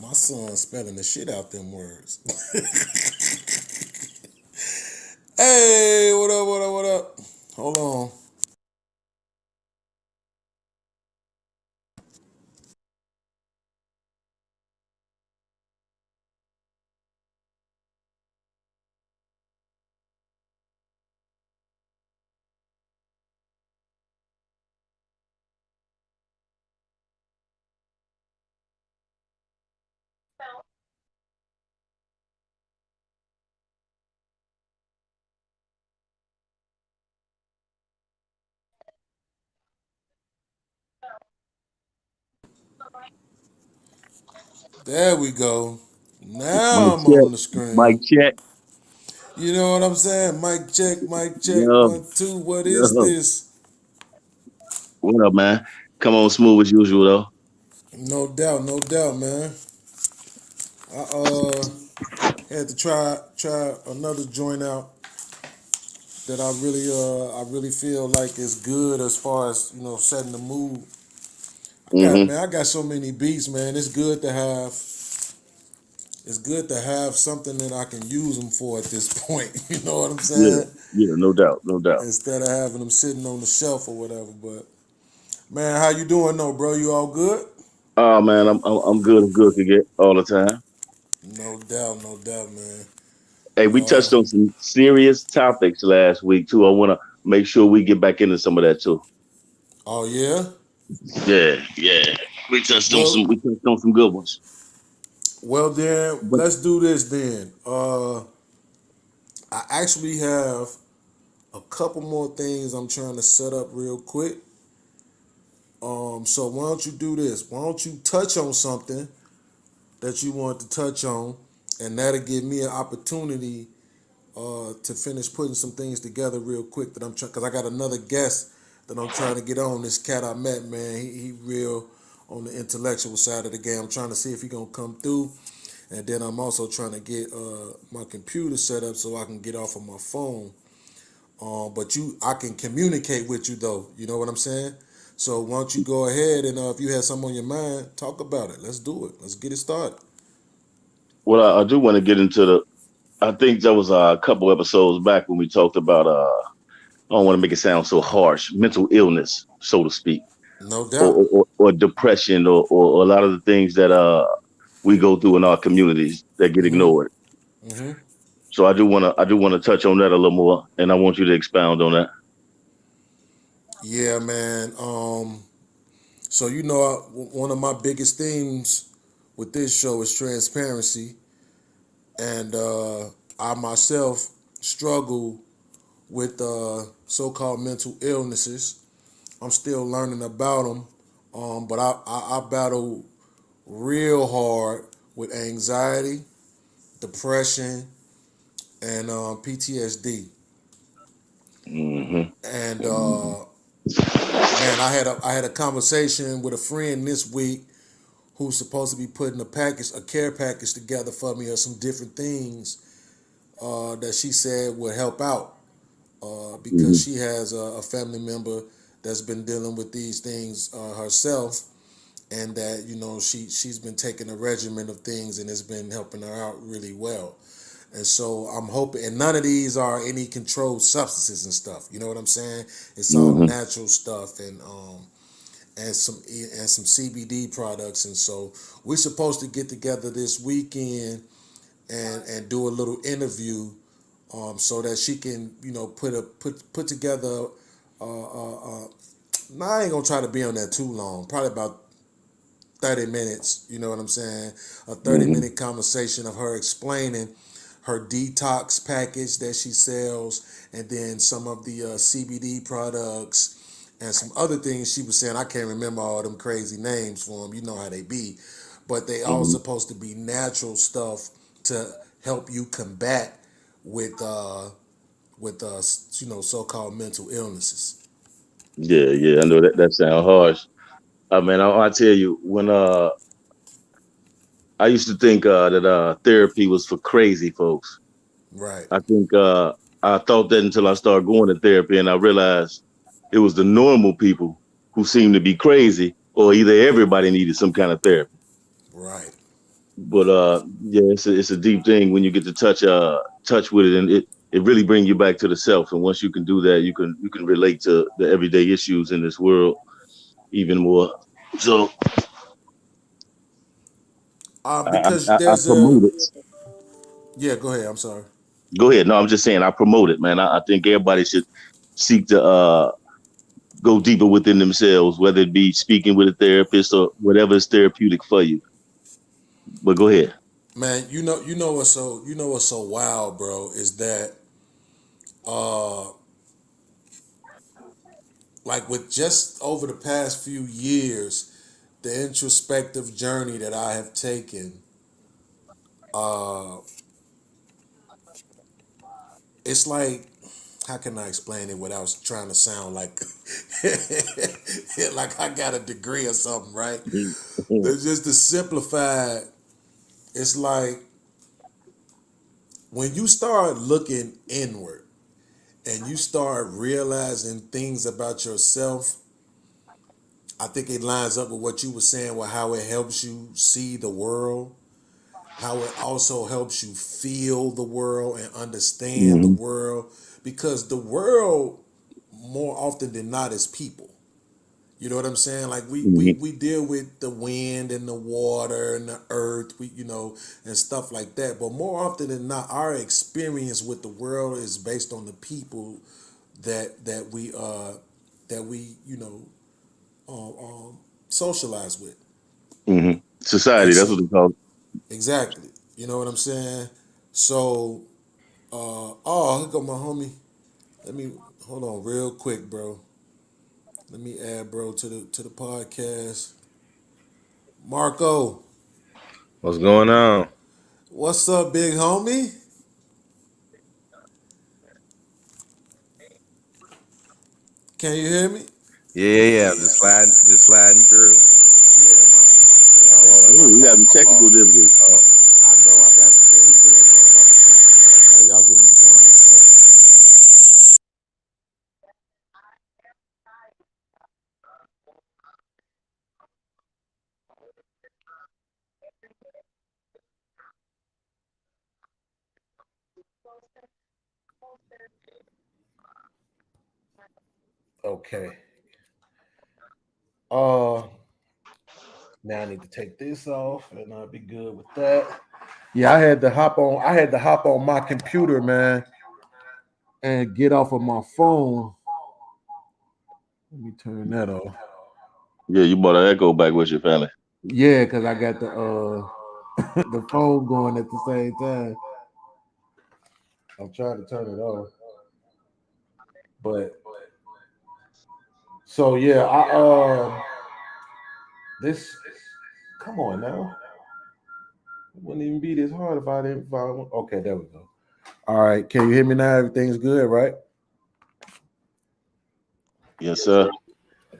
My son's spelling the shit out them words. Hey, what up, what up, what up? Hold on. There we go. Mic Now I'm check. on the screen. Mic check. You know what I'm saying? Mic check, mic check. Yo, 1, 2. What is yo. this? What up, man? Come on, smooth as usual, though. No doubt, man. I had to try another joint out that I really feel like is good as far as setting the mood. Mm-hmm. I got so many beats, man. It's good to have something that I can use them for at this point. You know what I'm Yeah, saying? yeah, no doubt, no doubt. Instead of having them sitting on the shelf or whatever. But man, how you doing though, bro? You all good? Oh man, I'm good. I'm good to get all the time. No doubt, man. Hey, we Uh, touched on some serious topics last week too. I want to make sure we get back into some of that too. oh yeah. Yeah, yeah. Well, We touched on some good ones. well then, But let's do this then. I actually have a couple more things I'm trying to set up real quick. So why don't you do this? Why don't you touch on something that you want to touch on, and that'll give me an opportunity to finish putting some things together real quick that I'm trying, because I got another guest that I'm trying to get on. This cat I met, man, he real on the intellectual side of the game. I'm trying to see if he gonna come through, and then I'm also trying to get my computer set up so I can get off of my phone. But I can communicate with you though. You know what I'm saying? So why don't you go ahead and if you have something on your mind, talk about it. Let's do it. Let's get it started. what I do want to get into the. I think that was a couple episodes back when we talked about. I don't want to make it sound so harsh. Mental illness, so to speak. No doubt. Or depression or a lot of the things that we go through in our communities that get hmm ignored. hmm So I do want to touch on that a little more, and I want you to expound on that. Yeah, man. So one of my biggest themes with this show is transparency, and I myself struggle with so-called mental illnesses. I'm still learning about them, but I battle real hard with anxiety, depression, and PTSD. Hmm. And man, I had a conversation with a friend this week who's supposed to be putting a care package together for me of some different things that she said would help out because Hmm. she has a family member that's been dealing with these things herself, and that she's been taking a regimen of things and it's been helping her out really well. And so I'm hoping, and none of these are any controlled substances and stuff. You know what I'm saying? It's all Hmm. natural stuff and some CBD products. And so we're supposed to get together this weekend and do a little interview, so that she can put together. Now I ain't gonna try to be on there too long. Probably about 30 minutes. You know what I'm saying? A 30 Hmm. minute conversation of her explaining her detox package that she sells, and then some of the CBD products and some other things she was saying. I can't remember all them crazy names for them. You know how they be, but they all Hmm. supposed to be natural stuff to help you combat with so-called mental illnesses. Yeah, yeah. I know that sounds harsh. I mean, I tell you when I used to think that therapy was for crazy folks. Right. I think I thought that until I started going to therapy, and I realized it was the normal people who seemed to be crazy, or either everybody needed some kind of therapy. Right. But yeah, it's a deep thing when you get to touch with it, and it really brings you back to the self. And once you can do that, you can relate to the everyday issues in this world even more. So Because I there's a promote it. yeah. Go ahead. I'm sorry. Go ahead. No, I'm just saying I promote it, man. I think everybody should seek to go deeper within themselves, whether it be speaking with a therapist or whatever is therapeutic for you. But go ahead. Man, you know what's so wild, bro, is that uh like with just over the past few years, the introspective journey that I have taken, uh it's like, how can I explain it without trying to sound like like I got a degree or something, right? But just to simplify it, it's like when you start looking inward and you start realizing things about yourself, I think it lines up with what you were saying, with how it helps you see the world, how it also helps you feel the world and understand the Mm-hmm. world, because the world, more often than not, is people. You know what I'm saying? Like we we Hmm. we deal with the wind and the water and the earth, and stuff like that. But more often than not, our experience with the world is based on the people that we socialize with. Hmm. And Society, that's so, what they call it. exactly, you know what I'm saying. So, oh, here go my homie. Let me hold on real quick, bro. Let me add bro to the podcast. Marco, What's going on? what's up, big homie? Can you hear me? Yeah. Just sliding through. Yeah, man, Oh, hold listen, up, Oh, we got some my phone. technical difficulties. Oh, I know I got some things going on. I'm about to fix it right now. Y'all give me 1 second. Okay. Uh, Now I need to take this off, and I'll be good with that. Yeah, I had to hop on. I had to hop on my computer, man, and get off of my phone. Let me turn that off. Yeah, you brought an echo back with your family. Yeah, because I got the the phone going at the same time. I'm trying to turn it off, but so yeah, this. Come on now, it wouldn't even be this hard if I didn't. Okay, there we go. All right, can you hear me now? Everything's good, right? Yes, sir.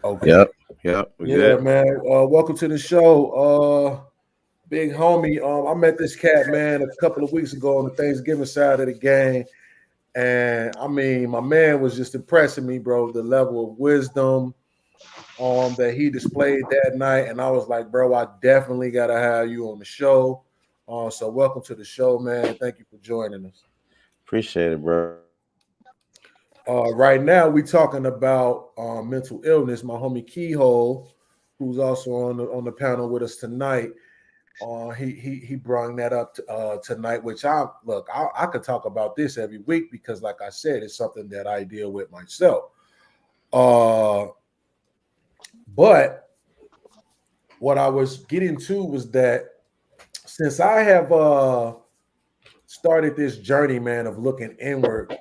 Okay. yep, yep. We Yeah, good. man. Welcome to the show. Big homie. I met this cat, man, a couple of weeks ago on the Thanksgiving side of the game. And I mean, my man was just impressing me, bro. The level of wisdom that he displayed that night. And I was like, bro, I definitely gotta have you on the show. So welcome to the show, man. Thank you for joining us. Appreciate it, bro. Right now, we talking about mental illness. My homie Keyhole, who's also on the panel with us tonight. He brought that up tonight, which I could talk about this every week because, like I said, it's something that I deal with myself. Uh, but what I was getting to was that since I have started this journey, man, of looking inward,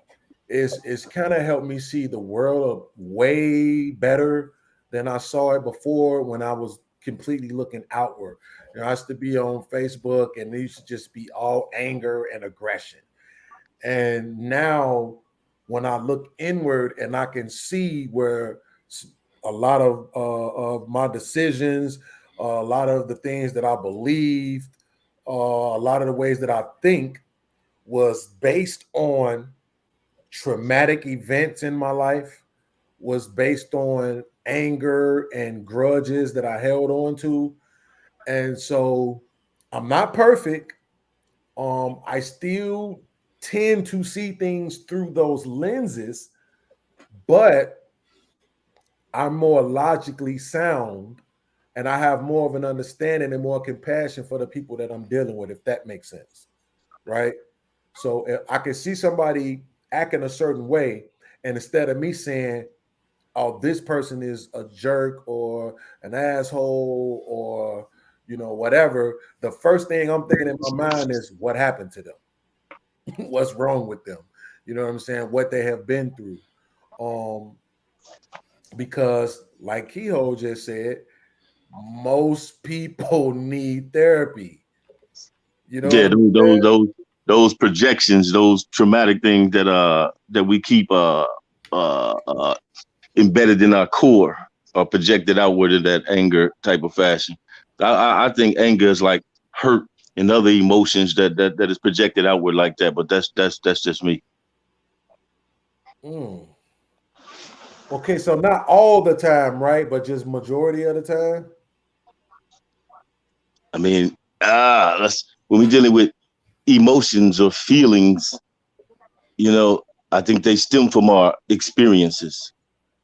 it's kind of helped me see the world way better than I saw it before when I was completely looking outward. I used to be on Facebook and it used to just be all anger and aggression. And now when I look inward and I can see where a lot of my decisions, a lot of the things that I believed, a lot of the ways that I think was based on traumatic events in my life, was based on anger and grudges that I held on to. And so I'm not perfect. I still tend to see things through those lenses, but I'm more logically sound and I have more of an understanding and more compassion for the people that I'm dealing with, if that makes sense. Right. So if I can see somebody acting a certain way, and instead of me saying, oh, this person is a jerk or an asshole or, whatever, the first thing I'm thinking in my mind is what happened to them? What's wrong with them? You know what I'm saying? What they have been through. Um, because like Keyhole just said, most people need therapy. You know what Yeah, I'm saying? those projections, those traumatic things that we keep uh embedded in our core are projected outward in that anger type of fashion. I think anger is like hurt and other emotions that is projected outward like that. But that's just me. Mm. Okay, so not all the time, right? But just majority of the time. I mean, let's when we're dealing with emotions or feelings, you know, I think they stem from our experiences.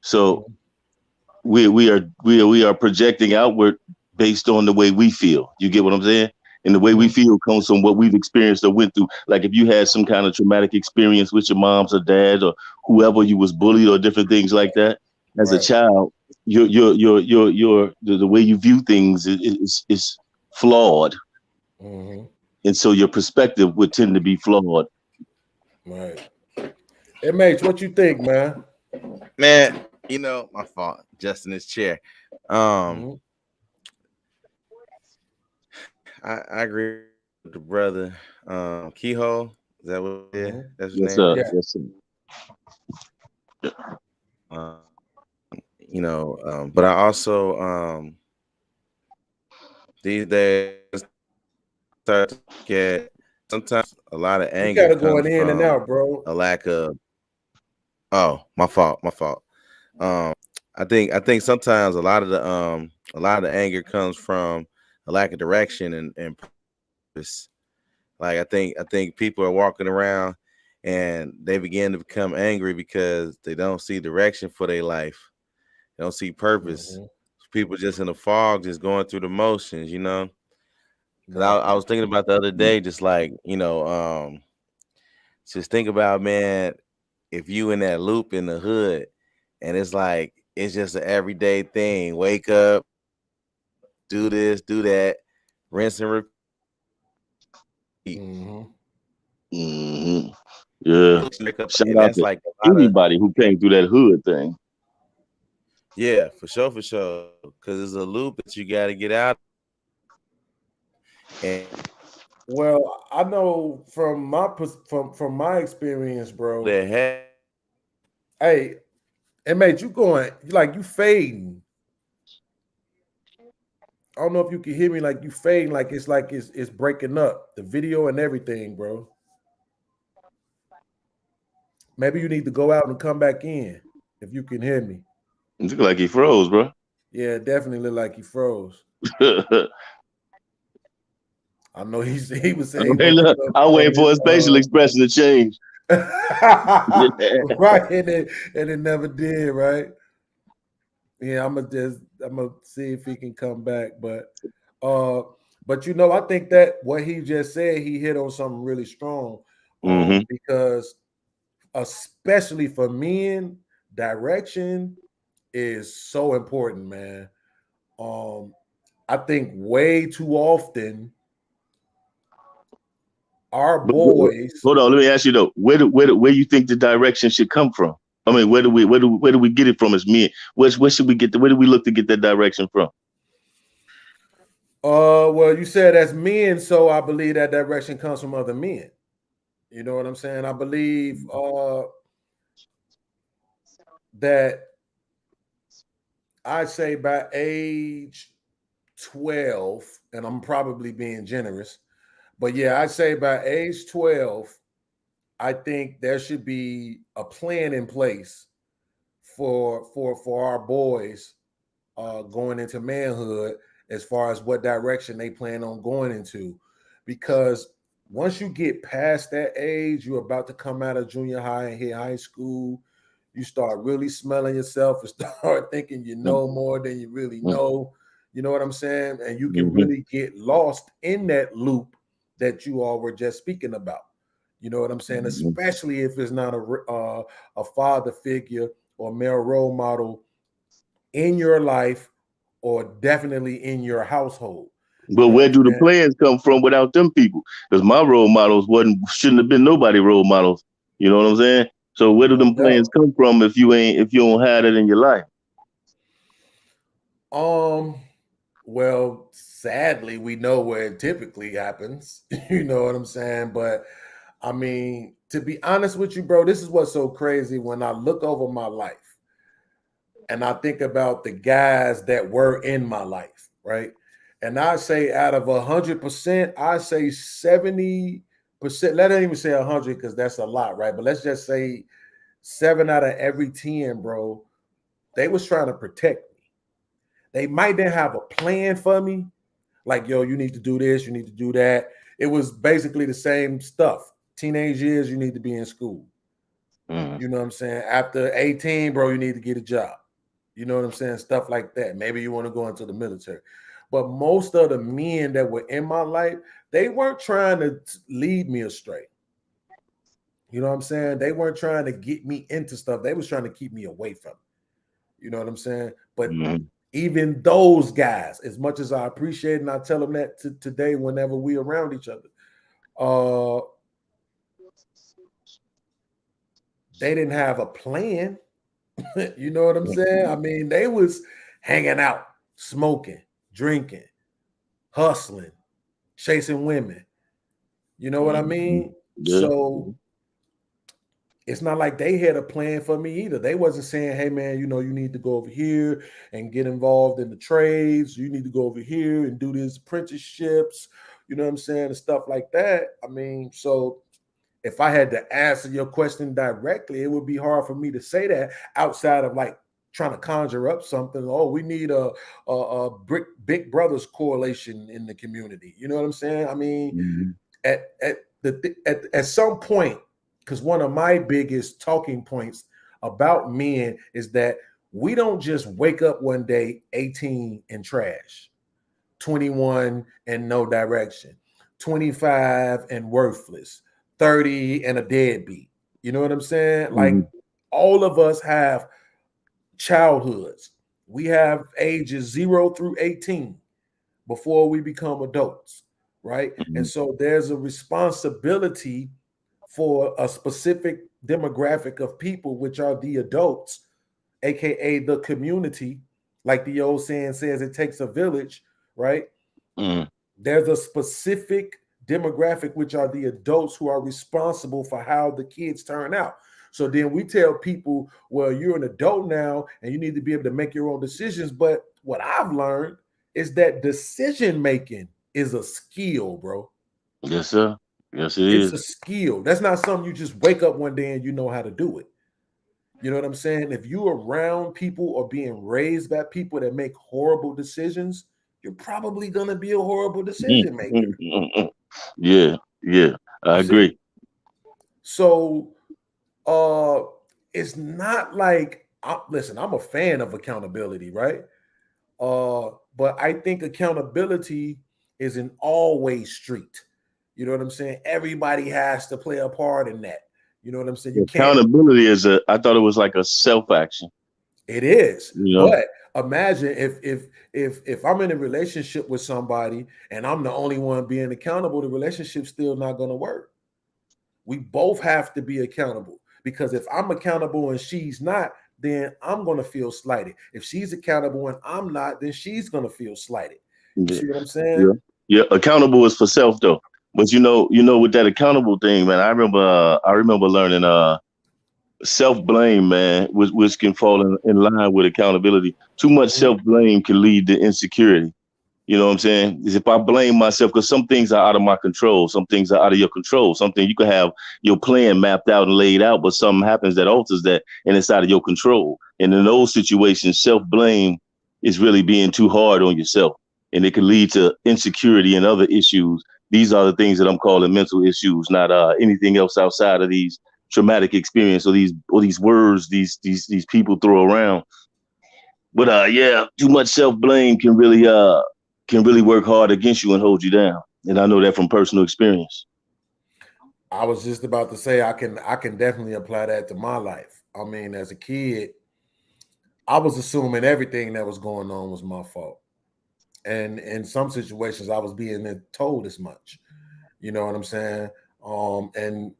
So Mhm. we are projecting outward based on the way we feel. You get what I'm saying? And the way we Mhm. feel comes from what we've experienced or went through. Like if you had some kind of traumatic experience with your moms or dads or whoever you was bullied or different things like that as a Right. child, the way you view things is flawed, Hmm. and so your perspective would tend to be flawed. Right. MH, what you think, man? Man, my fault. Just in his chair. Um, Hmm. I agree with the brother. Keyhole, is that what? Yeah, Hmm. that's his Yes, name. sir. Yeah. Yes, sir. Uh, but I also these days start to get sometimes a lot of You anger got it comes going in and from out, bro. a lack of. Oh, my fault. My fault. Um, I think sometimes a lot of the anger comes from a lack of direction and purpose. Like I think people are walking around and they begin to become angry because they don't see direction for their life. They don't see purpose. Hmm. People just in the fog, just going through the motions. Because I, Right. I was thinking about the other day, just like just think about, man, if you in that loop in the hood, and it's like it's just an everyday thing. Wake up, do this, do that, rinse and repeat. Hmm. Hmm. Yeah. Shout And out that's to like a lot of. anybody who came through that hood thing. Yeah, for sure, for sure. Because it's a loop that you got to get out. And Well, I know from my experience, bro. the heck, Hey, MH, you fading. I don't know if you can hear me. Like you fading, like it's breaking up the video and everything, bro. Maybe you need to go out and come back in if you can hear me. It looked like he froze, bro. Yeah, it definitely looked like he froze. I know he was saying he Hey, wanted to look, come I'm on waiting for his facial expression to change. Yeah. right, and it never did, right? Yeah, I'm gonna see if he can come back, uh, but I think that what he just said, he hit on something really strong, Hmm. because especially for men, direction is so important, man. Um, I think way too often our But boys, hold on, let me ask you though, where you think the direction should come from? I mean, where do we get it from as men? Where should we get where do we look to get that direction from? well, you said as men, so I believe that direction comes from other men. You know what I'm saying? I believe that I say by age 12, and I'm probably being generous, but yeah, I say by age 12, I think there should be a plan in place for our boys going into manhood. as far as what direction they plan on going into. Because once you get past that age, you're about to come out of junior high and hit high school. You start really smelling yourself and start thinking you know more than you really know. You know what I'm saying? And you can really get lost in that loop that you all were just speaking about. You know what I'm saying? Especially if it's not a father figure or male role model in your life or definitely in your household. But where do the plans come from without them people? Because my role models shouldn't have been nobody role models. You know what I'm saying? So where do them plans come from if you don't have it in your life? Well, sadly, we know where it typically happens. You know what I'm saying? But I mean, to be honest with you, bro, this is what's so crazy when I look over my life and I think about the guys that were in my life, right? And I say out of 100%, I say 70%. Let it even say 100 because that's a lot, right? But let's just say 7 out of every 10, bro, they was trying to protect me. They might not have a plan for me, like, yo, you need to do this, you need to do that. It was basically the same stuff. Teenage years, you need to be in school. You know what I'm saying? After 18, bro, you need to get a job. You know what I'm saying? Stuff like that. Maybe you want to go into the military. But most of the men that were in my life, they weren't trying to lead me astray. You know what I'm saying? They weren't trying to get me into stuff. They was trying to keep me away from it. You know what I'm saying? But even those guys, as much as I appreciate it, and I tell them that today whenever we around each other, they didn't have a plan. You know what I'm saying? I mean, they was hanging out, smoking, drinking, hustling, chasing women. You know what I mean? Yeah. So it's not like they had a plan for me either. They wasn't saying, hey, man, you know, you need to go over here and get involved in the trades. You need to go over here and do these apprenticeships, you know what I'm saying, and stuff like that. I mean, so if I had to answer your question directly, it would be hard for me to say that outside of like trying to conjure up something. Oh, we need a Big Brothers correlation in the community. You know what I'm saying? I mean, at some point, because one of my biggest talking points about men is that we don't just wake up one day 18 and trash, 21 and no direction, 25 and worthless, 30 and a deadbeat. You know what I'm saying? Like all of us have childhoods. We have ages 0 through 18 before we become adults, right? And so there's a responsibility for a specific demographic of people, which are the adults, aka the community. Like the old saying says, it takes a village, right? There's a specific demographic, which are the adults who are responsible for how the kids turn out. So then we tell people, well, you're an adult now and you need to be able to make your own decisions. But what I've learned is that decision making is a skill, bro. Yes, sir. Yes, it is. It's a skill. That's not something you just wake up one day and you know how to do it. You know what I'm saying? If you're around people or being raised by people that make horrible decisions, you're probably going to be a horrible decision maker. Yeah, I agree. So it's not like, listen, I'm a fan of accountability, right? But I think accountability is an always street. You know what I'm saying? Everybody has to play a part in that. You know what I'm saying? Accountability is I thought it was like a self-action. It is. You know? But imagine if I'm in a relationship with somebody and I'm the only one being accountable, the relationship's still not going to work. We both have to be accountable, because if I'm accountable and she's not, then I'm going to feel slighted. If she's accountable and I'm not, then she's going to feel slighted. You see what I'm saying? Yeah. Accountable is for self though. But you know, with that accountable thing, man, I remember learning self-blame, man, which can fall in line with accountability. Too much self-blame can lead to insecurity. You know what I'm saying? Is if I blame myself, because some things are out of my control, some things are out of your control. Something you can have your plan mapped out and laid out, but something happens that alters that, and it's out of your control. And in those situations, self-blame is really being too hard on yourself. and it can lead to insecurity and other issues. These are the things that I'm calling mental issues, not anything else outside of these traumatic experience or these words these people throw around. But yeah, too much self blame can really work hard against you and hold you down. And I know that from personal experience. I was just about to say I can definitely apply that to my life. I mean, as a kid, I was assuming everything that was going on was my fault. And in some situations I was being told as much. You know what I'm saying? And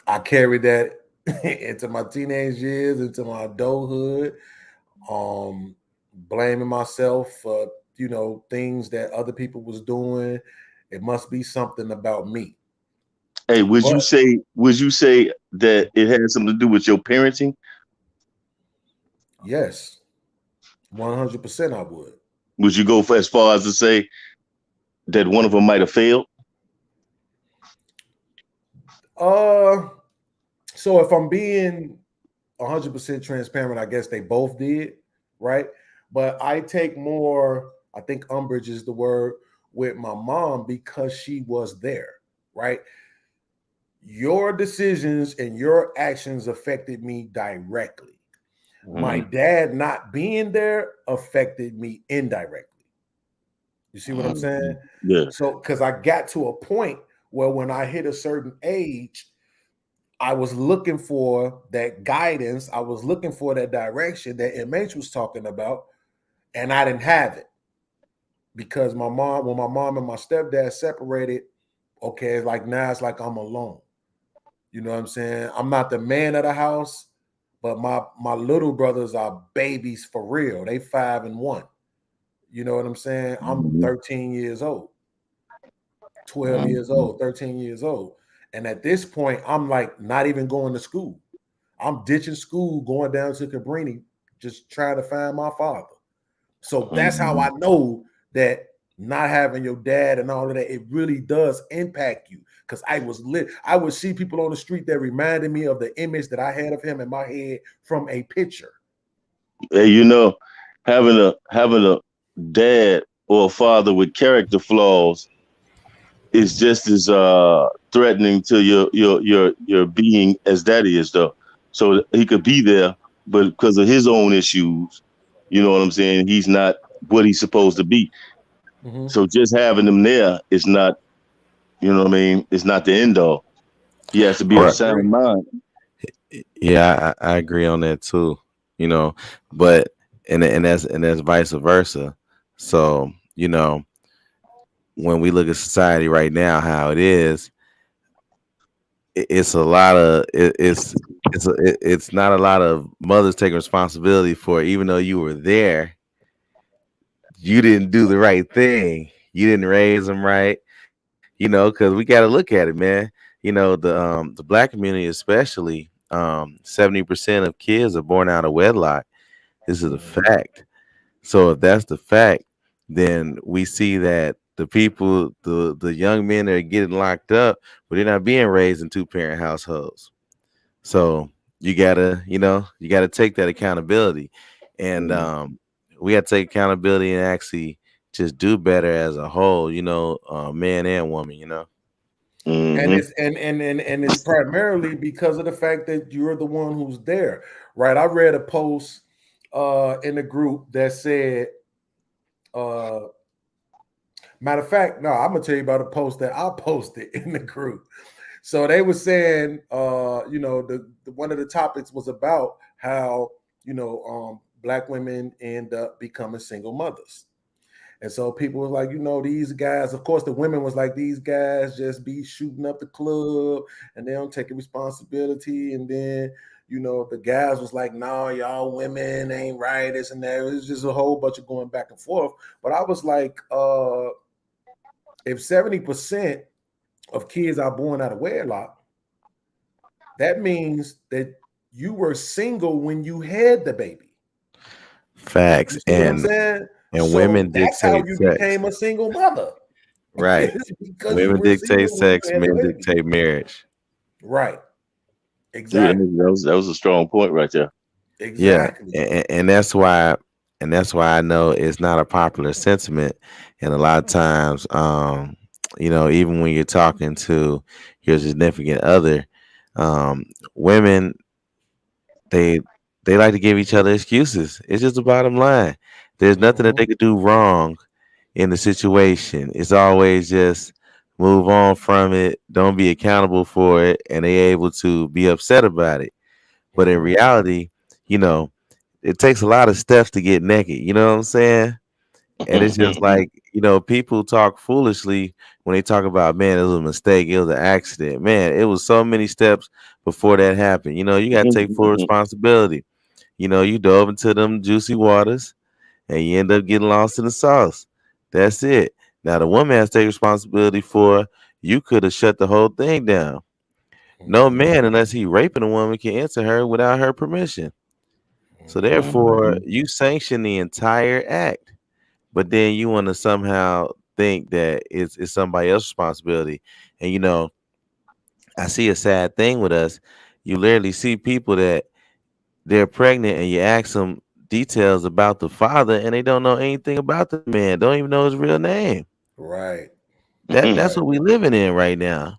I carried that into my teenage years, into my adulthood, blaming myself for, things that other people was doing. It must be something about me. Hey, would But you say that it had something to do with your parenting? yes, 100% I would. Would you go as far as to say that one of them might have failed? So if I'm being 100% transparent, I guess they both did, right? But I take more, I think umbrage is the word, with my mom because she was there, right? Your decisions and your actions affected me directly. My dad not being there affected me indirectly. You see what I'm saying? Yeah. So, because I got to a point where when I hit a certain age, I was looking for that guidance. I was looking for that direction that MH was talking about, and I didn't have it because when my mom and my stepdad separated, okay, it's like now it's like I'm alone. You know what I'm saying? I'm not the man of the house, but my little brothers are babies for real. They 5 and 1. You know what I'm saying? I'm 13 years old, 12 years old, 13 years old. And at this point, I'm like not even going to school. I'm ditching school, going down to Cabrini, just trying to find my father. So that's how I know that not having your dad and all of that, it really does impact you. Because I would see people on the street that reminded me of the image that I had of him in my head from a picture. Hey, having a dad or a father with character flaws is just as threatening to your being as that is, though. So he could be there, but because of his own issues, you know what I'm saying, he's not what he's supposed to be. Mm-hmm. So just having him there is not, you know what I mean, it's not the end all. He has to be of sound mind. Yeah, I agree on that too. But and that's vice versa. So when we look at society right now, how it is, it's a lot of it's not a lot of mothers taking responsibility for it, even though you were there. You didn't do the right thing. You didn't raise them right. Because we got to look at it, man. The black community, especially, 70% of kids are born out of wedlock. This is a fact. So if that's the fact, then we see that the young men that are getting locked up, but they're not being raised in 2-parent households. So you gotta take that accountability, and we gotta take accountability and actually just do better as a whole. Man and woman. And it's primarily because of the fact that you're the one who's there, right? I read a post in the group that said, matter of fact, no, I'm gonna tell you about a post that I posted in the group. So they were saying, one of the topics was about how black women end up becoming single mothers. And so people was like, these guys, of course, the women was like, these guys just be shooting up the club and they don't take a responsibility. And then, the guys was like, no, y'all women ain't right, this and that. It was just a whole bunch of going back and forth. But I was like, if 70% of kids are born out of wedlock, that means that you were single when you had the baby. Facts. You see what I'm saying? And so women that's dictate how you sex. became a single mother. Right. Women dictate sex, men dictate marriage. Right. Exactly. Dude, that was a strong point right there. Exactly. Yeah. And that's why and that's why I know it's not a popular sentiment. And a lot of times, even when you're talking to your significant other, women they they like to give each other excuses. It's just the bottom line. There's nothing that Mm-hmm. they could do wrong in the situation. It's always just move on from it. Don't be accountable for it, and they able to be upset about it. But in Mm-hmm. reality, you know, it takes a lot of steps to get naked. You know what I'm saying? And it's just like, people talk foolishly when they talk about, man, it was a mistake, it was an accident. Man, it was so many steps before that happened. You got to take full responsibility. You dove into them juicy waters and you end up getting lost in the sauce. That's it. Now the woman has to take responsibility for you could have shut the whole thing down. No Mm-hmm. man, unless he raping a woman, can enter her without her permission. So therefore, you sanction the entire act. But then you want to somehow think that it's somebody else's responsibility. And I see a sad thing with us. You literally see people that they're pregnant and you ask them details about the father and they don't know anything about the man, don't even know his real name. Right. That's Right. what we living in right now.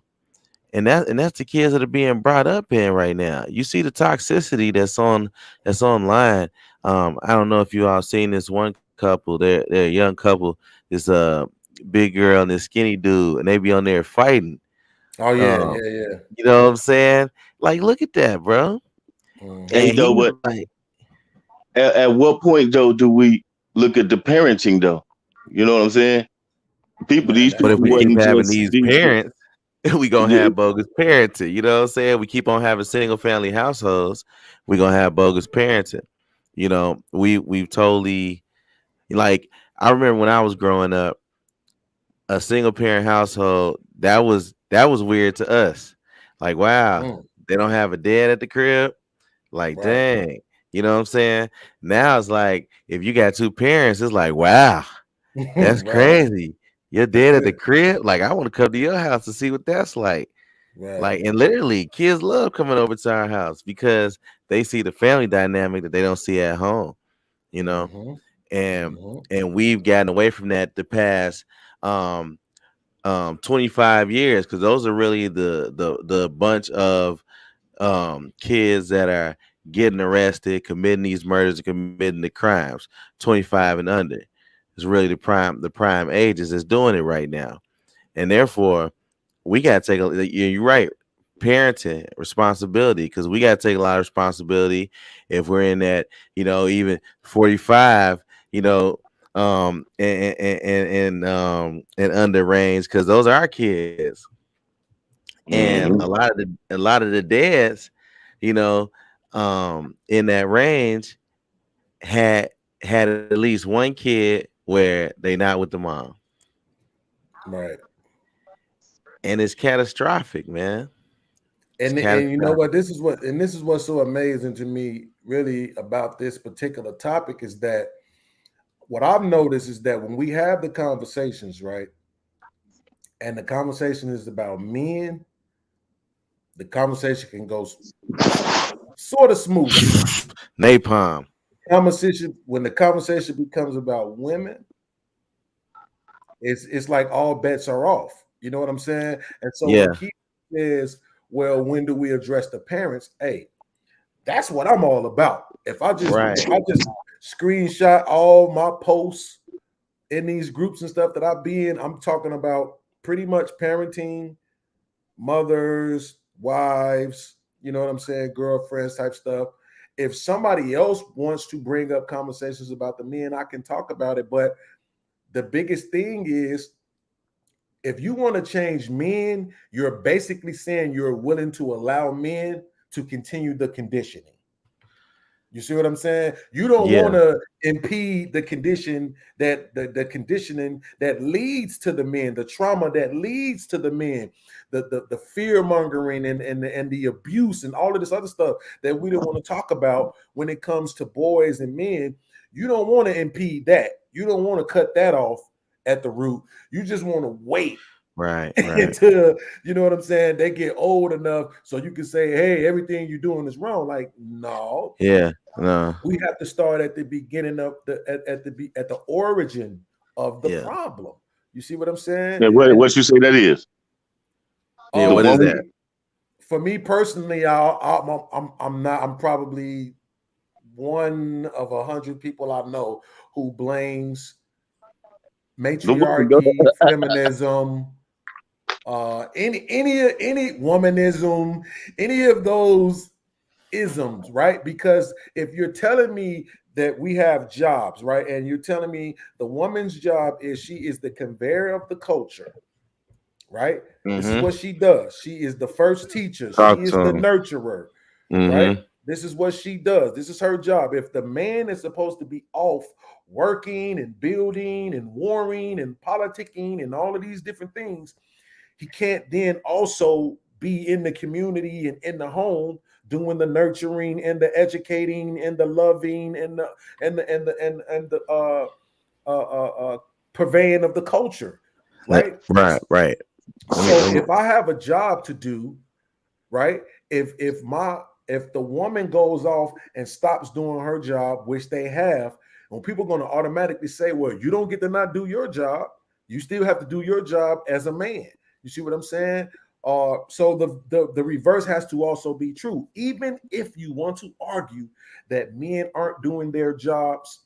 And that's the kids that are being brought up in right now. You see the toxicity that's online. I don't know if you all seen this one couple. They're a young couple. This big girl and this skinny dude, and they be on there fighting. Oh yeah, Um, yeah, yeah. you know what I'm saying? Like, look at that, bro. Mm-hmm. Hey, And though, he's but like, at what point though do we look at the parenting though? You know what I'm saying? Man, These that's but if people we keep wasn't having just these these. parents, we gonna have bogus parenting. You know what I'm saying? We keep on having single family households, we gonna have bogus parenting. We've totally, like, I remember when I was growing up, a single parent household, that was weird to us. Like, wow, mm, they don't have a dad at the crib. Like, right. dang, you know what I'm saying? Now it's like if you got two parents, it's like, wow, that's Right. crazy. Your dad at the crib? Like, I want to come to your house to see what that's like. Right. Like, and literally, kids love coming over to our house because they see the family dynamic that they don't see at home, you know? Mm-hmm. And Mm-hmm. and we've gotten away from that the past um 25 years, because those are really the bunch of kids that are getting arrested, committing these murders, and committing the crimes. 25 and under is really the prime ages that's doing it right now. And therefore, we got to take you're right, parenting responsibility, because we got to take a lot of responsibility if we're in that, even 45, and under range, because those are our kids. And a Mhm. lot of the dads, you know, in that range had at least one kid where they not with the mom, Right. and it's catastrophic, man. It's And you know catastrophic. what? This is what's so amazing to me, really, about this particular topic is that what I've noticed is that when we have the conversations, right, and the conversation is about men, the conversation can go sort of smoothly. Napalm. Conversation when the conversation becomes about women, it's like all bets are off. You know what I'm saying? And so when Yeah. Keith says, "Well, when do we address the parents?" Hey, that's what I'm all about. Right. If I just screenshot all my posts in these groups and stuff that I be in, I'm talking about pretty much parenting, mothers, wives, you know what I'm saying, girlfriends type stuff. If somebody else wants to bring up conversations about the men, I can talk about it. But the biggest thing is if you want to change men, you're basically saying you're willing to allow men to continue the conditioning. You see what I'm saying? You don't want Yeah. to impede the condition the conditioning that leads to the men, the trauma that leads to the men, the fear mongering and the abuse and all of this other stuff that we don't want to talk about when it comes to boys and men. You don't want to impede that. You don't want to cut that off at the root. You just want to wait. Right. until, you know what I'm saying, they get old enough so you can say, hey, everything you're doing is wrong. Like, no. Yeah. No. We have to start at the beginning of at the origin of the Yeah. problem. You see what I'm saying? And what you say that is? Yeah. The What is woman? that? For me personally, I'm probably one of 100 people I know who blames The woman, though. matriarchy, feminism, any womanism, any of those isms, right? Because if you're telling me that we have jobs, right, and you're telling me the woman's job is she is the conveyor of the culture, right? This is what she does. She is the first teacher. Talk She is to the him. nurturer, right? This is what she does. This is her job. If the man is supposed to be off working and building and warring and politicking and all of these different things, he can't then also be in the community and in the home doing the nurturing and the educating and the loving and the purveying of the culture, right? Right. So if I have a job to do, right? If the woman goes off and stops doing her job, which they have, when people are going to automatically say, well, you don't get to not do your job, you still have to do your job as a man. You see what I'm saying? So the reverse has to also be true. Even if you want to argue that men aren't doing their jobs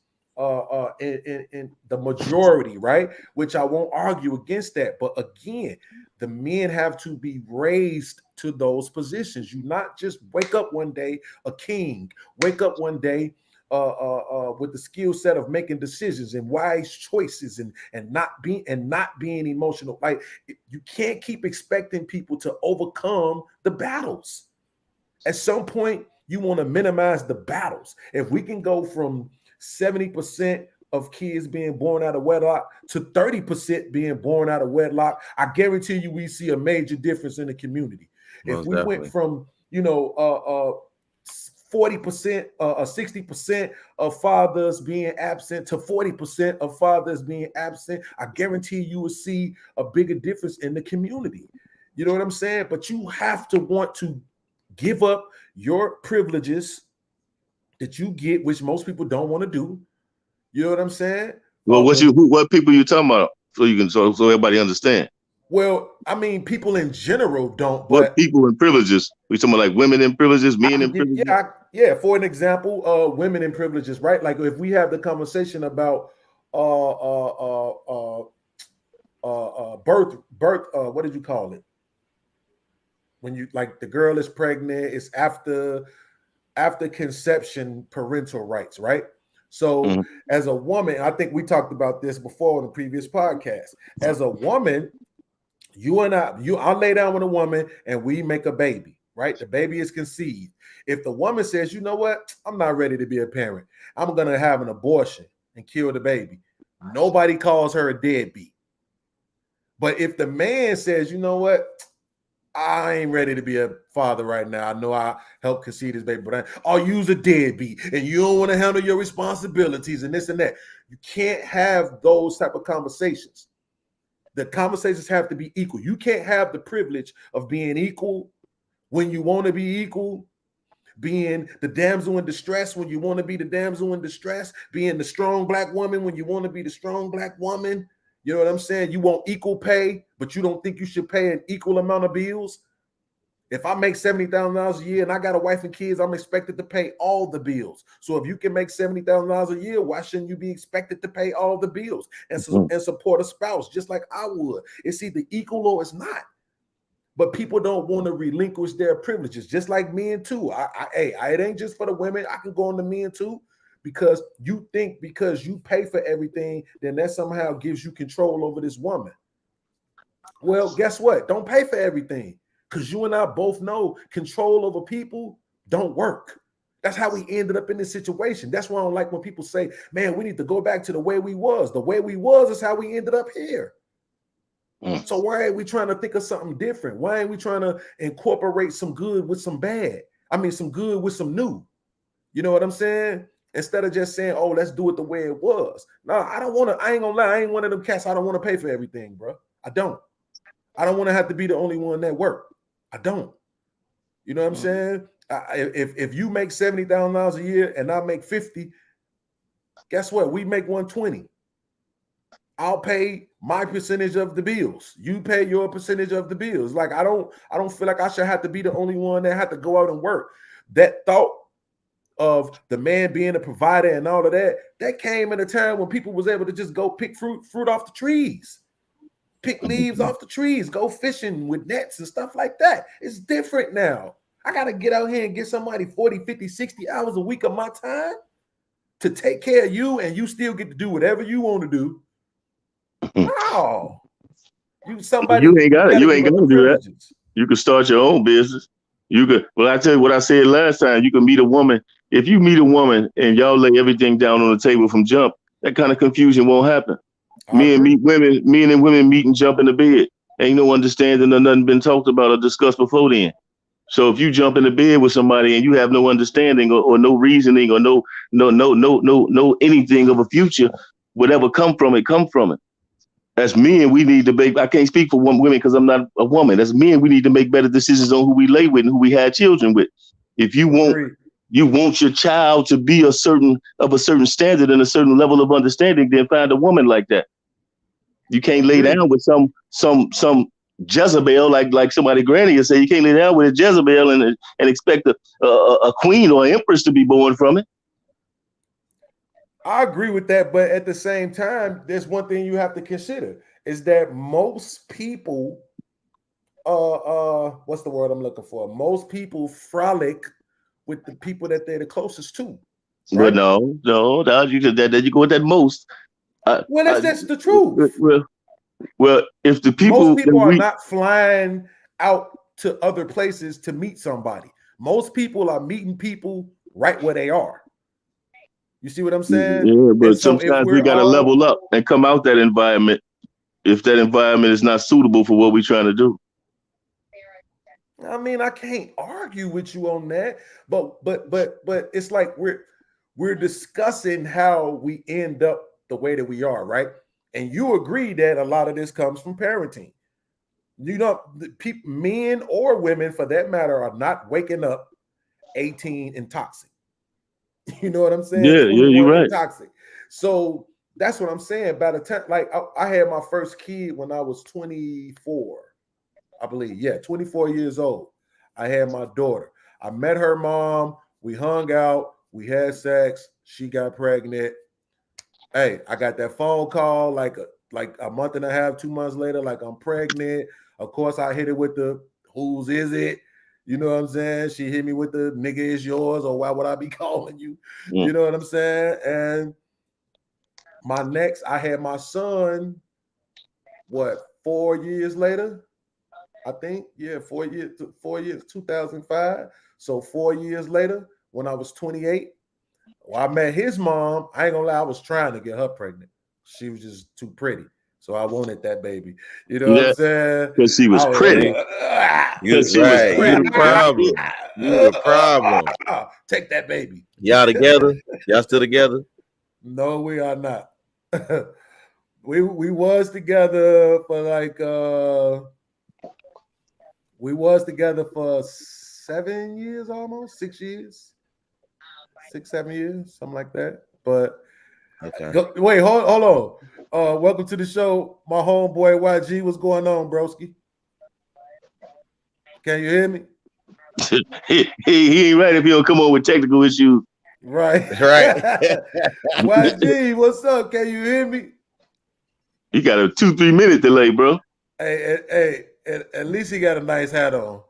in the majority, right? Which I won't argue against that. But again, the men have to be raised to those positions. You not just wake up one day a king, wake up one day with the skill set of making decisions and wise choices and not being emotional. Like, you can't keep expecting people to overcome the battles. At some point, you want to minimize the battles. If we can go from 70% of kids being born out of wedlock to 30% being born out of wedlock, I guarantee you we see a major difference in the community. If we went from 40%, 60% of fathers being absent to 40% of fathers being absent, I guarantee you will see a bigger difference in the community. You know what I'm saying? But you have to want to give up your privileges that you get, which most people don't want to do. You know what I'm saying? Well, what people you talking about? So everybody understand. Well, I mean, people in general don't. What But people in privileges? We talking about like women in privileges, men in privileges? Yeah. For an example, women in privileges, right? Like if we have the conversation about birth. What did you call it? When you like the girl is pregnant, it's after conception, parental rights, right? So as a woman, I think we talked about this before in the previous podcast. As a woman, I'll lay down with a woman and we make a baby, right? The baby is conceived. If the woman says, you know what, I'm not ready to be a parent, I'm going to have an abortion and kill the baby, nobody calls her a deadbeat. But if the man says, you know what, I ain't ready to be a father right now, I know I helped conceive this baby, but I'll use a deadbeat and you don't want to handle your responsibilities and this and that. You can't have those type of conversations. The conversations have to be equal. You can't have the privilege of being equal when you want to be equal, being the damsel in distress when you want to be the damsel in distress, being the strong black woman when you want to be the strong black woman. You know what I'm saying? You want equal pay, but you don't think you should pay an equal amount of bills. If I make $70,000 a year and I got a wife and kids, I'm expected to pay all the bills. So if you can make $70,000 a year, why shouldn't you be expected to pay all the bills and support a spouse just like I would? It's either equal or it's not. But people don't want to relinquish their privileges, just like men too. It ain't just for the women. I can go on the men too, because you think because you pay for everything, then that somehow gives you control over this woman. Well, guess what? Don't pay for everything. Because you and I both know control over people don't work. That's how we ended up in this situation. That's why I don't like when people say, man, we need to go back to the way we was. The way we was is how we ended up here. So why ain't we trying to think of something different? Why ain't we trying to incorporate some good with some bad? I mean, some good with some new. You know what I'm saying? Instead of just saying, oh, let's do it the way it was. No, I don't want to. I ain't gonna lie. I ain't one of them cats. I don't want to pay for everything, bro. I don't. I don't want to have to be the only one that work. I don't. You know what I'm saying? If you make $70,000 a year and I make 50, guess what? We make 120. I'll pay my percentage of the bills. You pay your percentage of the bills. Like I don't feel like I should have to be the only one that had to go out and work. That thought of the man being a provider and all of that came at a time when people was able to just go pick fruit off the trees, pick leaves off the trees, go fishing with nets and stuff like that. It's different now. I got to get out here and get somebody 40, 50, 60 hours a week of my time to take care of you, and you still get to do whatever you want to do. No. You ain't got it. You ain't got to do that. You can start your own business. You could. Well, I tell you what I said last time. You can meet a woman. If you meet a woman and y'all lay everything down on the table from jump, that kind of confusion won't happen. Men and women meet and jump in the bed. Ain't no understanding or nothing been talked about or discussed before then. So if you jump in the bed with somebody and you have no understanding or no reasoning or no anything of a future, whatever come from it. As men, we need to make. I can't speak for women because I'm not a woman. As men, we need to make better decisions on who we lay with and who we had children with. If you want your child to be a certain standard and a certain level of understanding, then find a woman like that. You can't lay down with some Jezebel like somebody granny would say. You can't lay down with a Jezebel and expect a queen or an empress to be born from it. I agree with that, but at the same time, there's one thing you have to consider is that most people, what's the word I'm looking for? Most people frolic with the people that they're the closest to. Right? But no, you go with that most. That's the truth. Well, if the people, most people are not flying out to other places to meet somebody. Most people are meeting people right where they are. You see what I'm saying? Yeah, but sometimes we got to level up and come out that environment if that environment is not suitable for what we're trying to do. I mean, I can't argue with you on that, but it's like we're discussing how we end up the way that we are, right? And you agree that a lot of this comes from parenting. You know, men or women, for that matter, are not waking up 18 and toxic. You know what I'm saying? Yeah, you're right. Toxic. So that's what I'm saying. By the time, like, I had my first kid when I was 24, I believe. Yeah, 24 years old. I had my daughter. I met her mom. We hung out. We had sex. She got pregnant. Hey, I got that phone call like a month and a half, 2 months later, like I'm pregnant. Of course, I hit it with the whose is it? You know what I'm saying? She hit me with the nigga is yours, or why would I be calling you? Yeah. You know what I'm saying? And I had my son, 4 years later? I think, 4 years, 2005. So 4 years later, when I was 28, I met his mom. I ain't gonna lie, I was trying to get her pregnant. She was just too pretty. So I wanted that baby. You know what I'm saying? Because she was pretty. Because she was pretty. You the problem. Take that baby. Y'all together? Y'all still together? No, we are not. we was together for we was together for 7 years almost, 6 years. 6, 7 years, something like that. But wait, hold on. Welcome to the show, my homeboy YG. What's going on, broski? Can you hear me? he ain't right if he don't come on with technical issues. Right. YG, what's up? Can you hear me? He got a 2-3 minute delay, bro. Hey, at least he got a nice hat on.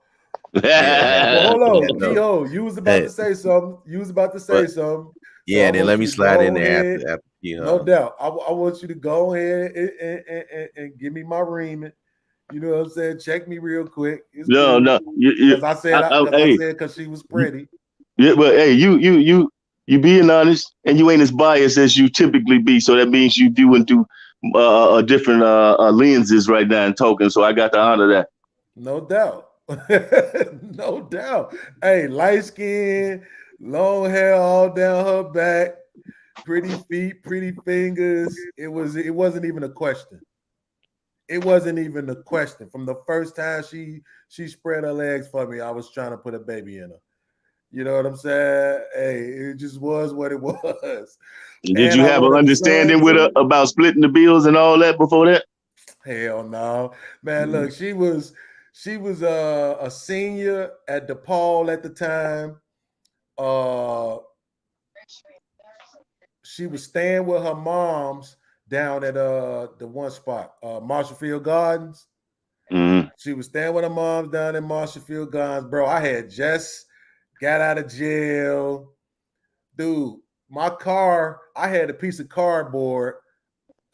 Well, hold on, Keyhol, you was about to say something. Yeah, then let me slide in there after Keyhol. No doubt. I want you to go ahead and give me my reaming. You know what I'm saying? Check me real quick. No. Because I said because she was pretty. Yeah, but hey, you being honest and you ain't as biased as you typically be. So that means you doing through different lenses right now and talking. So I got to honor that. No doubt. No doubt. Hey, light skin, long hair all down her back, pretty feet, pretty fingers. It wasn't even a question. it wasn't even a question. From the first time she spread her legs for me, I was trying to put a baby in her. You know what I'm saying? Hey, it just was what it was. Did And you I have an wanted a son understanding with her too. about splitting the bills and all that before that? Hell no, man. Mm-hmm. Look, she was a senior at DePaul at the time. Uh, she was staying with her mom's down at the one spot, Marshallfield Gardens. Mm-hmm. She was staying with her mom's down in Marshallfield Gardens, bro. I had just got out of jail, dude. My car, I had a piece of cardboard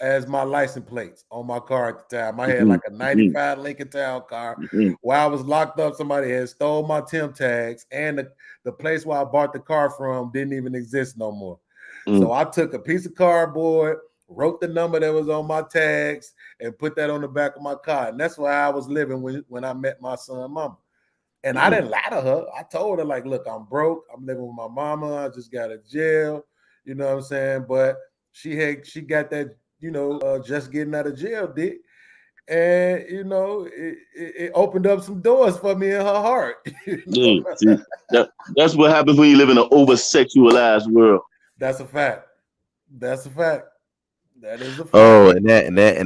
as my license plates on my car at the time. I had like a Mm-hmm. 95 Lincoln Town car. Mm-hmm. While I was locked up, somebody had stole my temp tags, and the place where I bought the car from didn't even exist no more. So I took a piece of cardboard, wrote the number that was on my tags, and put that on the back of my car. And that's where I was living when I met my son mama. And I didn't lie to her. I told her, like, look, I'm broke. I'm living with my mama. I just got out of jail. You know what I'm saying? But she got that, just getting out of jail dick. And it opened up some doors for me in her heart. You know? Yeah, see, that's what happens when you live in an over sexualized world. That's a fact. That's a fact. That is a fact. Oh, and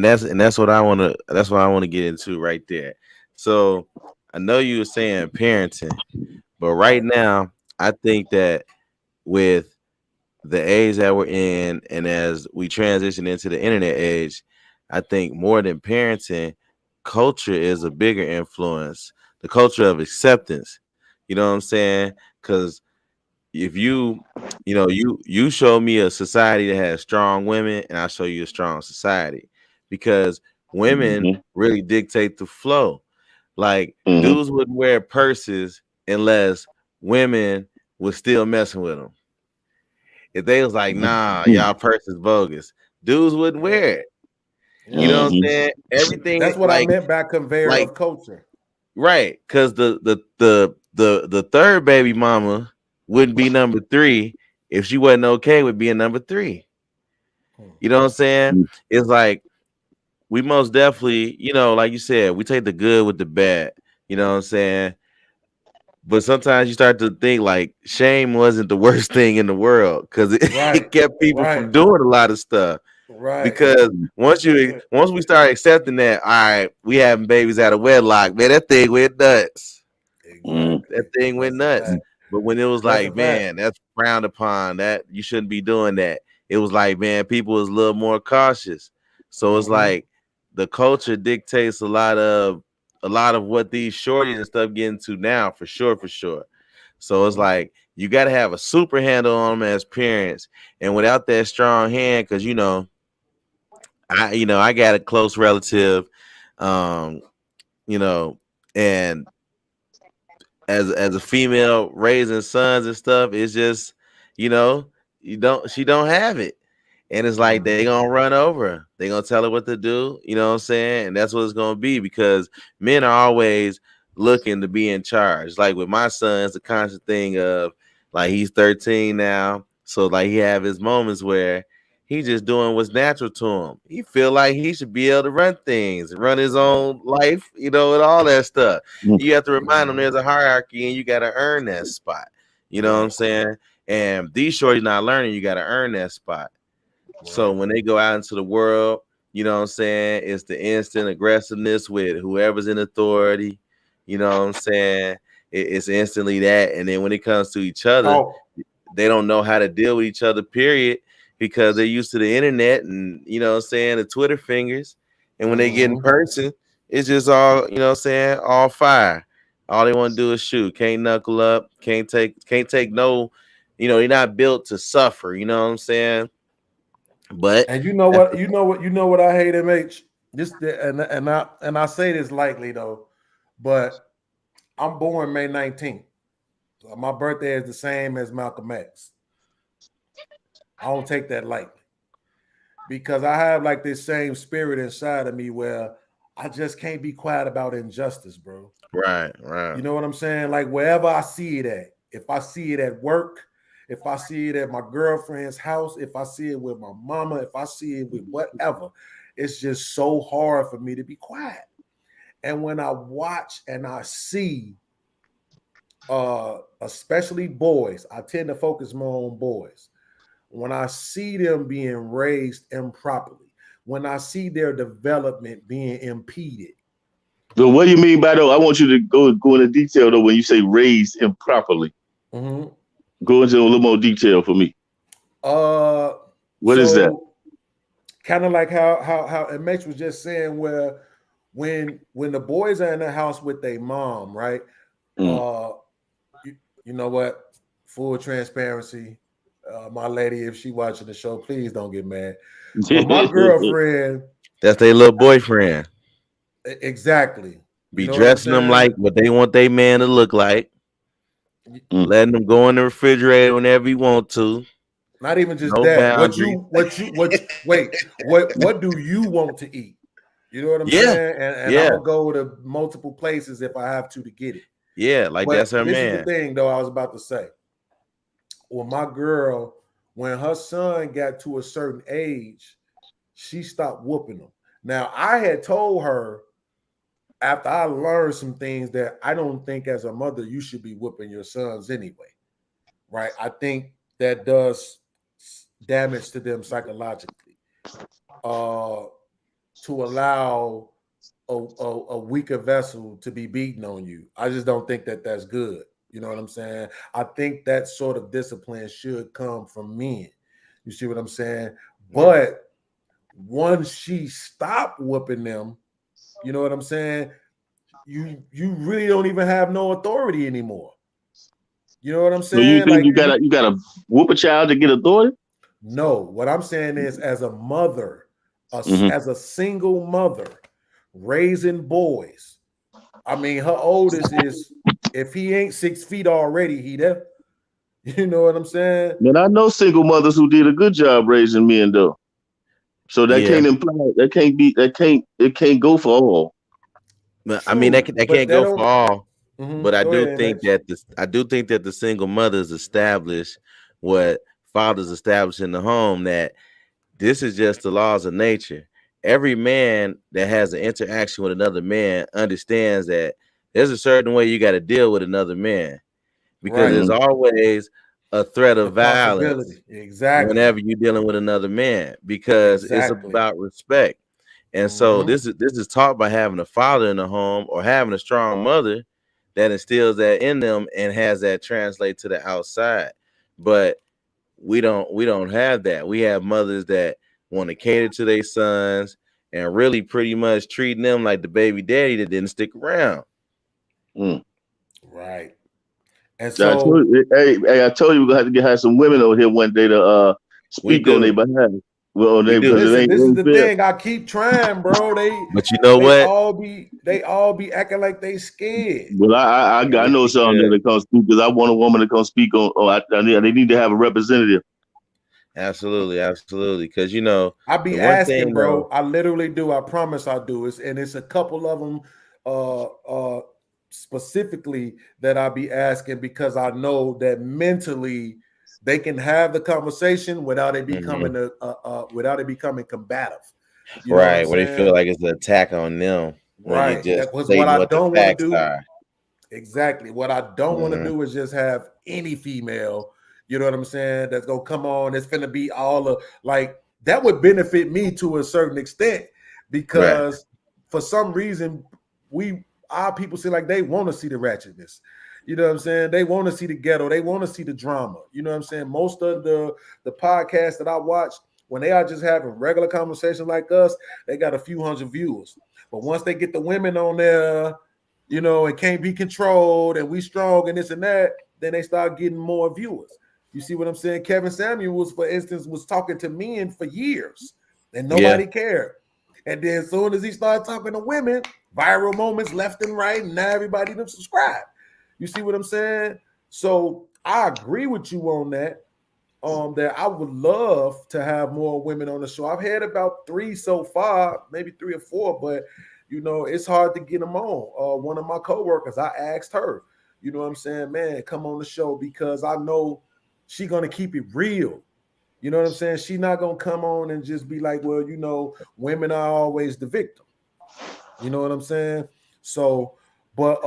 that's what I want to get into right there. So I know you were saying parenting, but right Right. now I think that with the age that we're in, and as we transition into the internet age, I think more than parenting, culture is a bigger influence. The culture of acceptance. You know what I'm saying? Because if you show me a society that has strong women, and I show you a strong society, because women Mm-hmm. really dictate the flow. Like Mm-hmm. dudes wouldn't wear purses unless women was still messing with them. If they was like, nah, y'all purse is bogus, dudes wouldn't Yeah. wear it. You Yeah. know what I'm Mm-hmm. saying? Everything That's what I meant by conveyor like of culture. right, because the third baby mama wouldn't be number three if she wasn't okay with being number three. Hmm. You know what I'm saying? It's like we most definitely, like you said, we take the good with the bad. You know what I'm saying? But sometimes you start to think like shame wasn't the worst thing in the world because it, Right. it kept people Right. from doing a lot of stuff. Right. Because once we start accepting that, all right, we having babies out of wedlock, man, that thing went nuts. That Exactly. thing went That's a nuts. fact. But when it was That's a like, fact. man, that's frowned upon, that you shouldn't be doing that. It was like, man, people was a little more cautious. So it's Mm-hmm. like the culture dictates a lot of what these shorties and stuff get into now, for sure, for sure. So it's Mm-hmm. like you got to have a super handle on them as parents, and without that strong hand, because I got a close relative, um, you know, and as a female raising sons and stuff, it's just, you know, she don't have it. And it's like they Mm-hmm. gonna run over her. They gonna tell her what to do, you know what I'm saying? And that's what it's gonna be because men are always looking to be in charge. Like with my son, it's a constant thing of like he's 13 now. So like he have his moments where he's just doing what's natural to him. He feel like he should be able to run things, run his Right. own life, and all that stuff. You have to remind them Mm-hmm. there's a hierarchy and you got to earn that spot. You know what I'm Right. saying? And these shorties not learning, you got to earn that spot. So Right. when they go out into the world, you know what I'm saying? It's the instant aggressiveness with whoever's in authority. You know what I'm saying? It's instantly that. And then when it comes to each other, Talk. they don't know how to deal with each other, period, because they're used to the internet and, the Twitter fingers. And when they get in Mm-hmm. person, it's just all, all fire. All they want to do is shoot. Can't knuckle up. Can't take no, they're not built to suffer. You know what I'm saying? But And you know that's what? You know what I hate, MH. And I say this lightly though, but I'm born May 19th. So my birthday is the same as Malcolm X. I don't take that lightly because I have like this same spirit inside of me where I just can't be quiet about injustice, bro. right, You right. know what I'm saying? Like wherever I see it at, if I see it at work, if I see it at my girlfriend's house, if I see it with my mama, if I see it with whatever, it's just so hard for me to be quiet. And when I watch and I see, especially boys, I tend to focus more on boys. When I see them being raised improperly, when I see their development being impeded. So what do you mean by though? I want you to go into detail though when you say raised improperly. Mm-hmm. Go into a little more detail for me. What is that? So kind of like how MH was just saying, where when the boys are in the house with their mom, right? You know what? Full transparency. My lady, if she watching the show, please don't get mad. But my girlfriend, that's their little boyfriend. Exactly. Be dressing them like what they want their man to look like. Letting them go in the refrigerator whenever you want to. Not even just no that. Boundaries. What do you want to eat? You know what I'm saying? And I'm gonna go to multiple places if I have to get it. Yeah, like but that's her this man. This is the thing, though, I was about to say. Well, my girl, when her son got to a certain age, she stopped whooping him. Now, I had told her after I learned some things that I don't think as a mother you should be whooping your sons anyway, right? I think that does damage to them psychologically. To allow a weaker vessel to be beaten on you, I just don't think that that's good. You know what I'm saying? I think that sort of discipline should come from men. You see what I'm saying? But once she stopped whooping them, you know what I'm saying? You really don't even have no authority anymore. You know what I'm saying? So you think you gotta whoop a child to get authority? No, what I'm saying is, as a mother, as a single mother raising boys. I mean, her oldest is, if he ain't 6 feet already, he there. You know what I'm saying? Man, I know single mothers who did a good job raising men though. So that can't imply it can't go for all. But I mean that can't go for all. But I do think that the single mothers establish what fathers establish in the home, that this is just the laws of nature. Every man that has an interaction with another man understands that there's a certain way you got to deal with another man, because there's always a threat of violence whenever you're dealing with another man, because it's about respect. And so this is taught by having a father in the home or having a strong mother that instills that in them and has that translate to the outside. But we don't have that. We have mothers that want to cater to their sons and really pretty much treating them like the baby daddy that didn't stick around. Right. And so I told you we're gonna have some women over here one day to speak on their behalf. Well, this is the thing. I keep trying, bro. But you know what? They all be acting like they scared. Well, I know something that come speak, because I want a woman to come speak on. They need to have a representative. Absolutely. Because I be asking, bro. I literally do. I promise I do. It's a couple of them specifically that I be asking, because I know that mentally they can have the conversation without it becoming combative. You know right, where they feel like it's an attack on them. Right. That's what I don't want to do. Exactly. What I don't want to do is just have any female, you know what I'm saying, that's gonna come on. It's gonna be all of, like, that would benefit me to a certain extent, because for some reason our people seem like they want to see the ratchetness. You know what I'm saying? They want to see the ghetto. They want to see the drama. You know what I'm saying? Most of the podcasts that I watch, when they are just having regular conversation like us, they got a few hundred viewers. But once they get the women on there, and can't be controlled, and we strong and this and that, then they start getting more viewers. You see what I'm saying? Kevin Samuels, for instance, was talking to men for years, and nobody cared. And then as soon as he started talking to women, viral moments left and right, and now everybody done subscribe. You see what I'm saying? So I agree with you on that. That I would love to have more women on the show. I've had about 3 so far, maybe 3 or 4, but it's hard to get them on. One of my coworkers, I asked her, you know what I'm saying, man, come on the show, because I know she's gonna keep it real. You know what I'm saying? She not gonna come on and just be like, well, women are always the victim. You know what I'm saying? So, but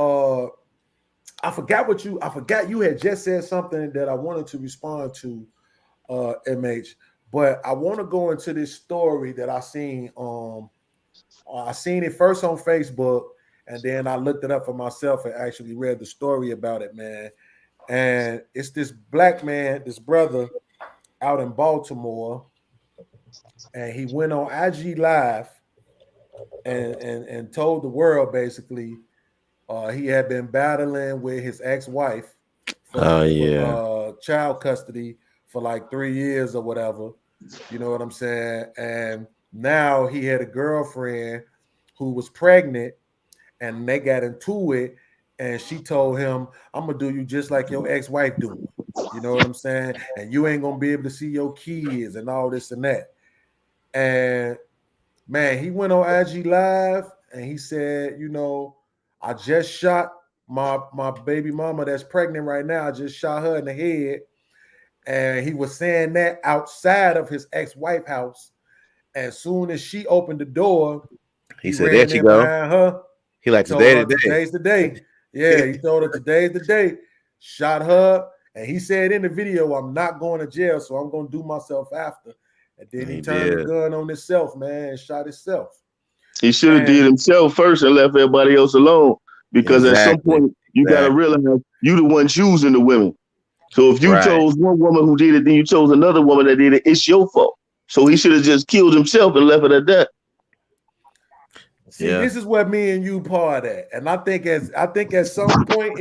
I forgot you had just said something that I wanted to respond to, MH. But I want to go into this story that I seen. I seen it first on Facebook, and then I looked it up for myself and actually read the story about it, man. And it's this black man, this brother out in Baltimore, and he went on IG Live and told the world basically he had been battling with his ex-wife for child custody for like 3 years or whatever. You know what I'm saying? And now he had a girlfriend who was pregnant, and they got into it, and she told him, I'm gonna do you just like your ex-wife doing. You know what I'm saying? And you ain't gonna be able to see your kids and all this and that. And man, he went on IG Live and he said, I just shot my baby mama that's pregnant right now. I just shot her in the head. And he was saying that outside of his ex-wife house. As soon as she opened the door, he said, there she go. Behind her. He like, today's the day. Yeah, he told her today's the day. Shot her. And he said in the video, I'm not going to jail, so I'm going to do myself after. And then he turned the gun on himself, man, and shot himself. He should have did himself first and left everybody else alone. Because at some point, you got to realize you the one choosing the women. So if you chose one woman who did it, then you chose another woman that did it, it's your fault. So he should have just killed himself and left it at that. See, this is what me and you part at. And I think at some point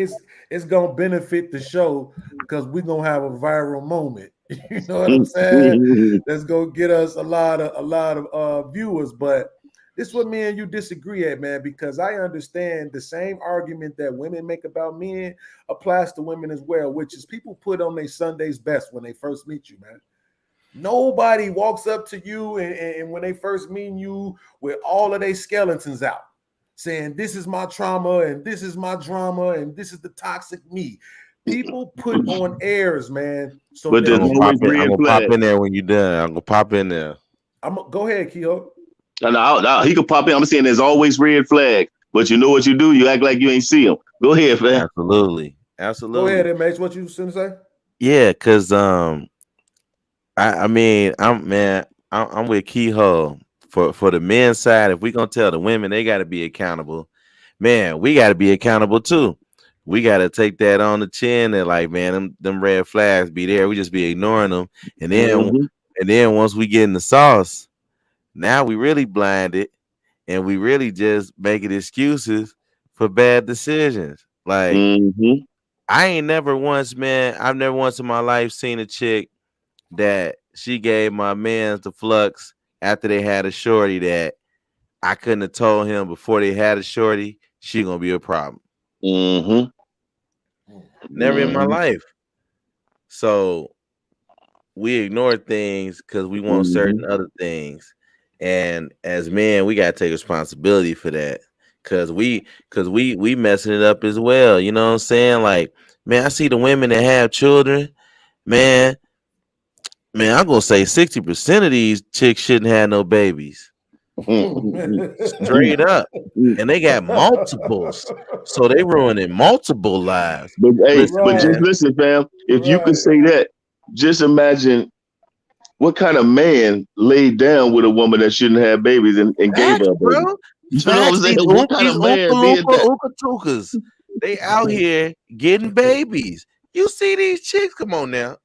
it's gonna benefit the show because we're gonna have a viral moment. You know what I'm saying? That's gonna get us a lot of viewers. But this is what me and you disagree at, man, because I understand the same argument that women make about men applies to women as well, which is people put on their Sunday's best when they first meet you, man. Nobody walks up to you and when they first meet you with all of their skeletons out, saying, this is my trauma and this is my drama and this is the toxic me. People put on airs, man. So but I'm gonna pop in there when you're done. I'm gonna pop in there. Go ahead, Keyhol. No, he could pop in. I'm saying there's always red flag, but you know what you do? You act like you ain't see him. Go ahead, fam. Absolutely. Go ahead, MH. What you was gonna say? Yeah, because I mean, I'm with Keyhole for the men's side. If we gonna tell the women they got to be accountable, man, we got to be accountable too. We got to take that on the chin and like, man, them red flags be there. We just be ignoring them, and then once we get in the sauce, now we really blinded, and we really just making excuses for bad decisions. Like I've never once in my life seen a chick that she gave my man the flux after they had a shorty that I couldn't have told him before they had a shorty she gonna be a problem. Never in my life. So we ignore things because we want certain other things, and as men we gotta take responsibility for that because we messing it up as well. You know what I'm saying? Like, man, I see the women that have children, man, I'm gonna say 60% of these chicks shouldn't have no babies. Straight up. And they got multiples. So they ruining multiple lives. But just listen, fam. If you could say that, just imagine what kind of man laid down with a woman that shouldn't have babies and gave her a baby. You know what I'm saying? What kind of man did that? They out here getting babies. You see these chicks? Come on now.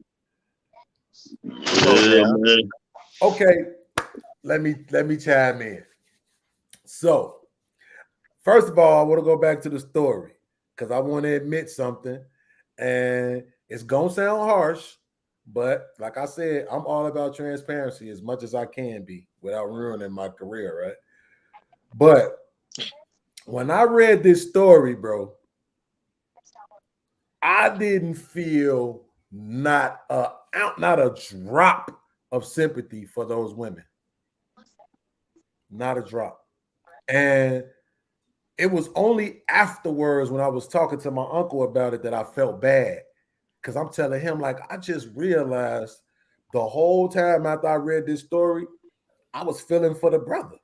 Okay, let me chime in. So, first of all, I want to go back to the story because I want to admit something, and it's gonna sound harsh, but like I said, I'm all about transparency as much as I can be without ruining my career, right? But when I read this story, bro, I didn't feel not a drop of sympathy for those women. Not a drop. And it was only afterwards when I was talking to my uncle about it that I felt bad. Because I'm telling him, like, I just realized the whole time after I read this story, I was feeling for the brother.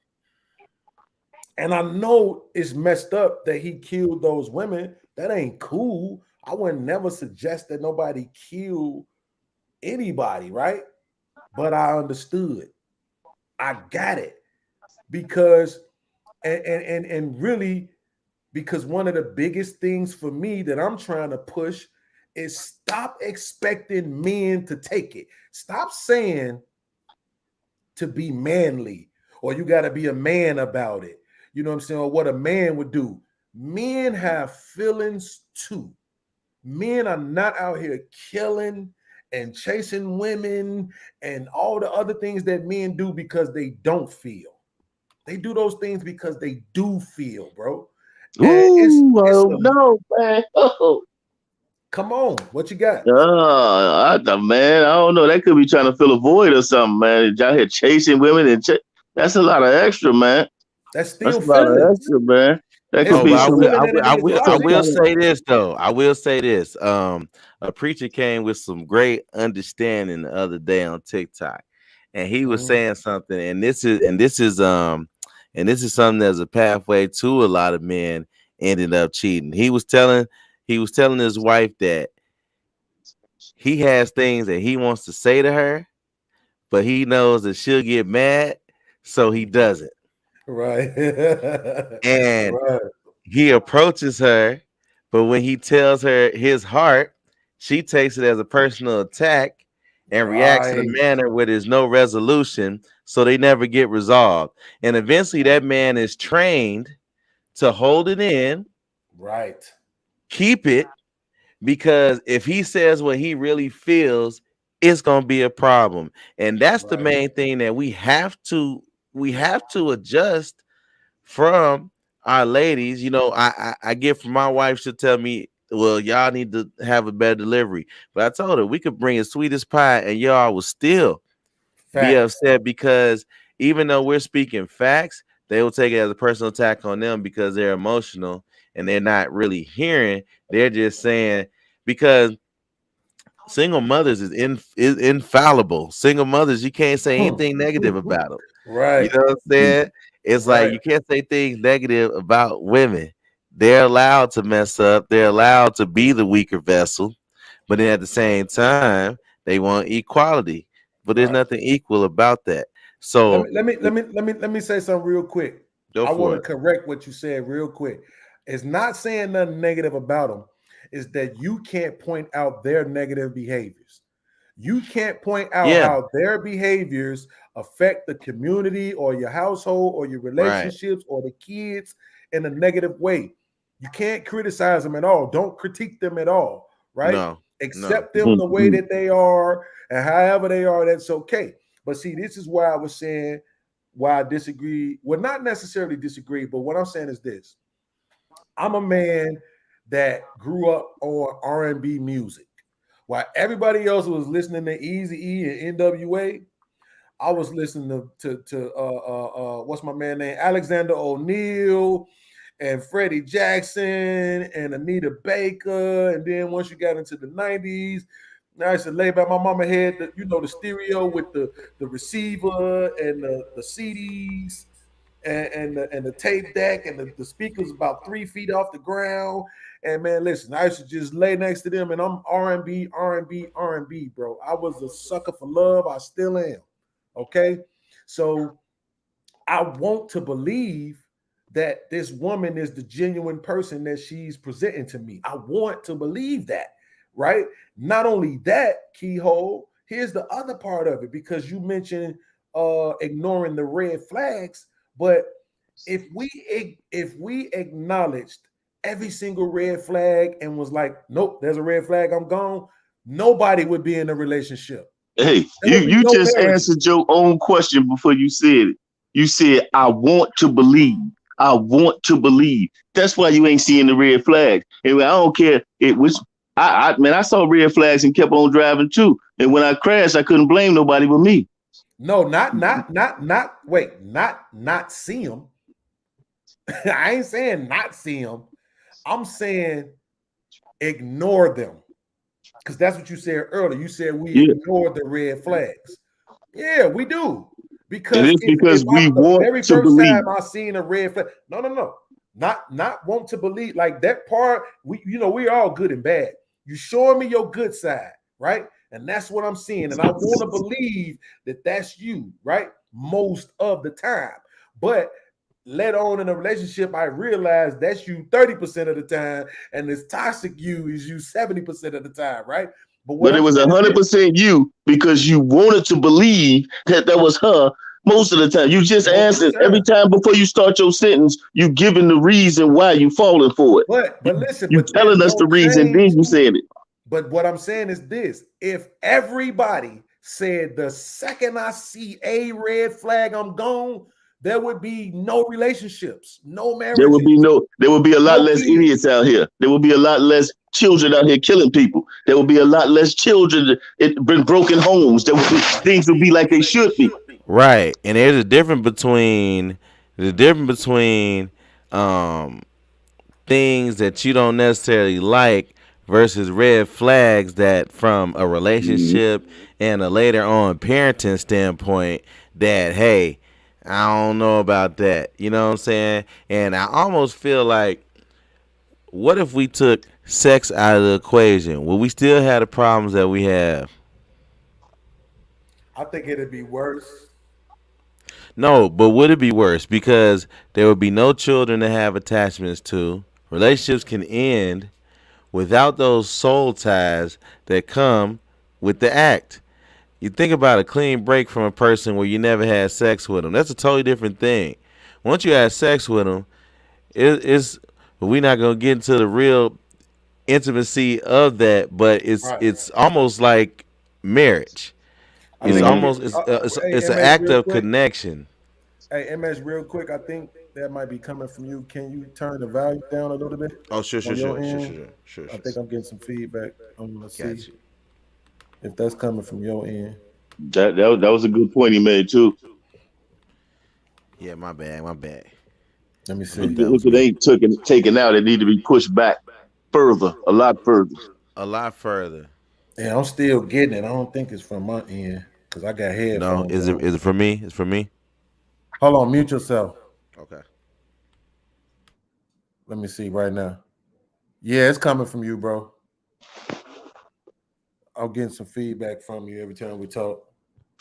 And I know it's messed up that he killed those women. That ain't cool. I would never suggest that nobody kill anybody, right? But I understood. I got it. Because and really, because one of the biggest things for me that I'm trying to push is stop expecting men to take it. Stop saying to be manly or you got to be a man about it. You know what I'm saying? Or what a man would do. Men have feelings too. Men are not out here killing and chasing women and all the other things that men do because they don't feel. They do those things because they do feel, bro. And Ooh, it's oh no, man. Oh. come on, what you got? Man, I don't know. That could be trying to fill a void or something, man. Y'all here chasing women and that's a lot of extra, man. That's That's still a lot of feelings. extra, man. That It's could Oh, be but I still some. will, feeling I that will, a I nigga's will, I logic. will say this though. I will say this. A preacher came with some great understanding the other day on TikTok, and he was saying something, and this is something that's a pathway to a lot of men ended up cheating. He was telling his wife that he has things that he wants to say to her, but he knows that she'll get mad, so he doesn't. Right. And Right. he approaches her, but when he tells her his heart, she takes it as a personal attack and reacts in a Right. manner where there's no resolution, so they never get resolved. And eventually that man is trained to hold it in, Right. keep it, because if he says what he really feels, it's going to be a problem. And that's the Right. main thing that we have to adjust from our ladies. I get from my wife, she'll tell me, well, y'all need to have a better delivery. But I told her we could bring as sweet as pie and y'all will still be Facts. upset, because even though we're speaking facts, they will take it as a personal attack on them because they're emotional and they're not really hearing. They're just saying, because single mothers is infallible. Single mothers, you can't say anything negative about them. You Right. know what I'm saying? It's like Right. you can't say things negative about women. They're allowed to mess up. They're allowed to be the weaker vessel, but then at the same time, they want equality. But there's Right. nothing equal about that. Let So me let me let me let me let me say something real quick. go I want for to it. correct what you said real quick. It's not saying nothing negative about them. It's that you can't point out their negative behaviors. You can't point out Yeah, how their behaviors affect the community or your household or your right. relationships or the kids in a negative way. You can't criticize them at all. Don't critique them at all, right? No, no. Accept them the way that they are and however they are, that's okay. But see, this is why I was saying why I disagree. Well, not necessarily disagree, but what I'm saying is this. I'm a man that grew up on R&B music. While everybody else was listening to Eazy-E and NWA, I was listening to what's my man name? Alexander O'Neal and Freddie Jackson and Anita Baker. And then once you got into the 90s, I used to lay by my mama head, the stereo with the receiver and the CDs and the tape deck and the speakers about 3 feet off the ground. And man, listen, I used to just lay next to them and I'm R&B, R&B, R&B, bro. I was a sucker for love. I still am. Okay. So I want to believe that this woman is the genuine person that she's presenting to me. I want to believe that, right? Not only that, Keyhole, here's the other part of it, because you mentioned ignoring the red flags, but if we acknowledged every single red flag and was like, nope, there's a red flag, I'm gone, nobody would be in a relationship. Hey, There you would be you no just marriages. answered your own question before you said it. You said, "I want to believe. I want to believe." That's why you ain't seeing the red flags. And I don't care. It was I saw red flags and kept on driving too. And when I crashed, I couldn't blame nobody but me. No, not see them. I ain't saying not see them. I'm saying ignore them. Because that's what you said earlier. You said we Yeah. ignored the red flags. Yeah, we do. And Because it's if because I we the want very to first believe. time I seen a red flag, no. Not want to believe like that part. We're all good and bad. You showing me your good side, right? And that's what I'm seeing. And I want to believe that that's you, right? Most of the time. But later on in a relationship, I realized that's you 30% of the time, and this toxic you is you 70% of the time, right? But what But it I'm was saying is this, 100% you because you wanted to believe that was her most of the time. You just most of the answered every time. time before you start your sentence. You giving the reason why you falling for it. But listen, You but this telling us the don't reason, change. then you said it. But what I'm saying is this: if everybody said the second I see a red flag, I'm gone, there would be no relationships, no marriages, There will be a lot no less kids. idiots out here. There will be a lot less children out here killing people. There will be a lot less children in broken homes. Things will be like they should be. Right. And there's a difference between um things that you don't necessarily like versus red flags that from a Mhm. relationship and a later on parenting standpoint that hey, I don't know about that. You know what I'm saying? And I almost feel like what if we took sex out of the equation? Will we still have the problems that we have? I think it'd be worse. No, but would it be worse? Because there would be no children to have attachments to. Relationships can end without those soul ties that come with the act. You think about a clean break from a person where you never had sex with them. That's a totally different thing. Once you have sex with them, it's we're not gonna get into the real intimacy of that, but Right. it's almost like marriage. I It's think I'm Mhm. almost getting. Hey, it's an MS, act real of quick. connection. Hey, MS, real quick. I think that might be coming from you. Can you turn the volume down a little bit Oh, sure, on sure, your sure, sure, end? sure, sure, I sure. think I'm getting some feedback. I'm gonna see Got you. if that's coming from your end. That was a good point he made too. Yeah, my bad, my bad. Let me I see. thought that If was it me. ain't taken out, it need to be pushed back further, a lot further. A lot further. Yeah, I'm still getting it. I don't think it's from my end because I got No, headphones is it on. is it for me? It's for me. Hold on, mute yourself. Okay. Let me see right now. Yeah, it's coming from you, bro. I'm getting some feedback from you every time we talk.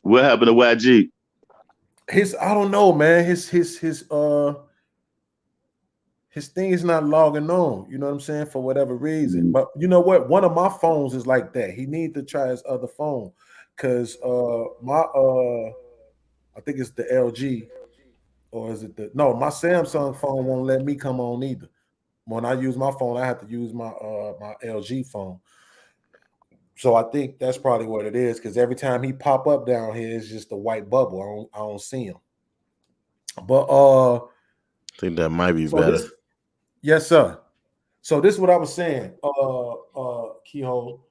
What happened to YG? I don't know, man. His thing is not logging on. You know what I'm saying? For whatever reason. Mhm. But you know what? One of my phones is like that. He need to try his other phone. Cause my I think it's the LG, or is it the no, my Samsung phone won't let me come on either. When I use my phone, I have to use my LG phone. So I think that's probably what it is. Because every time he pop up down here, it's just a white bubble. I don't see him. But I think that might be so better. this yes, sir. So this is what I was saying. Keyhole.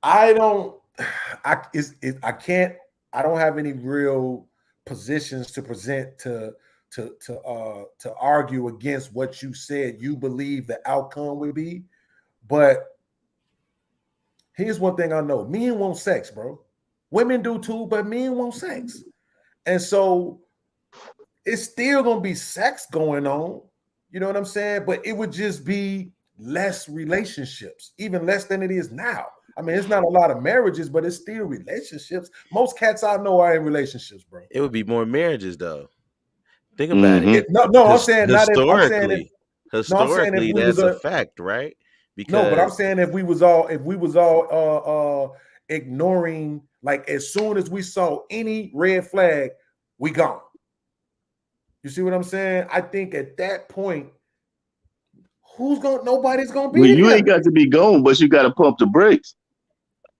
I don't. I can't. I don't have any real positions to present to argue against what you said. You believe the outcome would be, but here's one thing I know: men want sex, bro. Women do too, but men want sex, and so it's still gonna be sex going on. You know what I'm saying? But it would just be less relationships, even less than it is now. I mean, it's not a lot of marriages, but it's still relationships. Most cats I know are in relationships, bro. It would be more marriages though. Think about it. Mhm. No, I'm saying not if I'm saying if Historically, no, I'm saying if historically, we was that's a a fact, right? no, but I'm Because saying if we was all ignoring, like as soon as we saw any red flag, we gone. You see what I'm saying? I think at that point, nobody's gonna Well, be you ain't together. got to be gone, but you got to pump the brakes.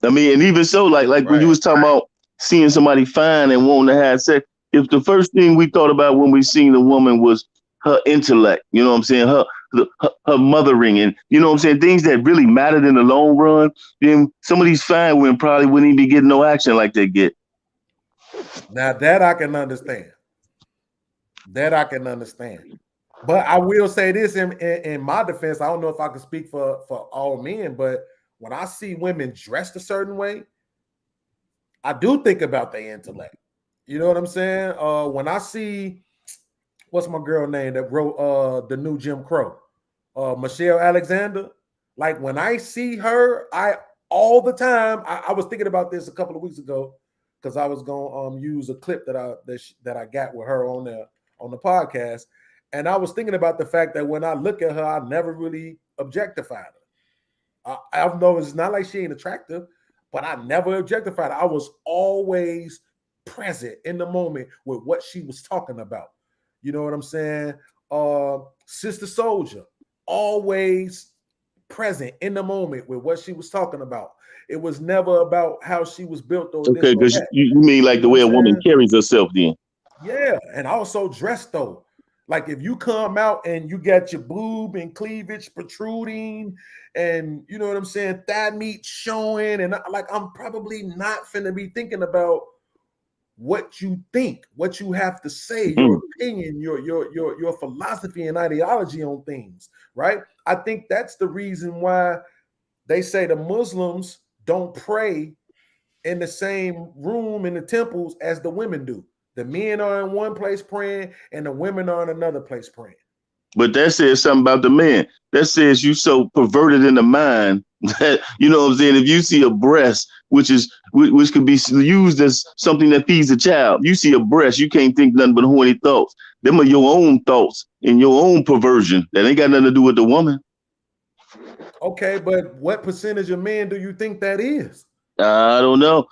I mean, and even so, like when you right, was talking about seeing somebody fine and wanting to have sex, if the first thing we thought about when we seen a woman was her intellect, you know what I'm saying, her mothering, and you know what I'm saying, things that really mattered in the long run, then some of these fine women probably wouldn't even be getting no action like they get. Now that I can understand. That I can understand. But I will say this in my defense. I don't know if I can speak for all men, but when I see women dressed a certain way, I do think about their intellect. You know what I'm saying? When I see what's my girl name that wrote the new Jim Crow, Michelle Alexander. Like when I see her, I all the time. I was thinking about this a couple of weeks ago because I was gonna use a clip that I got with her on the podcast, and I was thinking about the fact that when I look at her, I never really objectified her. I know it's not like she ain't attractive, but I never objectified her. I was always present in the moment with what she was talking about. You know what I'm saying? Sister Soldier, always present in the moment with what she was talking about. It was never about how she was built or this Okay, or because that. you mean like You know the what way I'm a woman saying? carries herself then. Yeah, and also dressed though. Like if you come out and you got your boob and cleavage protruding, and you know what I'm saying, thigh meat showing, and I'm probably not finna be thinking about what you think, what you have to say, your opinion, your philosophy and ideology on things, right? I think that's the reason why they say the Muslims don't pray in the same room in the temples as the women do. The men are in one place praying, and the women are in another place praying. But that says something about the man. That says you so perverted in the mind that you know what I'm saying. If you see a breast, which could be used as something that feeds a child, you see a breast, you can't think nothing but horny thoughts. Them are your own thoughts and your own perversion. That ain't got nothing to do with the woman. Okay, but what percentage of men do you think that is? I don't know.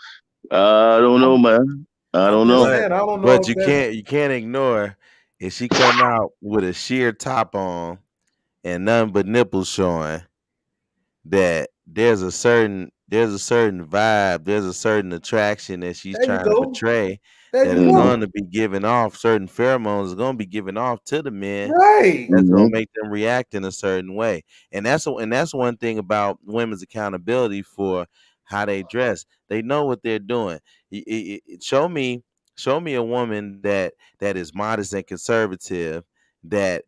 I don't know, I'm, man. I I'm don't just know. But saying, I don't know but if you that's can't ignore if she come out with a sheer top on and nothing but nipples showing, that there's a certain vibe, there's a certain attraction that she's there you trying to go. portray, There that you is Mm-hmm. going go. to be giving off certain pheromones, is going to be given off to the men, Right. that's Mm-hmm. going to make them react in a certain way. And that's one thing about women's accountability for how they dress. They know what they're doing. Show me a woman that is modest and conservative, that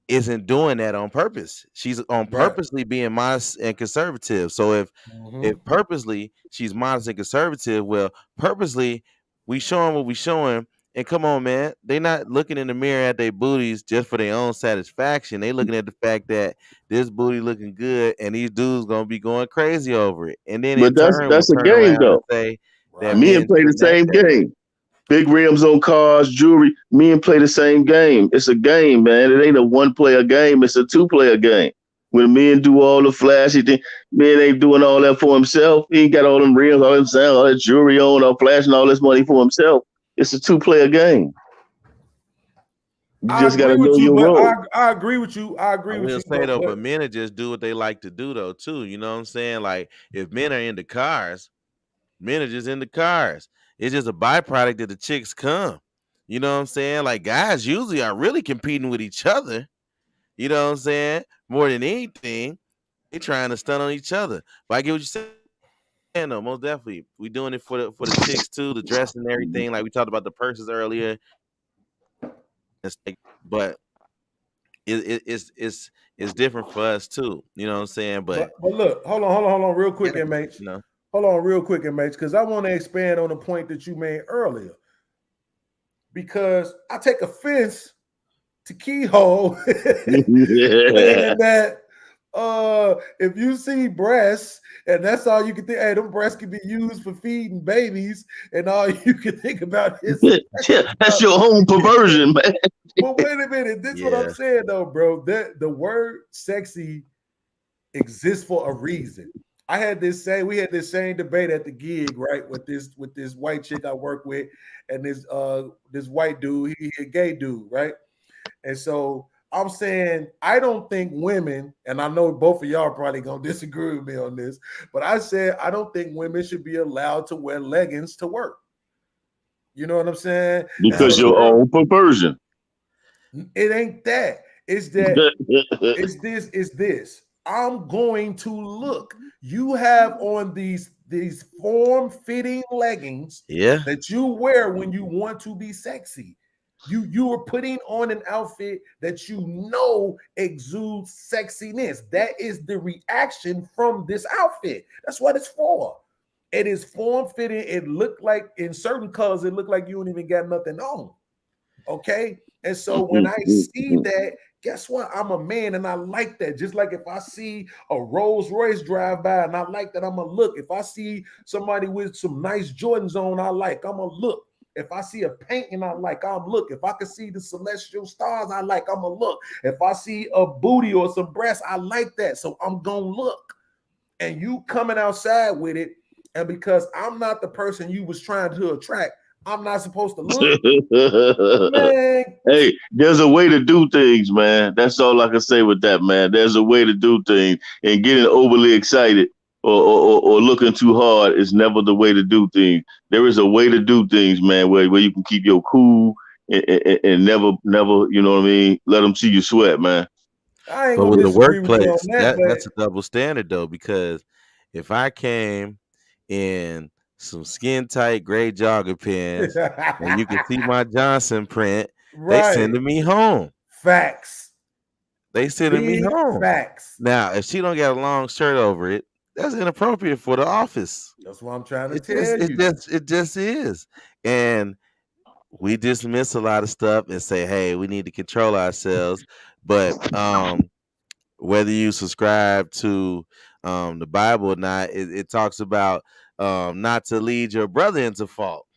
isn't doing that on purpose. She's on Right. purposely being modest and conservative. So if Mm-hmm. purposely she's modest and conservative, well, purposely we showing what we showing. And come on, man, they not looking in the mirror at their booties just for their own satisfaction. They looking at the fact that this booty looking good, and these dudes gonna be going crazy over it. And then in But that's turn, will that's a turn game around and though. say that Right. Men men play the shouldn't act same that way. game. Big rims on cars, jewelry. Men play the same game. It's a game, man. It ain't a one player game. It's a two-player game. When men do all the flashy thing, men ain't doing all that for himself. He ain't got all them rims, all all that jewelry on, or flashing all this money for himself. It's a two-player game. You I just got agree to know with you, your but role. I agree with you. I I agree with will you, say but though, but men are just do what they like to do though too. You know what I'm saying? Like if men are into cars, men are just into cars. It's just a byproduct that the chicks come. You know what I'm saying? Like guys usually are really competing with each other. You know what I'm saying? More than anything, they trying to stun on each other. But I get what you're saying though. Most definitely, we doing it for the chicks too, the dress and everything. Like we talked about the purses earlier. It's like, but it's different for us too. You know what I'm saying? But but look, hold on, real yeah, quick, MH. you know. Hold on, real quick, MH, because I want to expand on the point that you made earlier. Because I take offense to Keyhole saying that if you see breasts and that's all you can think, hey, them breasts can be used for feeding babies, and all you can think about is Yeah, that's about. your own perversion, man. But wait a minute, this is what I'm Yeah. saying though, bro. That the word sexy exists for a reason. We had this same debate at the gig, right? With this white chick I work with and this white dude, he a gay dude, right? And so I'm saying I don't think women, and I know both of y'all probably gonna disagree with me on this, but I said I don't think women should be allowed to wear leggings to work. You know what I'm saying? And I so Because the your agree. girl, own perversion. it ain't that. It's that it's this. I'm going to look. You have on these form-fitting leggings Yeah. that you wear when you want to be sexy. You are putting on an outfit that you know exudes sexiness. That is the reaction from this outfit. That's what it's for. It is form fitting. It looked like in certain colors, it looked like you don't even got nothing on. Okay. And so when I see that, guess what? I'm a man and I like that. Just like if I see a Rolls Royce drive by and I like that, I'm going to look. If I see somebody with some nice Jordans on, I like, I'm going to look. If I see a painting I like, I'm look. If I can see the celestial stars I like, I'm going to look. If I see a booty or some breasts, I like that. So I'm going to look. And you coming outside with it, and because I'm not the person you was trying to attract, I'm not supposed to look. Man. Hey, there's a way to do things, man. That's all I can say with that, man. There's a way to do things, and getting overly excited or looking too hard is never the way to do things. There is a way to do things, man, where you can keep your cool and never, you know what I mean, let them see you sweat, man. I ain't But gonna with the disagree with you on workplace, that, that's a double standard though, because if I came in some skin tight gray jogger pants and you can see my Johnson print, they right. sending me home. Facts. They sending me home. Facts. Now, if she don't got a long shirt over it, that's inappropriate for the office. That's what I'm trying to tell you. It just is. And we dismiss a lot of stuff and say, hey, we need to control ourselves. But whether you subscribe to the Bible or not, it talks about not to lead your brother into fault.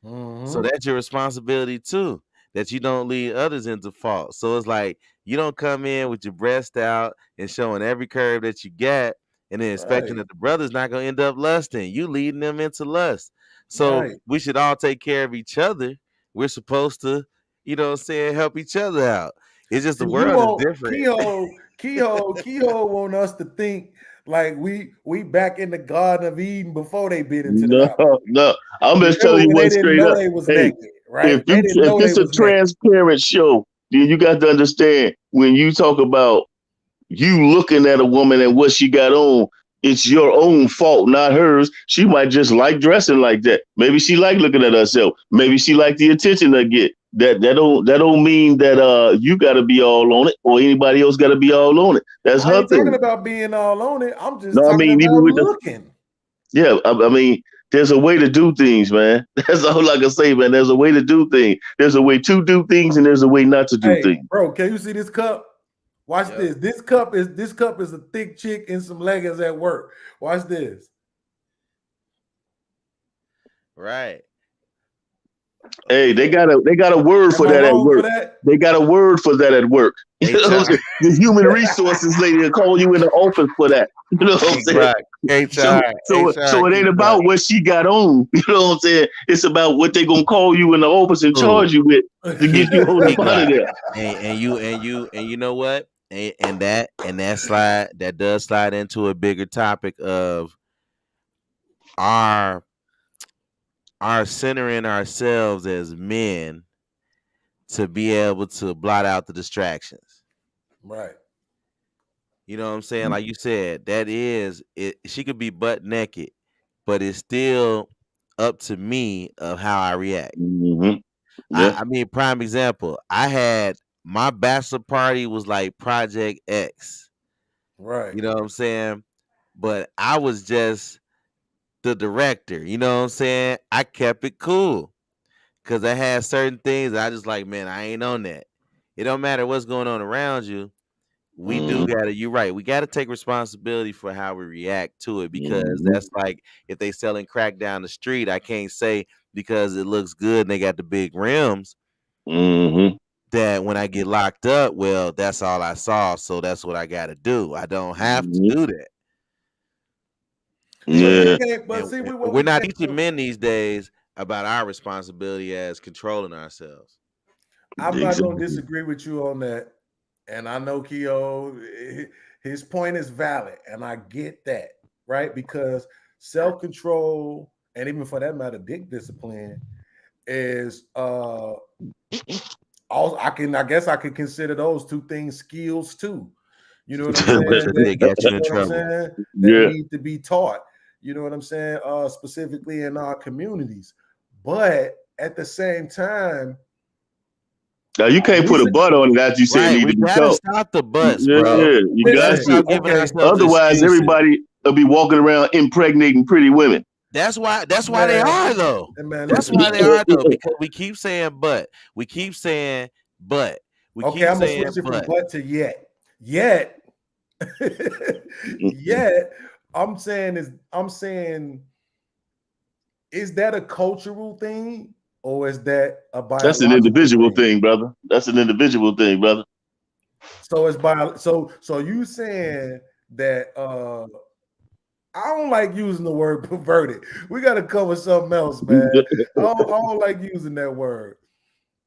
So that's your responsibility too, that you don't lead others into fault. So it's like you don't come in with your breast out and showing every curve that you got and then expecting that the brother's not going to end up lusting. You leading them into lust. So we should all take care of each other. We're supposed to, you know what I'm saying, help each other out. It's just the world is different. Keyhol want us to think like we back in the Garden of Eden before they bit into the apple. No. I'm just telling you one straight up. Hey, naked, right? If it's a transparent show, then you got to understand when you talk about you looking at a woman and what she got on, it's your own fault, not hers. She might just like dressing like that. Maybe she like looking at herself. Maybe she like the attention they get. That don't mean that you got to be all on it or anybody else got to be all on it. That's her thing. I'm talking about being all on it. I'm just talking about looking. I mean, there's a way to do things, man. That's all I can say, man. There's a way to do things. There's a way to do things, and there's a way not to do things. Bro, can you see this cup? Watch this. This cup is a thick chick in some leggings at work. Watch this. Right. Hey, they got a word for that at work. They got a word for that at work. The human resources lady will call you in the office for that. You know what I'm saying? So it ain't about what she got on. You know what I'm saying? It's about what they gonna call you in the office and charge you with to get you on up out of there. And you know what? And that does slide into a bigger topic of our centering ourselves as men to be able to blot out the distractions. Right. You know what I'm saying? Like you said, that is it. She could be butt naked, but it's still up to me of how I react. Mm-hmm. Yeah. I mean, prime example. I had my bachelor party was like Project X. Right. You know what I'm saying? But I was just the director. You know what I'm saying? I kept it cool because I had certain things I just like, man, I ain't on that. It don't matter what's going on around you. We do gotta, you're right. We gotta take responsibility for how we react to it because that's like if they selling crack down the street, I can't say because it looks good and they got the big rims that when I get locked up, well, that's all I saw. So that's what I gotta do. I don't have to do that. Yeah. We're not teaching men these days about our responsibility as controlling ourselves. I'm not going to disagree with you on that. And I know Keyhol, his point is valid. And I get that, right? Because self-control, and even for that matter, dick discipline, is I guess I could consider those two things skills too. You know what I'm saying? They got you in trouble. That need to be taught. You know what I'm saying? Specifically in our communities. But at the same time, Now you can't put a butt on it after you say it Right, need we to be gotta taught. stop the butts, Yeah, bro. you We got gotta Listen, to. stop giving okay, ourselves Otherwise, excuses. everybody will be walking around impregnating pretty women. That's why they man, are though. man, That's listen, why they man. are though, because we keep saying but. We keep saying but. We Okay, keep I'm gonna saying switch it from but. but to yet. Yet, yet, I'm saying, is that a cultural thing or is that a That's an biological individual thing? thing, brother. That's an individual thing, brother. So it's so you saying that I don't like using the word perverted. We got to cover something else, man. I don't like using that word.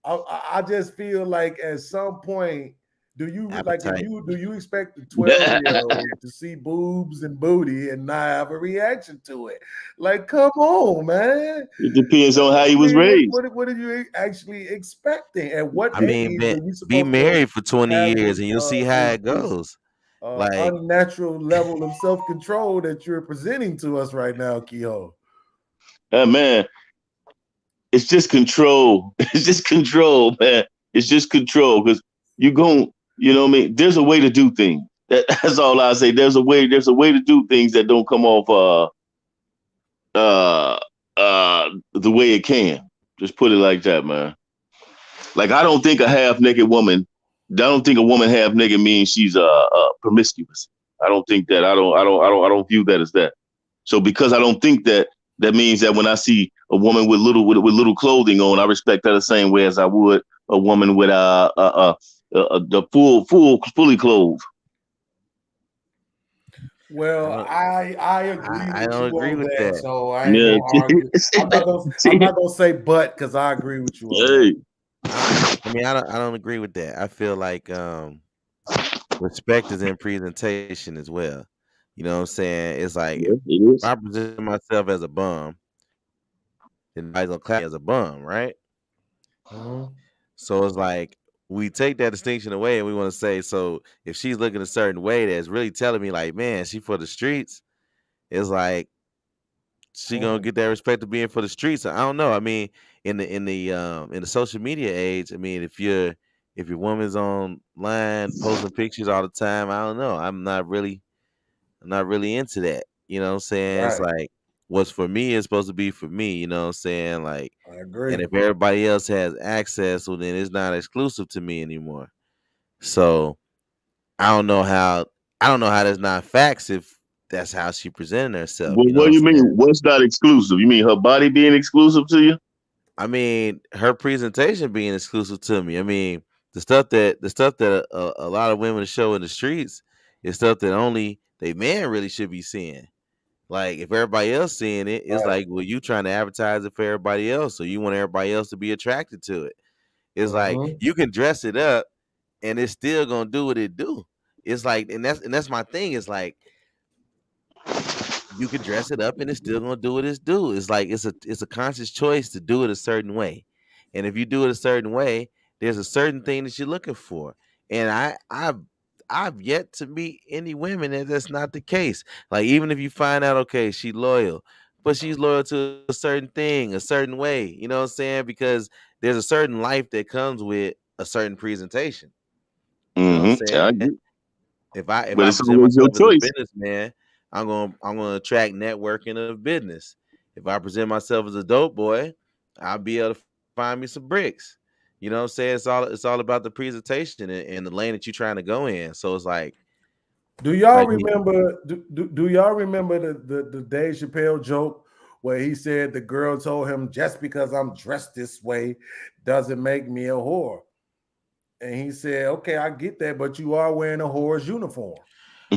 I just feel like at some point, do you like if Appetite. you expect the 12-year-old to see boobs and booty and not have a reaction to it? Like, come on, man. It depends on how I he was mean, raised. what are you actually expecting? At what I mean, age are we be supposed to married for 20 have years and you'll see how it this goes. Like, unnatural level of self-control that you're presenting to us right now, Keyhol? Man, it's just control. It's just control, man. It's just control because you gon', you know what I mean? There's a way to do things. That's all I say. There's a way to do things that don't come off the way it can. Just put it like that, man. Like I don't think a half naked woman, I don't think a woman half naked means she's promiscuous. I don't think that. I don't view that as that. So because I don't think that, that means that when I see a woman with little clothing on, I respect her the same way as I would a woman with the fully clothed. Well, I agree I with don't you agree on with that, that. so I ain't Yeah. gonna argue. I'm not gonna say but because I agree with you on that. Hey. I mean, I don't agree with that. I feel like respect is in presentation as well. You know what I'm saying? It's like Yeah, if it is. I present myself as a bum, then nobody's gonna clap me as a bum, right? Mhm. So it's like we take that distinction away and we want to say, so if she's looking a certain way that's really telling me like, man, she for the streets, it's like she gonna Mhm. get that respect of being for the streets. I don't know. I mean, in the social media age, I mean, if your woman's online posting pictures all the time, I don't know. I'm not really into that. You know what I'm saying? It's Right, like what's for me is supposed to be for me, you know what I'm saying? Like, I and agree. if everybody else has access, well then it's not exclusive to me anymore. So I don't know how that's not facts if that's how she presented herself, Well, you know what what do I'm you mean? saying? What's not exclusive? You mean her body being exclusive to you? I mean, her presentation being exclusive to me. I mean, the stuff that a lot of women show in the streets is stuff that only they man really should be seeing. Like if everybody else seeing it, it's Right. like, well, you trying to advertise it for everybody else, so you want everybody else to be attracted to it. It's like Mhm. you can dress it up, and it's still gonna do what it do. It's like, and that's my thing. It's like you can dress it up and it's still gonna do what it's do. It's like it's a conscious choice to do it a certain way. And if you do it a certain way, there's a certain thing that you're looking for. And I've yet to meet any women that's not the case. Like even if you find out, okay, she's loyal, but she's loyal to a certain thing, a certain way. You know what I'm saying? Because there's a certain life that comes with a certain presentation. You know what I'm Mm-hmm. I saying? agree. If But I it's present always your myself as a choice. businessman, I'm gonna attract networking of business. If I present myself as a dope boy, I'll be able to find me some bricks. You know what I'm saying? It's all about the presentation and the lane that you're trying to go in. So it's Do y'all like remember? Do y'all remember the Dave Chappelle joke where he said the girl told him just because I'm dressed this way doesn't make me a whore, and he said, "Okay, I get that, but you are wearing a whore's uniform."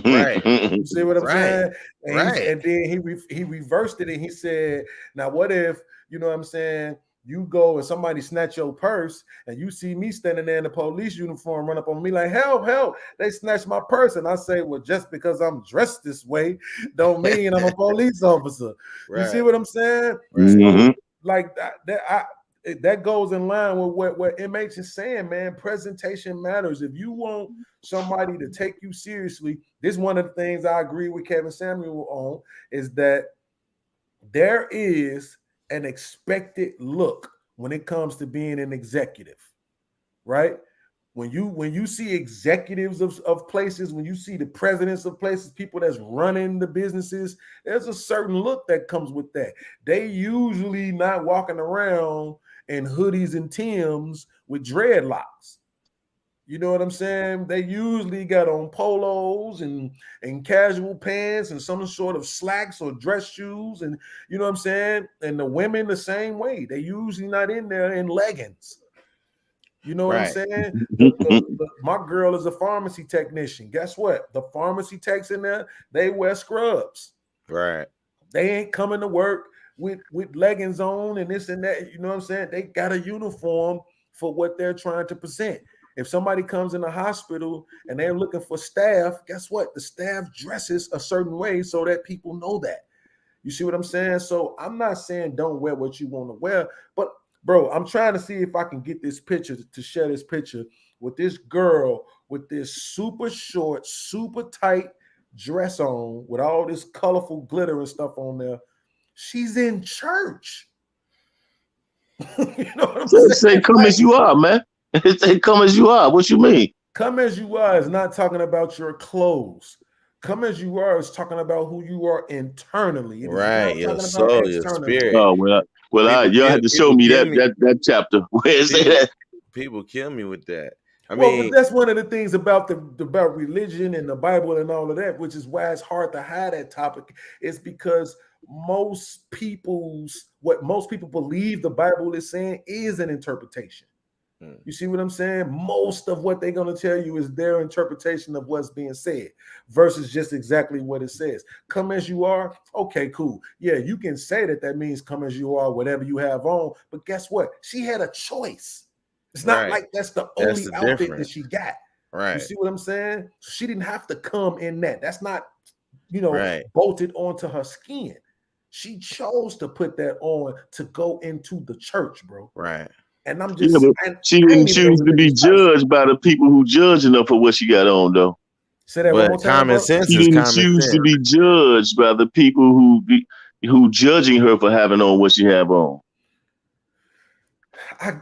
right, You see what I'm right, saying? right. And then he reversed it and he said, "Now what if you know what I'm saying? You go and somebody snatch your purse and you see me standing there in the police uniform, run up on me like help, help! They snatched my purse." And I say, "Well, just because I'm dressed this way, don't mean I'm a police officer." You see Right, what I'm saying? right. So Mm-hmm. like that goes in line with what MH is saying, man. Presentation matters. If you want somebody to take you seriously, this is one of the things I agree with Kevin Samuel on is that there is an expected look when it comes to being an executive. right? When you see executives of places, when you see the presidents of places, people that's running the businesses, there's a certain look that comes with that. They usually not walking around in hoodies and Timbs with dreadlocks. You know what I'm saying? They usually got on polos and casual pants and some sort of slacks or dress shoes, and you know what I'm saying? And the women the same way. They usually not in there in leggings. You know what I'm saying? My girl is a pharmacy technician. Guess what? The pharmacy techs in there, they wear scrubs. Right. They ain't coming to work with leggings on and this and that. You know what I'm saying? They got a uniform for what they're trying to present. If somebody comes in the hospital and they're looking for staff, guess what? The staff dresses a certain way so that people know that. You see what I'm saying? So I'm not saying don't wear what you want to wear, but bro, I'm trying to see if I can get this picture to share this picture with this girl with this super short, super tight dress on with all this colorful glitter and stuff on there. She's in church. You know what I'm saying? Say come as you are, man. Say come as you are. What you mean? Come as you are is not talking about your clothes. Come as you are is talking about who you are internally. Right, your soul, your spirit. Oh well, y'all had to show me that chapter. Where is that? People kill me with that. I mean, but that's one of the things about about religion and the Bible and all of that, which is why it's hard to hide that topic. Is because what most people believe the Bible is saying is an interpretation. You see what I'm saying? Most of what they're going to tell you is their interpretation of what's being said versus just exactly what it says. Come as you are. Okay, cool. Yeah, you can say that means come as you are, whatever you have on. But guess what? She had a choice. It's not like that's the only outfit that she got. Right. You see what I'm saying? She didn't have to come in that. That's not, bolted onto her skin. She chose to put that on to go into the church, bro. Right. And I'm just she didn't choose to be judged by the people who judging her for what she got on, though. Say that one more time. Common sense. She didn't choose to be judged by the people who judging her for having on what she have on.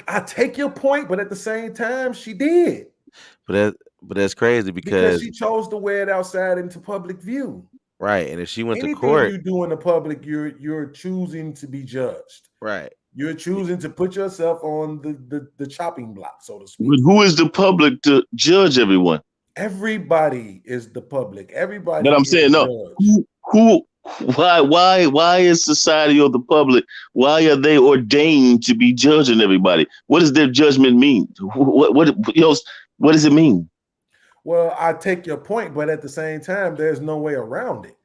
I take your point, but at the same time, she did. But that's crazy because she chose to wear it outside into public view. Right, and if she went Anything to court, you do in the public, you're choosing to be judged. Right. You're choosing to put yourself on the chopping block, so to speak. But who is the public to judge everyone? Everybody is the public. Everybody. But I'm saying no. Who? Why is society or the public? Why are they ordained to be judging everybody? What does their judgment mean? What does it mean? Well, I take your point, but at the same time, there's no way around it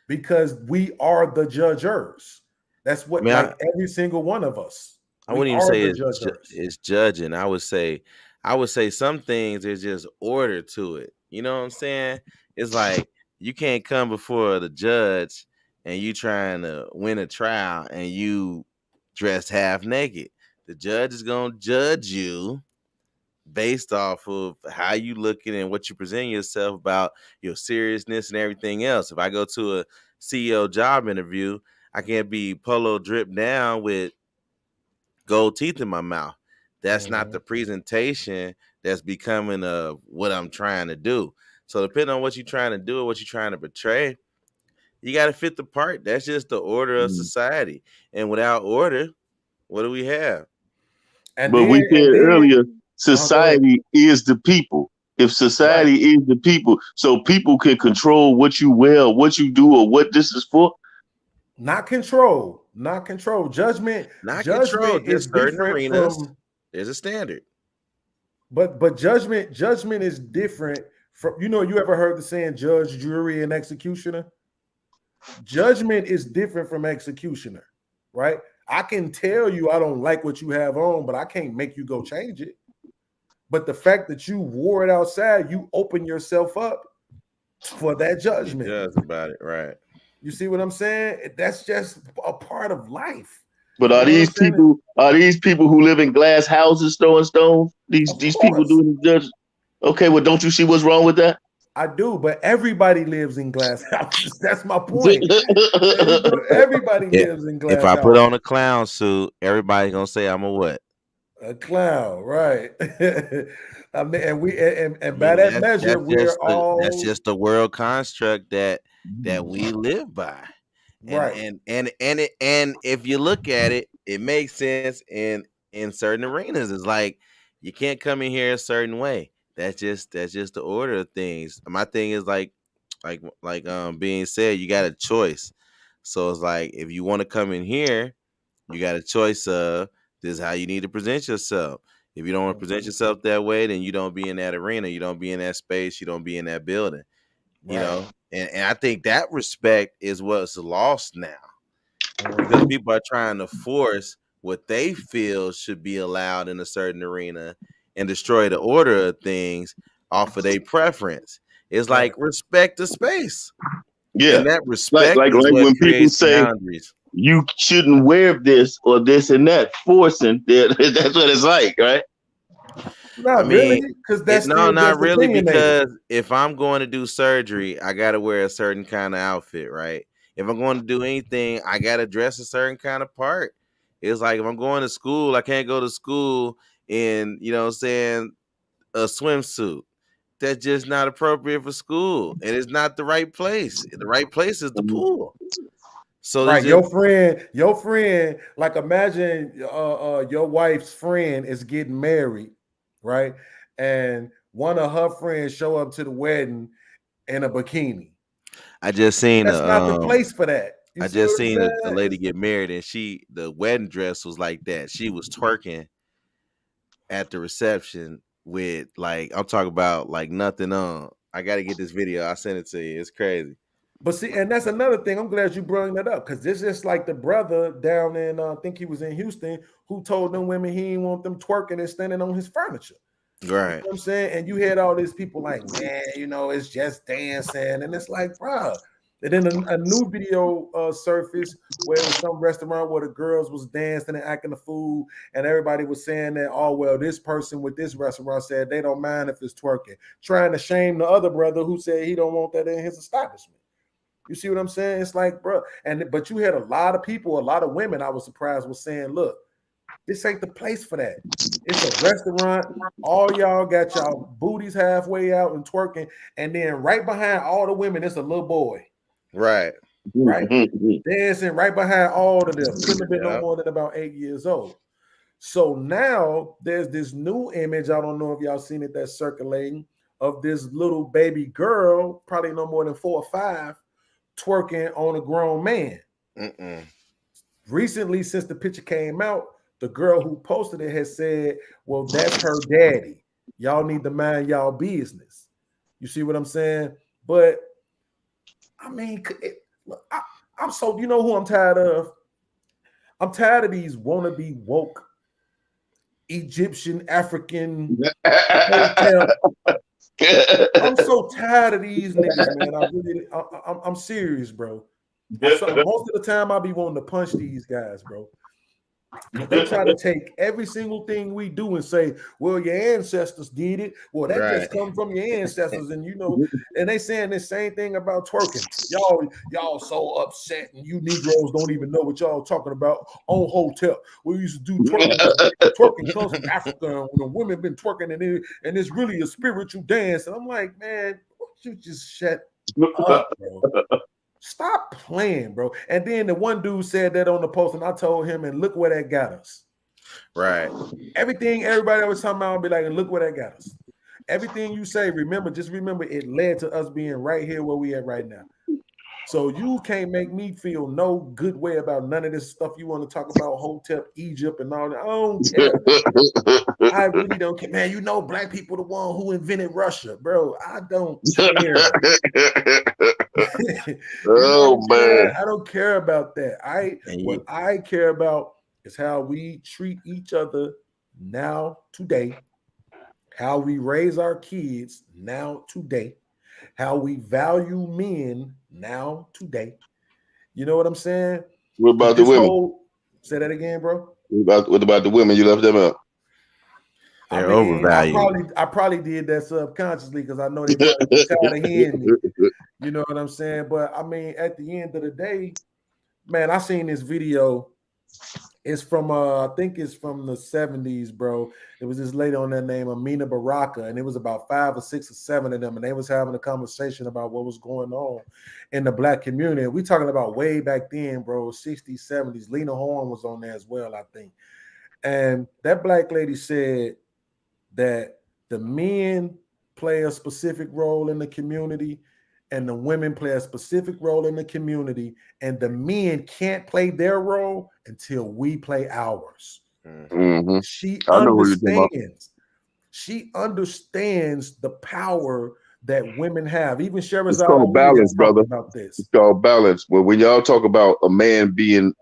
because we are the judgers. That's what every single one of us. I wouldn't even say it's judging. I would say some things there's just order to it. You know what I'm saying? It's like you can't come before the judge and you trying to win a trial and you dressed half naked. The judge is gonna judge you based off of how you looking and what you present yourself about your seriousness and everything else. If I go to a CEO job interview, I can't be polo dripped down with gold teeth in my mouth. That's not the presentation that's becoming of what I'm trying to do. So depending on what you're trying to do or what you're trying to portray, you got to fit the part. That's just the order of society. And without order, what do we have? But we said earlier, society is the people. If society is the people, so people can control what you wear, what you do, or what this is for. Not control. Judgment. Judgment is certain arenas. There's a standard. But judgment is different from, you ever heard the saying judge, jury, and executioner? Judgment is different from executioner, right? I can tell you I don't like what you have on, but I can't make you go change it. But the fact that you wore it outside, you open yourself up for that judgment. Judge about it, right? You see what I'm saying? That's just a part of life. But are these people who live in glass houses throwing stones? These people doing the judge? Okay, well, don't you see what's wrong with that? I do, but everybody lives in glass houses. That's my point. Everybody lives in glass houses. If I put on a clown suit, everybody's gonna say I'm a what? A clown, right? I mean, and by mean, that measure, we're that's all just the world construct that we live by. And right. and if you look at it, it makes sense in certain arenas. It's like you can't come in here a certain way. That's just the order of things. My thing is like being said, you got a choice. So it's like if you want to come in here, you got a choice of this is how you need to present yourself. If you don't want to present yourself that way, then you don't be in that arena, you don't be in that space, you don't be in that building. You Right. know, and I think that respect is what's lost now because people are trying to force what they feel should be allowed in a certain arena and destroy the order of things off of their preference. It's Right. like respect the space, Yeah. and that Like respect like is like what when people creates say boundaries. you shouldn't wear this or this and that, forcing that's what it's like, right? I Not really, mean, because that's no, still not just really, opinionated. because if I'm going to do surgery, I got to wear a certain kind of outfit, right? If I'm going to do anything, I got to dress a certain kind of part. It's like if I'm going to school, I can't go to school in, what I'm saying, a swimsuit. That's just not appropriate for school, and it's not the right place. The right place is the pool. So there's Right. just Your friend, like imagine your wife's friend is getting married, right? And one of her friends show up to the wedding in a bikini. I just seen That's not the place for that. You I see just what I'm seen a saying? lady get married, and the wedding dress was like that. She was twerking at the reception with like I'm talking about like nothing on. I got to get this video. I'll send it to you. It's crazy. But see, and that's another thing. I'm glad you brought that up because this is like the brother down in, I think he was in Houston, who told them women he didn't want them twerking and standing on his furniture. You know Right. what I'm saying? And you had all these people like, man, it's just dancing. And it's like, bruh. And then a new video surfaced where it was some restaurant where the girls was dancing and acting the fool. And everybody was saying that, oh, well, this person with this restaurant said they don't mind if it's twerking. Trying to shame the other brother who said he don't want that in his establishment. You see what I'm saying? It's like, bro, but you had a lot of people, a lot of women, I was surprised, was saying, look, this ain't the place for that. It's a restaurant. All y'all got y'all booties halfway out and twerking, and then right behind all the women, it's a little boy, Right. right? Dancing right behind all of them. Couldn't have been no Yeah. more than about 8 years old. So now there's this new image. I don't know if y'all seen it that's circulating of this little baby girl, probably no more than 4 or 5, twerking on a grown man. Mm-mm. Recently, since the picture came out, the girl who posted it has said, well, that's her daddy. Y'all need to mind y'all business. You see what I'm saying? But I mean, I'm so, you know who I'm tired of? I'm tired of these wannabe woke Egyptian African hotel. I'm so tired of these niggas, man. I'm serious, bro. Most of the time, I be wanting to punch these guys, bro. They try to take every single thing we do and say, well, your ancestors did it. Well, that just come from your ancestors. And and they saying the same thing about twerking. Y'all so upset, and you Negroes don't even know what y'all talking about on hotel. We used to do twerking. Twerking comes from Africa, and when the women been twerking, and it's really a spiritual dance. And I'm like, man, why don't you just shut up, bro? Stop playing, bro. And then the one dude said that on the post, and I told him, and look where that got us. Right. Everything everybody was talking about, I'll be like, and look where that got us. Everything you say, just remember it led to us being right here where we at right now. So you can't make me feel no good way about none of this stuff you want to talk about, Hotep, Egypt, and all that. I don't care. I really don't care. Man, black people the one who invented Russia, bro. I don't care. Man. I don't care about that. What I care about is how we treat each other now, today, how we raise our kids now, today, how we value men now, today. You know what I'm saying? What about the women? Say that again, bro. What about the women? You left them out. They're overvalued. I probably did that subconsciously because I know they probably be tired of hearing me. You know what I'm saying? But I mean, at the end of the day, man, I seen this video It's from I think it's from the 70s, bro. It was this lady on there named Amina Baraka, and it was about 5 or 6 or 7 of them, and they was having a conversation about what was going on in the black community. We talking about way back then, bro, 60s, 70s. Lena Horne was on there as well, I think. And that black lady said that the men play a specific role in the community and the women play a specific role in the community, and the men can't play their role until we play ours. Mm-hmm. She I know who you're talking about. She understands the power that women have. Even Sherazade It's called Ali balance, has talked brother. about this. It's called balance. When y'all talk about a man being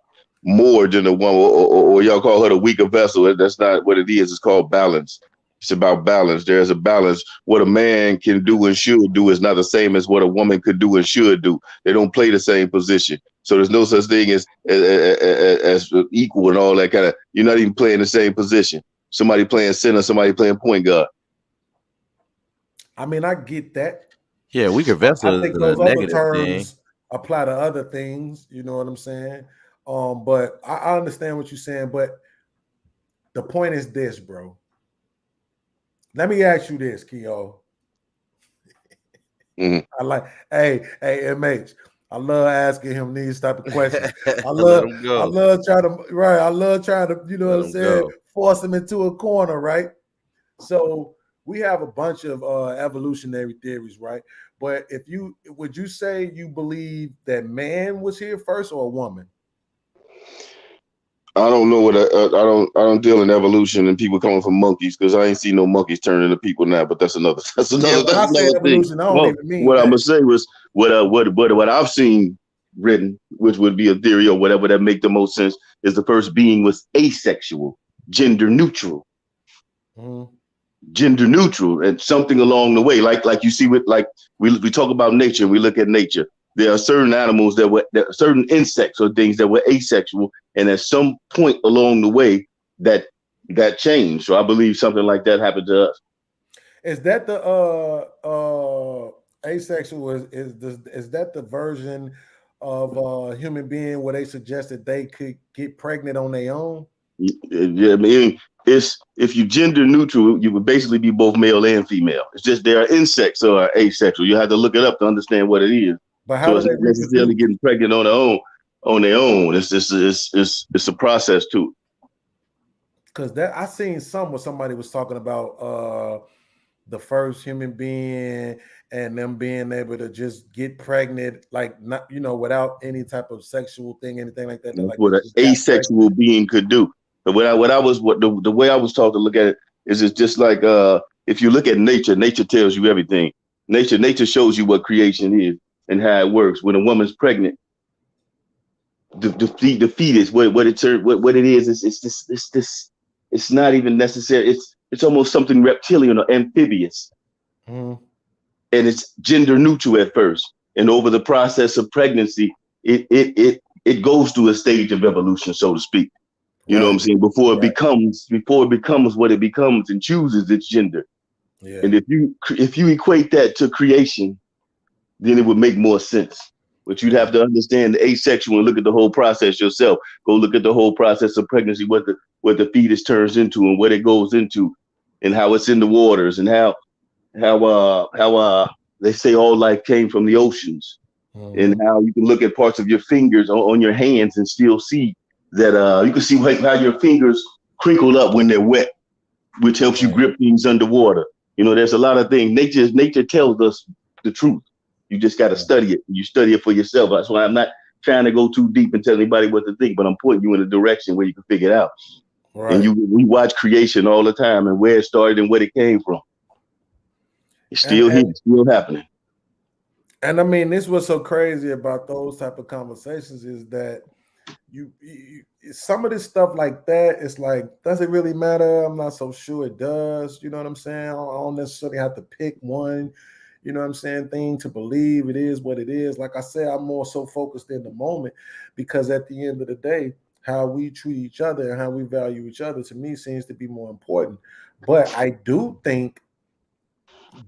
more than a woman, or y'all call her the weaker vessel, that's not what it is. It's called balance. It's about balance. There's a balance. What a man can do and should do is not the same as what a woman could do and should do. They don't play the same position. So there's no such thing as equal and all that kind of. You're not even playing the same position. Somebody playing center, somebody playing point guard. I mean, I get that. Yeah, weaker vessel I think is those a other negative terms thing. apply to other things. You know what I'm saying? But I understand what you're saying. But the point is this, bro. Let me ask you this, Keyhol. Mm-hmm. I like, hey, MH. I love asking him these type of questions. I Let him go. trying to, you know Let what I'm him saying, go. force him into a corner, right? So we have a bunch of evolutionary theories, right? But would you say you believe that man was here first or a woman? I don't know what I don't deal in evolution and people coming from monkeys because I ain't seen no monkeys turn into people now. But that's another When I say thing. evolution, I don't Well, even mean what that. I'm gonna say was what I've seen written, which would be a theory or whatever that make the most sense, is the first being was asexual, gender neutral. Mhm. Gender neutral and something along the way, like you see with like we talk about nature and we look at nature. There are certain animals certain insects or things that were asexual, and at some point along the way that changed. So I believe something like that happened to us. Is that the asexual? Is that the version of a human being where they suggested they could get pregnant on their own? Yeah, I mean, it's if you gender neutral, you would basically be both male and female. It's just there are insects that are asexual. You have to look it up to understand what it is. But how So do it's they not necessarily reproduce? getting pregnant on their own. It's just it's a process too. Because that I seen some where somebody was talking about the first human being and them being able to just get pregnant, like not without any type of sexual thing, anything like that. That's Like they what an just got asexual pregnant. being could do. But the way I was taught to look at it is it's just like if you look at nature, nature tells you everything. Nature shows you what creation is and how it works. When a woman's pregnant, the fetus, what it is it's not even necessary. It's almost something reptilian or amphibious. Mhm. And it's gender neutral at first. And over the process of pregnancy, it goes through a stage of evolution, so to speak. You know what I'm saying? Before it becomes what it becomes and chooses its gender. Yeah. And if you equate that to creation, then it would make more sense. But you'd have to understand the asexual and look at the whole process yourself. Go look at the whole process of pregnancy, what the fetus turns into and what it goes into, and how it's in the waters, and how they say all life came from the oceans, and how you can look at parts of your fingers on your hands and still see that you can see how your fingers crinkle up when they're wet, which helps you grip things underwater. There's a lot of things. Nature tells us the truth. You just got to study it. You study it for yourself. That's why I'm not trying to go too deep and tell anybody what to think, but I'm pointing you in a direction where you can figure it out. Right. And we watch creation all the time and where it started and where it came from. It's still here, it's still happening. And I mean, this was so crazy about those type of conversations is that you some of this stuff like that, it's like, does it really matter? I'm not so sure it does. You know what I'm saying? I don't necessarily have to pick one, thing to believe. It is what it is. Like I said, I'm more so focused in the moment because at the end of the day, how we treat each other and how we value each other to me seems to be more important. But I do think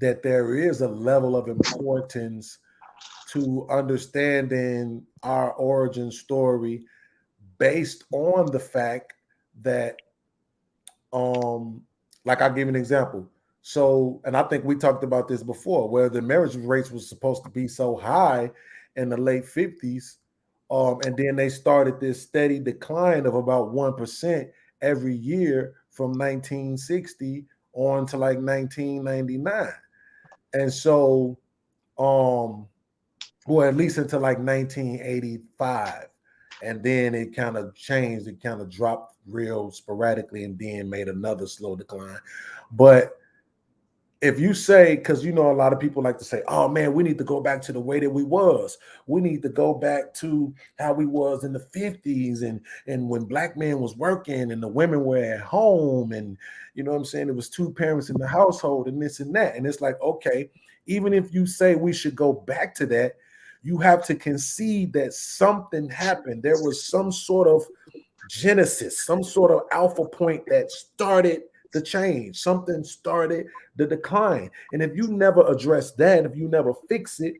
that there is a level of importance to understanding our origin story based on the fact that, like I'll give you an example. So, and I think we talked about this before, where the marriage rates was supposed to be so high in the late 50s, and then they started this steady decline of about 1% every year from 1960 on to like 1999. And so, well, at least until like 1985. And then it kind of changed. It kind of dropped real sporadically and then made another slow decline. But if you say, because you know a lot of people like to say, oh man, we need to go back to the way that we was. We need to go back to how we was in the 50s and when black men was working and the women were at home, and you know what I'm saying, it was two parents in the household and this and that. And it's like, okay, even if you say we should go back to that, you have to concede that something happened. There was some sort of genesis, some sort of alpha point that started the change. Something started the decline. And if you never address that, if you never fix it,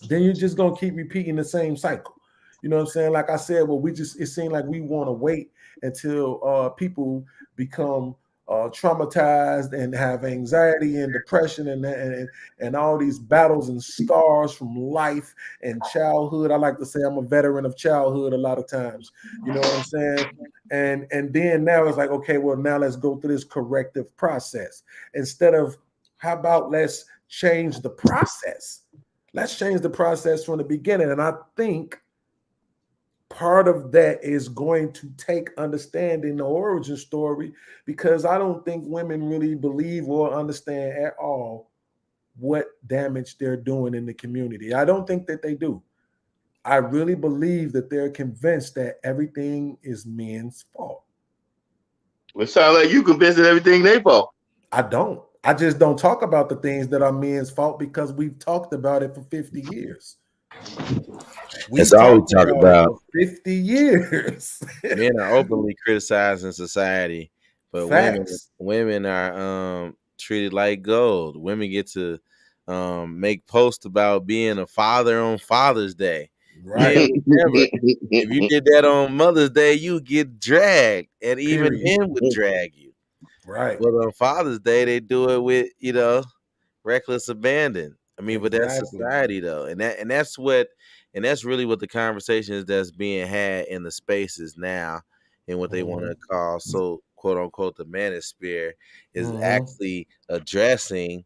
then you're just going to keep repeating the same cycle. You know what I'm saying? Like I said, well, it seemed like we want to wait until people become traumatized and have anxiety and depression and all these battles and scars from life and childhood. I like to say I'm a veteran of childhood a lot of times. You know what I'm saying? And then now it's like, okay, well, now let's go through this corrective process. Instead of, how about let's change the process? Let's change the process from the beginning. And I think part of that is going to take understanding the origin story, because I don't think women really believe or understand at all what damage they're doing in the community. I don't think that they do. I really believe that they're convinced that everything is men's fault. It sounds like you convinced that everything they fault. I don't. I just don't talk about the things that are men's fault because we've talked about it for 50 years. That's all we talk about. 50 years. Men are openly criticized in society, but women are treated like gold. Women get to make posts about being a father on Father's Day. Right. If you did that on Mother's Day, you get dragged, and even men would drag you. Right. But on Father's Day, they do it with reckless abandon. I mean, but that's society though, and that's really what the conversation is that's being had in the spaces now, and what they want to call, so quote unquote, the manosphere is actually addressing,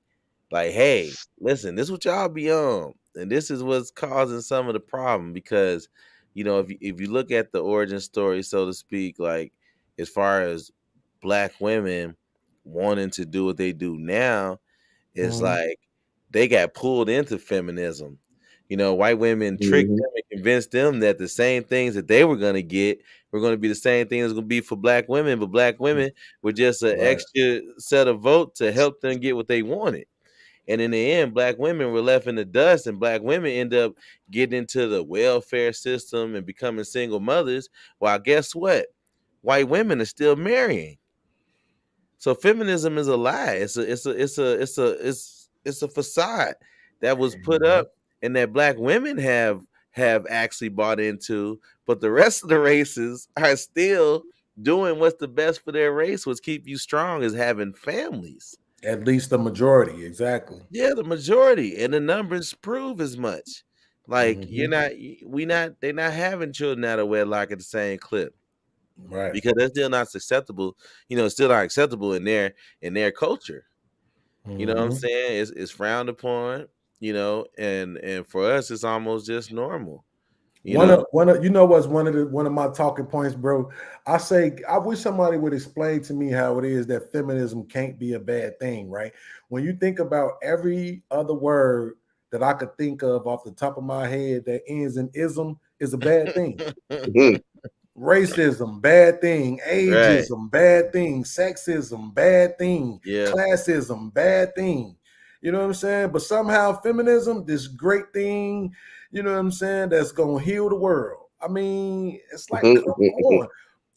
like, hey, listen, this is what y'all be on, and this is what's causing some of the problem. Because if you look at the origin story, so to speak, like as far as black women wanting to do what they do now, it's like they got pulled into feminism. White women tricked them and convinced them that the same things that they were going to get were going to be the same thing as going to be for black women. But black women were just an extra set of vote to help them get what they wanted. And in the end, black women were left in the dust, and black women end up getting into the welfare system and becoming single mothers. While guess what? White women are still marrying. So feminism is a lie. It's a facade that was put up and that black women have actually bought into, but the rest of the races are still doing what's the best for their race, what's keep you strong, is having families. At least the majority, exactly. Yeah, the majority, and the numbers prove as much. Like they're not having children out of wedlock at the same clip. Right. Because that's still not acceptable. It's still not acceptable in their culture. You know what I'm saying? It's frowned upon, and for us it's almost just normal. One of my talking points, bro. I say I wish somebody would explain to me how it is that feminism can't be a bad thing, right? When you think about every other word that I could think of off the top of my head that ends in ism is a bad thing. Racism, bad thing. Ageism, bad thing. Sexism, bad thing. Yeah. Classism, bad thing. You know what I'm saying? But somehow feminism, this great thing, you know what I'm saying, that's going to heal the world. I mean, it's like, come on.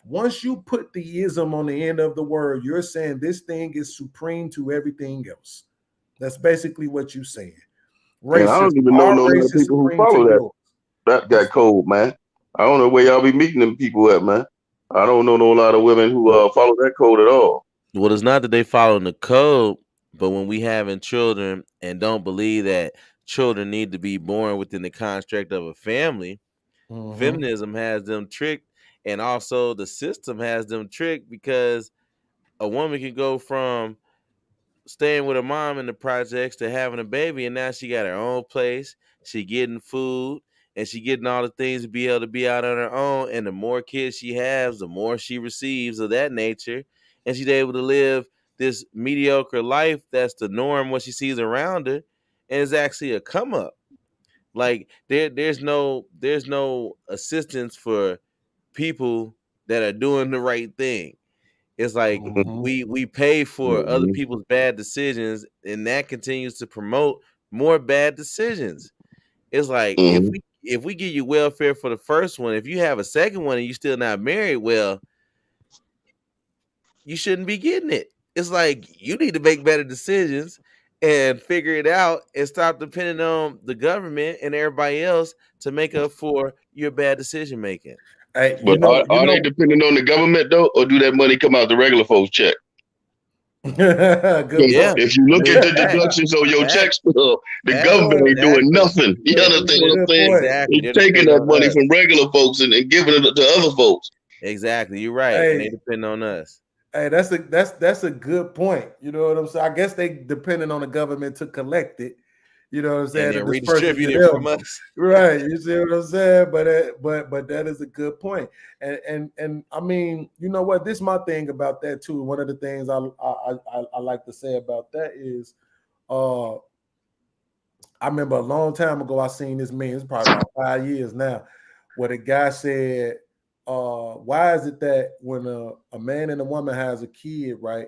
Once you put the ism on the end of the word, you're saying this thing is supreme to everything else. That's basically what you're saying. Racism. I don't even know no people who follow that code, man. I don't know where y'all be meeting them people at, man. I don't know no lot of women who follow that code at all. Well, it's not that they following the code, but when we having children and don't believe that children need to be born within the construct of a family, feminism has them tricked, and also the system has them tricked because a woman can go from staying with her mom in the projects to having a baby, and now she got her own place. She getting food, and she getting all the things to be able to be out on her own. And the more kids she has, the more she receives of that nature, and she's able to live this mediocre life that's the norm what she sees around her, and it's actually a come up. Like there's no assistance for people that are doing the right thing. It's like we pay for other Mhm. people's bad decisions, and that continues to promote more bad decisions. It's like Mhm. if we give you welfare for the first one, if you have a second one and you still not married, well, you shouldn't be getting it. It's like you need to make better decisions and figure it out and stop depending on the government and everybody else to make up for your bad decision making. Hey, But are they dependent on the government though, or do that money come out the regular folks' check? good Yeah. point. If you look I at mean, the deductions on your check stub, the government ain't doing exactly. nothing. You understand what I'm Good saying? point. Exactly. They're They're taking depending that on money us. from regular folks and giving it to other folks. Exactly. You're right. And they Hey, depend on us. hey, that's a good point. You know what I'm saying? I guess they depending on the government to collect it. You know what I'm And saying? then To disperse it to redistribute it them. from us. Right. You see what I'm saying? But that is a good point. And I mean, you know what? This is my thing about that too. One of the things I like to say about that is I remember a long time ago I seen this meme, it's probably about 5 years now, where the guy said, why is it that when a man and a woman has a kid, right?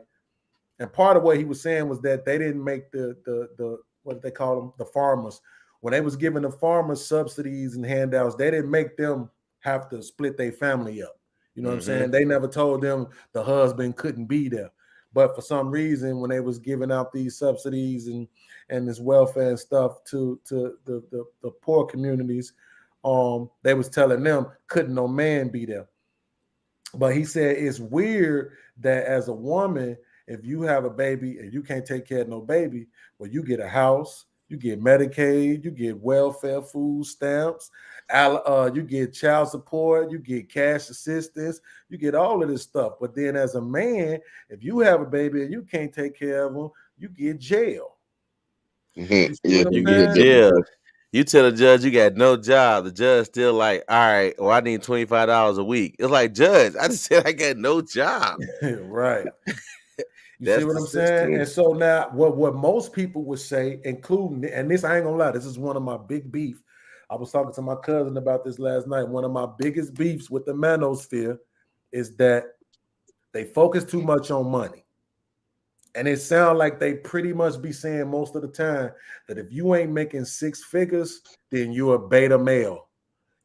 And part of what he was saying was that they didn't make the what did they call them? The farmers. When they was giving the farmers subsidies and handouts, they didn't make them have to split their family up. You know what I'm saying? They never told them the husband couldn't be there. But for some reason, when they was giving out these subsidies and this welfare and stuff to the poor communities, they was telling them couldn't no man be there. But he said it's weird that as a woman, if you have a baby and you can't take care of no baby, well, you get a house, you get Medicaid, you get welfare, food stamps, you get child support, you get cash assistance, you get all of this stuff. But then as a man, if you have a baby and you can't take care of them, you get jail. Mhm. You see Yeah, what I'm You you get get saying? different jail. things. You tell the judge you got no job. The judge still like, all right, well, I need $25 a week. It's like, judge, I just said I got no job. Right. You see That's what the I'm saying? system. And so now what most people would say, including, and this I ain't gonna lie, this is one of my big beef. I was talking to my cousin about this last night. One of my biggest beefs with the manosphere is that they focus too much on money. And it sounds like they pretty much be saying most of the time that if you ain't making six figures, then you're a beta male.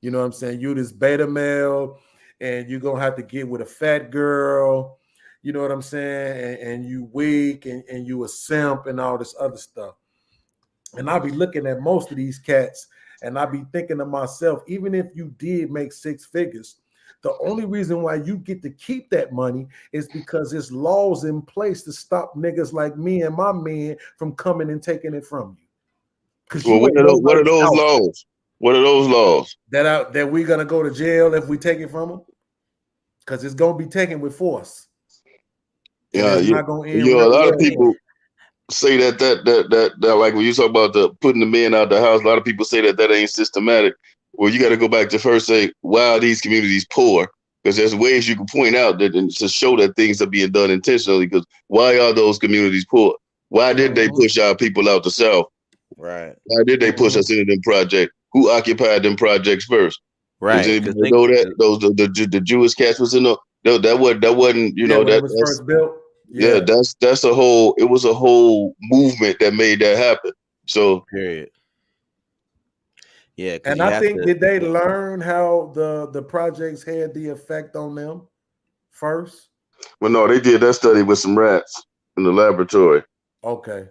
You know what I'm saying? You this beta male, and you're gonna have to get with a fat girl. You know what I'm saying? And you weak and you a simp and all this other stuff. And I be looking at most of these cats and I be thinking to myself, even if you did make six figures, the only reason why you get to keep that money is because there's laws in place to stop niggas like me and my men from coming and taking it from you. Because Well, you ain't what are nobody's those house. laws? What are those laws? That we're gonna go to jail if we take it from them, because it's gonna be taken with force, and Yeah, it's you, not gonna end you know, a real lot of well for people you. say that like when you talk about the putting the men out the house, a lot of people say that ain't systematic. Well, you got to go back to first say, why are these communities poor? Because there's ways you can point out that and to show that things are being done intentionally. Because why are those communities poor? Why did they push our people out the South? Right. Why did they push us into them projects? Who occupied them projects first? Does Right. anybody know that those the Jewish cats was in the no, that wasn't Yeah, when it was that's first built. yeah, Yeah. that's a whole. It was a whole movement that made that happen. So, Period. Yeah, because And you I have think to. did they learn how the projects had the effect on them first? but no, they did that study with some rats in the laboratory. Okay.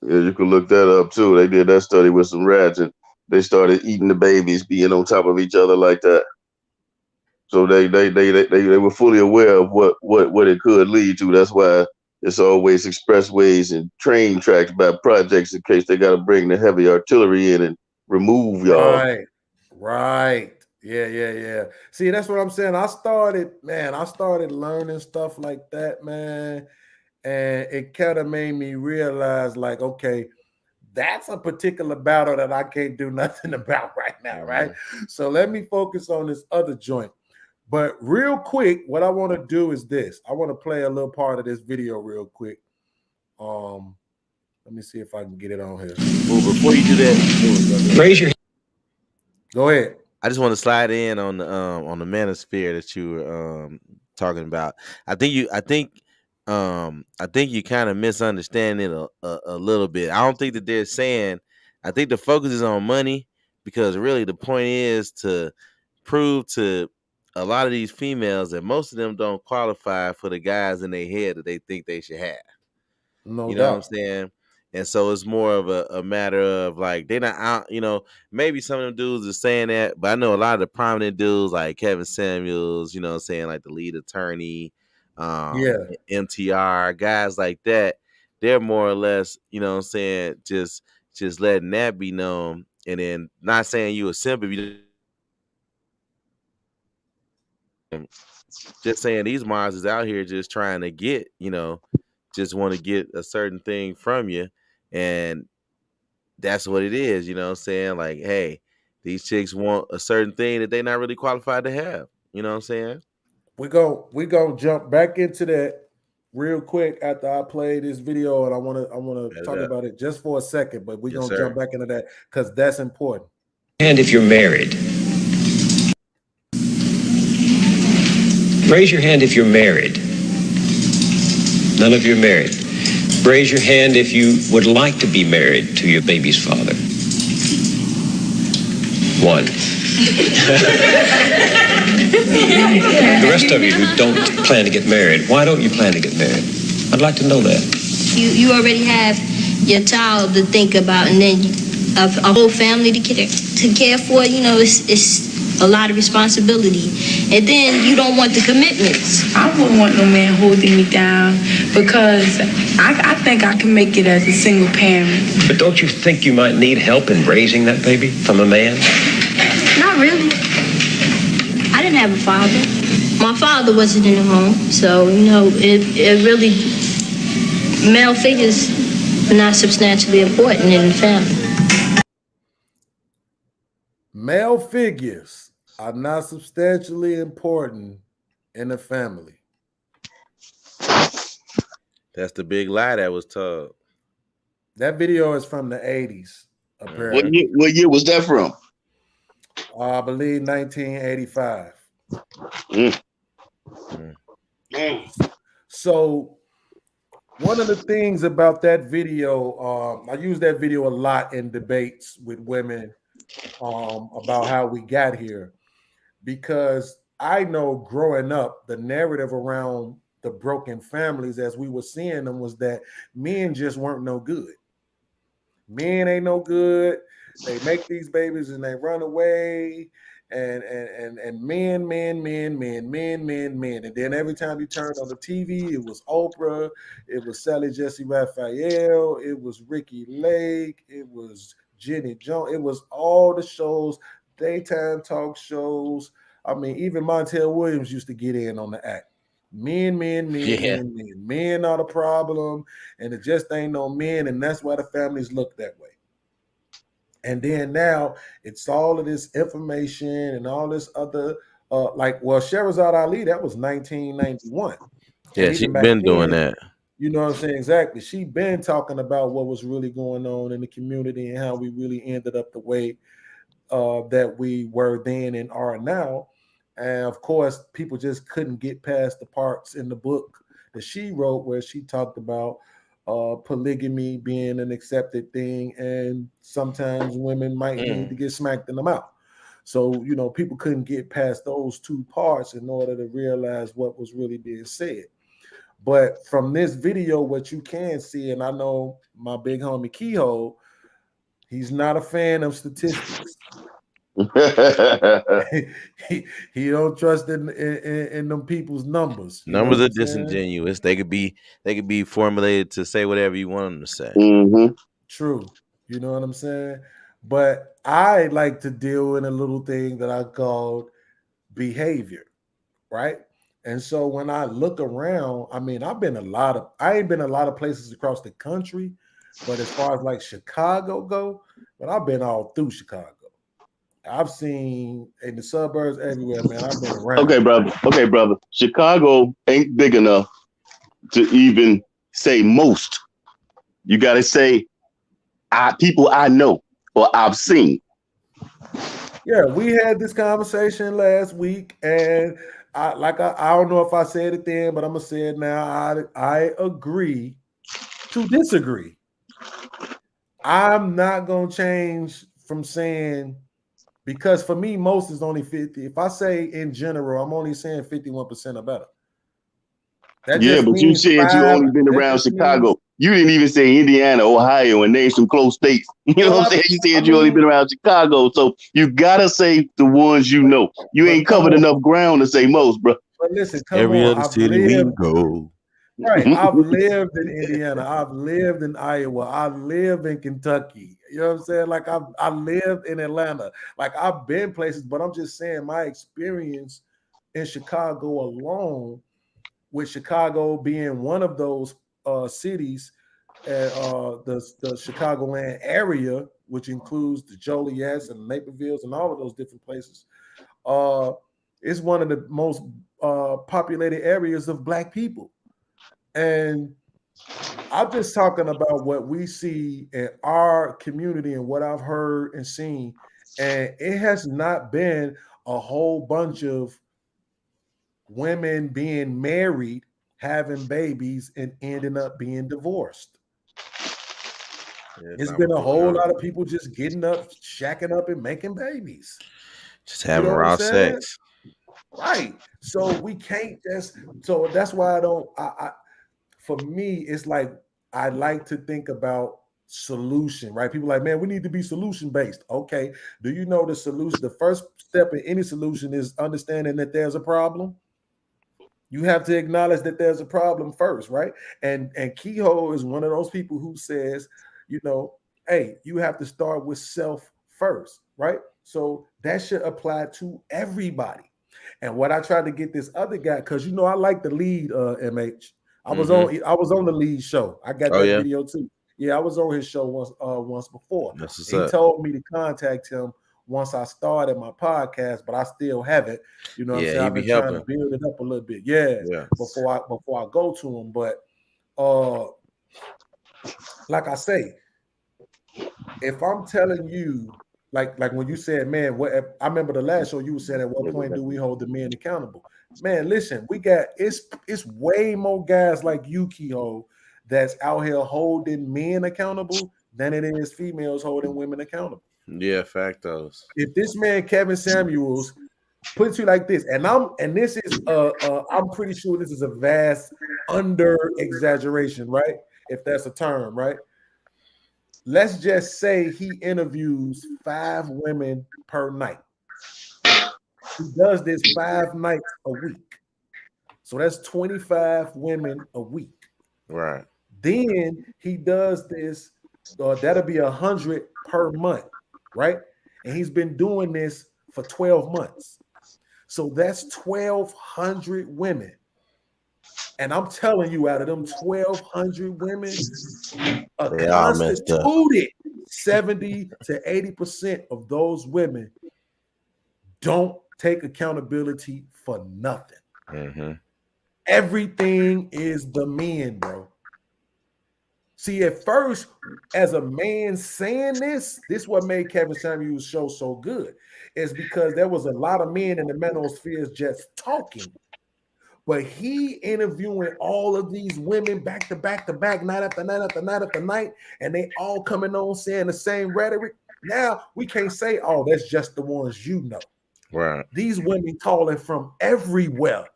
Yeah, you can look that up too. They did that study with some rats, and they started eating the babies, being on top of each other like that. So they were fully aware of what it could lead to. That's why it's always expressways and train tracks by projects in case they got to bring the heavy artillery in and remove y'all. Right. Yeah. See, that's what I'm saying. I started learning stuff like that, man. And it kind of made me realize, like, okay, that's a particular battle that I can't do nothing about right now, right? So let me focus on this other joint. But real quick, what I want to do is this. I want to play a little part of this video real quick. Let me see if I can get it on here. Well, before you do that, Raise your Go ahead. I just want to slide in on the manosphere that you were talking about. I think you kind of misunderstand it a little bit. I don't think that they're saying. I think the focus is on money, because really the point is to prove to a lot of these females that most of them don't qualify for the guys in their head that they think they should have. No You know what I'm doubt. saying? And so it's more of a matter of like they're not out, maybe some of them dudes are saying that, but I know a lot of the prominent dudes like Kevin Samuels, you know what I'm saying, like the lead attorney, Yeah. MTR, guys like that, they're more or less, you know what I'm saying, just letting that be known. And then not saying you a simp if you just saying these monsters out here just trying to get, just want to get a certain thing from you. And that's what it is, you know what I'm saying? Like, hey, these chicks want a certain thing that they're not really qualified to have. You know what I'm saying? We gonna jump back into that real quick after I play this video, and I wanna Set it talk up. about it just for a second, but we're Yes, gonna sir. jump back into that because that's important. hand if you're married. Raise your hand if you're married. None of you are married. Raise your hand if you would like to be married to your baby's father. One. The rest of you who don't plan to get married, why don't you plan to get married? I'd like to know that. You already have your child to think about, and then a whole family to care for. It's a lot of responsibility, and then you don't want the commitments. I wouldn't want no man holding me down because I think I can make it as a single parent. But don't you think you might need help in raising that baby from a man? Not really. I didn't have a father. My father wasn't in the home, so it really, male figures are not substantially important in the family. Male figures are not substantially important in the family. That's the big lie that was told. That video is from the 80s, apparently. What year was that from? I believe 1985. So one of the things about that video, I use that video a lot in debates with women about how we got here, because I know growing up, the narrative around the broken families as we were seeing them was that men just weren't no good. Men ain't no good. They make these babies and they run away. And men. And then every time you turned on the TV, it was Oprah, it was Sally Jesse Raphael, it was Ricky Lake, it was Jenny Jones, it was all the shows, daytime talk shows. I mean, even Montel Williams used to get in on the act. Men. Men are the problem, and it just ain't no men, and that's why the families look that way. And then now it's all of this information and all this other, Sherazade Ali, that was 1991. Yeah, she's been doing that. You know what I'm saying? Exactly. She been talking about what was really going on in the community and how we really ended up the way that we were then and are now. And of course, people just couldn't get past the parts in the book that she wrote where she talked about polygamy being an accepted thing, and sometimes women might need to get smacked in the mouth. So, people couldn't get past those two parts in order to realize what was really being said. But from this video, what you can see, and I know my big homie Keyhol, He's not a fan of statistics. he don't trust in them people's numbers. Numbers are disingenuous. They could be formulated to say whatever you want them to say. Mm-hmm. True. You know what I'm saying? But I like to deal in a little thing that I call behavior, right? And so when I look around, I mean, I ain't been a lot of places across the country, but as far as like Chicago go, but I've been all through Chicago. I've seen in the suburbs everywhere, man. I've been around. Okay, brother. Chicago ain't big enough to even say most. You got to say people I know or I've seen. Yeah, we had this conversation last week, and I don't know if I said it then, but I'm gonna say it now. I agree to disagree. I'm not gonna change from saying, because for me, most is only 50. If I say in general, I'm only saying 51% or better. But you said you only been around Chicago. You didn't even say Indiana, Ohio, and name some close states. You know what I'm saying? You said you only been around Chicago. So you gotta say the ones you know. You ain't covered enough ground to say most, bro. But listen, every other city we go. Right. I've lived in Indiana. I've lived in Iowa. I live in Kentucky. You know what I'm saying? Like I lived in Atlanta. Like I've been places, but I'm just saying my experience in Chicago alone, with Chicago being one of those cities, the Chicagoland area, which includes the Joliets and Naplevilles and all of those different places, is one of the most populated areas of Black people. And I'm just talking about what we see in our community and what I've heard and seen. And it has not been a whole bunch of women being married, having babies, and ending up being divorced. It's been a whole lot of people just getting up, shacking up, and making babies. Just having raw sex. Right. So we can't just, so that's why for me, it's like, I like to think about solution, right? People are like, man, we need to be solution based. Okay. Do you know the solution? The first step in any solution is understanding that there's a problem. You have to acknowledge that there's a problem first, right? And Keyhol is one of those people who says, you know, hey, you have to start with self first, right? So that should apply to everybody. And what I tried to get this other guy, because you know I like the lead, MH. I was on the lead show. I got that video too. Yeah, I was on his show once before. He told me to contact him once I started my podcast, but I still haven't. You know what I'm saying? I've been trying to build it up a little bit. Before I go to him. But like I say, if I'm telling you, like when you said, man, I remember the last show you were saying, at what point do we hold the men accountable? Man, listen, we got it's way more guys like you, Keyhol, that's out here holding men accountable than it is females holding women accountable. Yeah, factos. If this man Kevin Samuels puts you like this, and this is I'm pretty sure this is a vast under exaggeration, right? If that's a term, right? Let's just say he interviews 5 women per night. He does this 5 nights a week. So that's 25 women a week. Right. Then he does this, that'll be 100 per month, right? And he's been doing this for 12 months. So that's 1,200 women. And I'm telling you, out of them 1,200 women, constituted 70 to 80% of those women don't take accountability for nothing. Mm-hmm. Everything is the men, bro. See, at first, as a man saying this what made Kevin Samuels' show so good, is because there was a lot of men in the manosphere just talking. But he interviewing all of these women back to back to back, night after night after night after night, and they all coming on saying the same rhetoric. Now we can't say, oh, that's just the ones you know. Right. These women calling from everywhere,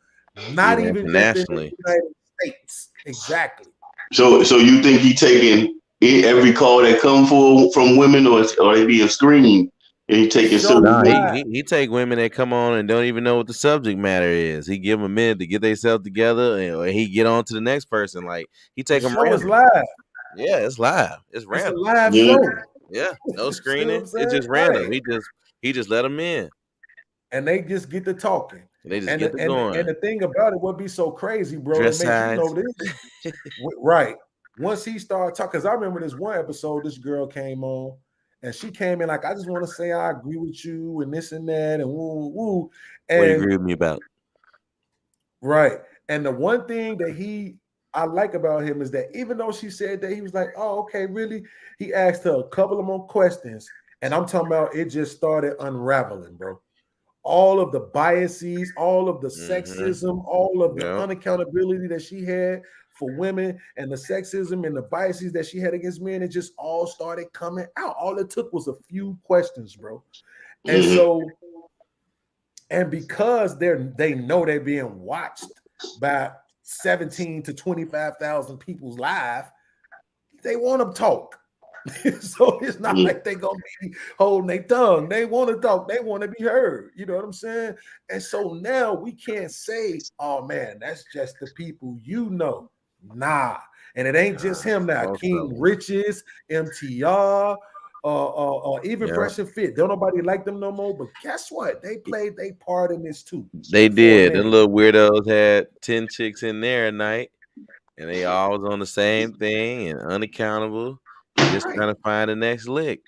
not even nationally. just in the United States. Exactly. So you think he taking every call that come from women, or they being screened and he taking certain. No, he take women that come on and don't even know what the subject matter is. He give them a minute to get themselves together, and he get on to the next person. Like he take them show is random. live. Yeah, it's live. It's It's a random. live Yeah. show. Yeah, no See screening. what I'm It's just saying? random. Right. He just let them in. And they just get to talking. They just And get to going. and the thing about it, what be so crazy, bro, Dress it makes you know size. this. Right. Once he started talking, because I remember this one episode, this girl came on and she came in like, I just want to say I agree with you and this and that and woo, woo. What do you And agree with me about? right. And the one thing that I like about him is that even though she said that, he was like, oh, okay, really? He asked her a couple of more questions. And I'm talking about it just started unraveling, bro. All of the biases, all of the sexism, all of the unaccountability that she had for women, and the sexism and the biases that she had against men, it just all started coming out. All it took was a few questions, bro. And so, and because they know they're being watched by 17 to 25,000 people's live, they want to talk. So it's not like they gonna be holding their tongue. They want to talk. They want to be heard. You know what I'm saying? And so now we can't say, "Oh man, that's just the people you know." Nah, and it ain't just him now. King Riches, MTR, even Fresh and Fit. Don't nobody like them no more. But guess what? They played their part in this too. They did. The little weirdos had 10 chicks in there at night, and they all was on the same thing and unaccountable. Just trying to find the next lick.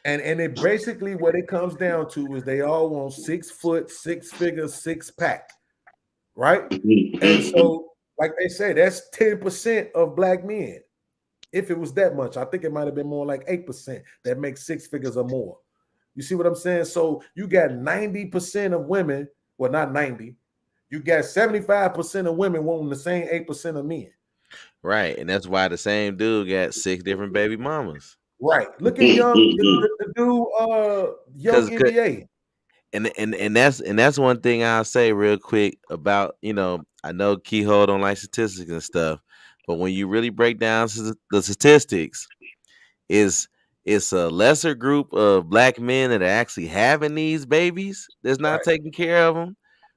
And it basically what it comes down to is they all want 6 foot, 6 figure, 6 pack, right? And so, like they say, that's 10% of black men. If it was that much, I think it might have been more like 8% that makes 6 figures or more. You see what I'm saying? So you got 90% of women, well, not 90, you got 75% of women wanting the same 8% of men. Right, and that's why the same dude got 6 different baby mamas. Right. Look at the dude, young NBA. And that's one thing I'll say real quick about, I know Keyhole don't like statistics and stuff, but when you really break down the statistics, it's a lesser group of black men that are actually having these babies that's not taking care of them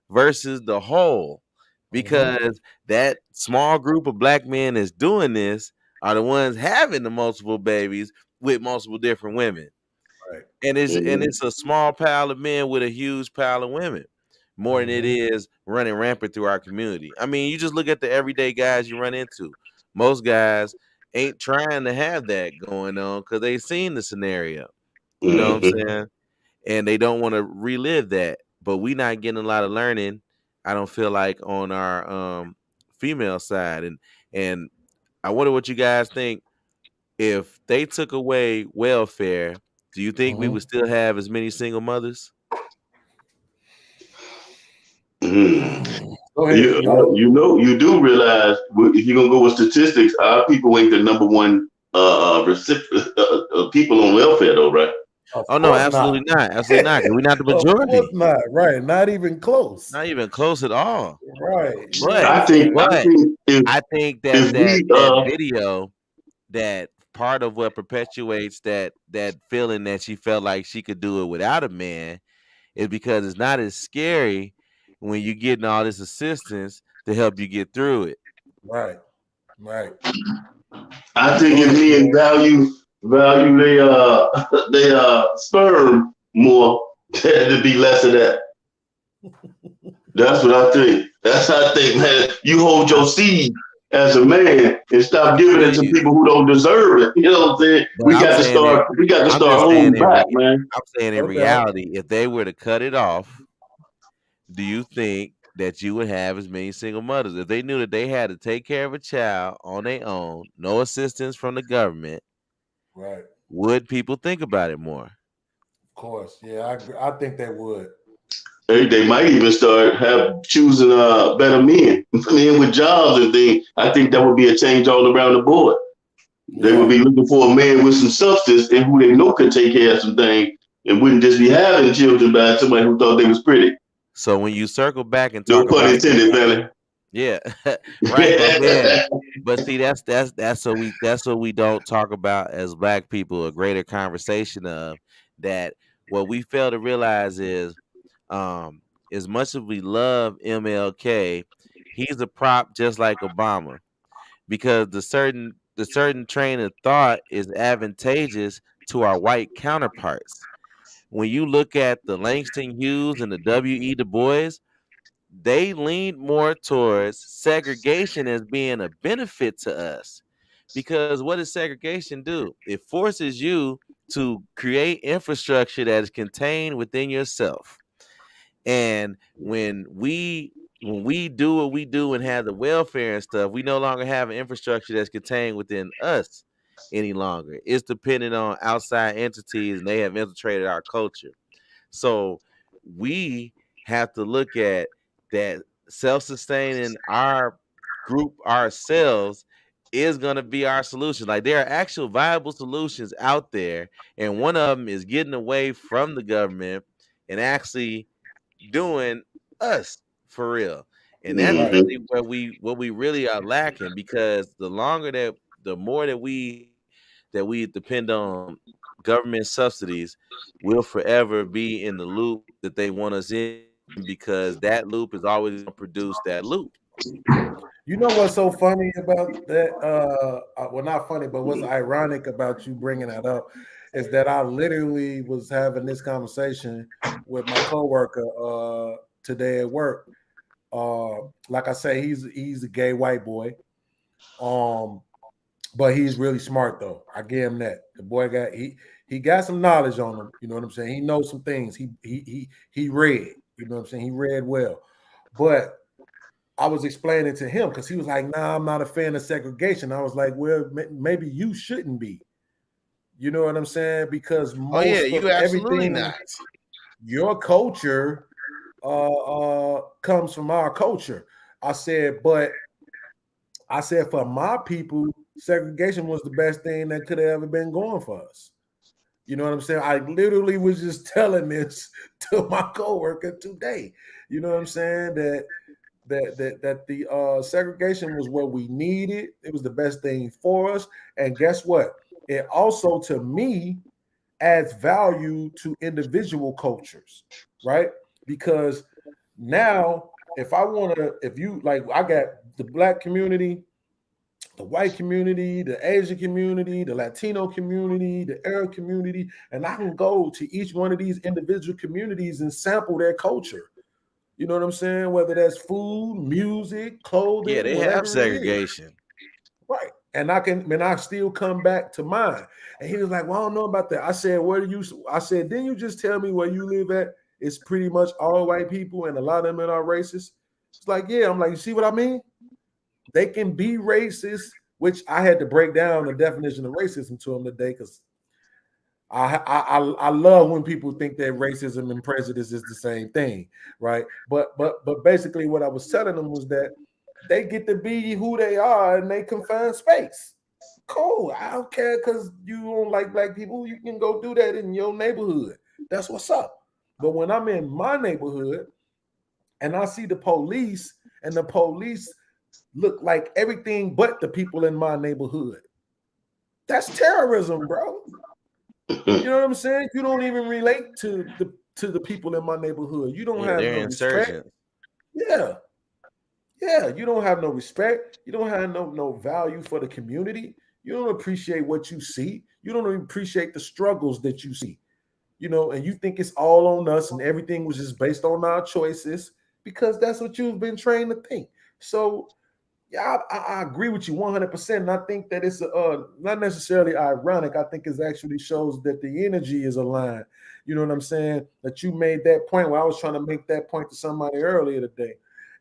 versus the whole. Because that small group of black men that's doing this are the ones having the multiple babies with multiple different women. Right. And it's a small pile of men with a huge pile of women, more than it is running rampant through our community. I mean, you just look at the everyday guys you run into. Most guys ain't trying to have that going on because they've seen the scenario. You know what I'm saying? And they don't want to relive that. But we not getting a lot of learning, I don't feel like, on our female side. And I wonder what you guys think. If they took away welfare, do you think we would still have as many single mothers? Go ahead. You do realize if you're gonna go with statistics, our people ain't the number one recipient people on welfare, though, right? Oh no, absolutely not. Absolutely not. We're not the majority. Of course not. Right. Not even close. Not even close at all. Right. But I think that video, that part of what perpetuates that feeling that she felt like she could do it without a man is because it's not as scary when you're getting all this assistance to help you get through it. Right. Right. I think if men value they sperm more, there'd be less of that. That's what I think. That's how I think, man. You hold your seed as a man and stop giving it to people who don't deserve it. You know what I'm saying? We got to start holding back, man. I'm saying in reality, if they were to cut it off, do you think that you would have as many single mothers? If they knew that they had to take care of a child on their own, no assistance from the government, right? Would people think about it more? Of course, yeah, I think they would. They might even start choosing better men with jobs and things. I think that would be a change all around the board. Yeah. They would be looking for a man with some substance and who they know could take care of some things and wouldn't just be having children by somebody who thought they was pretty. So when you circle back and no talk pun about intended, Valley. Yeah, right, my man. But see, that's what we don't talk about as Black people. A greater conversation of that. What we fail to realize is, um, as much as we love MLK, he's a prop just like Obama, because the certain train of thought is advantageous to our white counterparts. When you look at the Langston Hughes and the W.E. Du Bois, they leaned more towards segregation as being a benefit to us. Because what does segregation do? It forces you to create infrastructure that is contained within yourself. And when we do what we do and have the welfare and stuff, we no longer have an infrastructure that's contained within us any longer. It's dependent on outside entities, and they have infiltrated our culture. So we have to look at that self-sustaining our group ourselves is going to be our solution. Like, there are actual viable solutions out there, and one of them is getting away from the government and actually doing us for real. And that's Mhm. really where we really are lacking, because the more that we depend on government subsidies, we'll forever be in the loop that they want us in, because that loop is always going to produce that loop. You know what's so funny about that? Well, not funny, but what's ironic about you bringing that up is that I literally was having this conversation with my coworker today at work. Like I say, he's a gay white boy, but he's really smart though. I give him that. The boy he got some knowledge on him. You know what I'm saying? He knows some things. He read. You know what I'm saying? He read well, but I was explaining to him because he was like, "Nah, I'm not a fan of segregation." I was like, "Well, maybe you shouldn't be." You know what I'm saying? Because Oh yeah, most of you absolutely everything, not. your culture, comes from our culture. I said, but I said for my people, segregation was the best thing that could have ever been going for us. You know what I'm saying? I literally was just telling this to my coworker today. You know what I'm saying? That the segregation was what we needed. It was the best thing for us. And guess what? It also, to me, adds value to individual cultures, right? Because now, if you like, I got the Black community, the white community, the Asian community, the Latino community, the Arab community, and I can go to each one of these individual communities and sample their culture. You know what I'm saying? Whether that's food, music, Yeah, clothing, they have whatever it is. segregation. Right. And I still come back to mine. And he was like, "Well, I don't know about that." I said, I said, "Didn't you just tell me where you live at? It's pretty much all white people and a lot of them are racist." It's like, yeah. I'm like, you see what I mean? They can be racist, which I had to break down the definition of racism to him today because I love when people think that racism and prejudice is the same thing, right? But basically, what I was telling them was that they get to be who they are and they confined space. Cool. I don't care because you don't like Black people. You can go do that in your neighborhood. That's what's up. But when I'm in my neighborhood and I see the police and the police look like everything but the people in my neighborhood, that's terrorism, bro. You know what I'm saying? You don't even relate to the people in my neighborhood. You don't Yeah, have they're no respect. insurgents. Yeah. Yeah, you don't have no respect. You don't have no value for the community. You don't appreciate what you see. You don't even appreciate the struggles that you see. You know, and you think it's all on us and everything was just based on our choices because that's what you've been trained to think. So, yeah, I agree with you 100%. And I think that it's not necessarily ironic. I think it actually shows that the energy is aligned. You know what I'm saying? That you made that point where I was trying to make that point to somebody earlier today.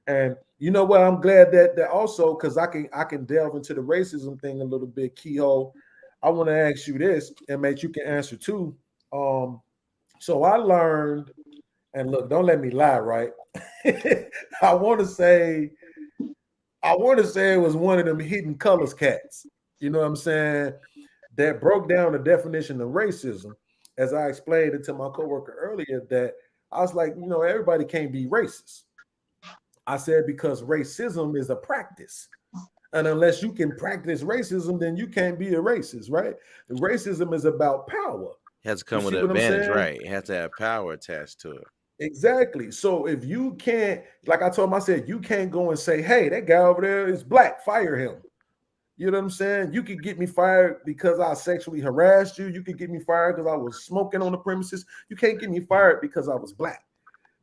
And you know what? I'm glad that also because I can delve into the racism thing a little bit. Keyhole, I want to ask you this, and mate, you can answer too. So I learned, and look, don't let me lie, right? I want to say it was one of them hidden colors cats. You know what I'm saying? That broke down the definition of racism, as I explained it to my coworker earlier. That I was like, everybody can't be racist. I said because racism is a practice. And unless you can practice racism, then you can't be a racist, right? Racism is about power. It has to come with see an what I'm advantage, saying? right? It has to have power attached to it. Exactly. So if you can't, like I told him, I said, you can't go and say, hey, that guy over there is black, fire him. You know what I'm saying? You could get me fired because I sexually harassed you. You could get me fired because I was smoking on the premises. You can't get me fired because I was black.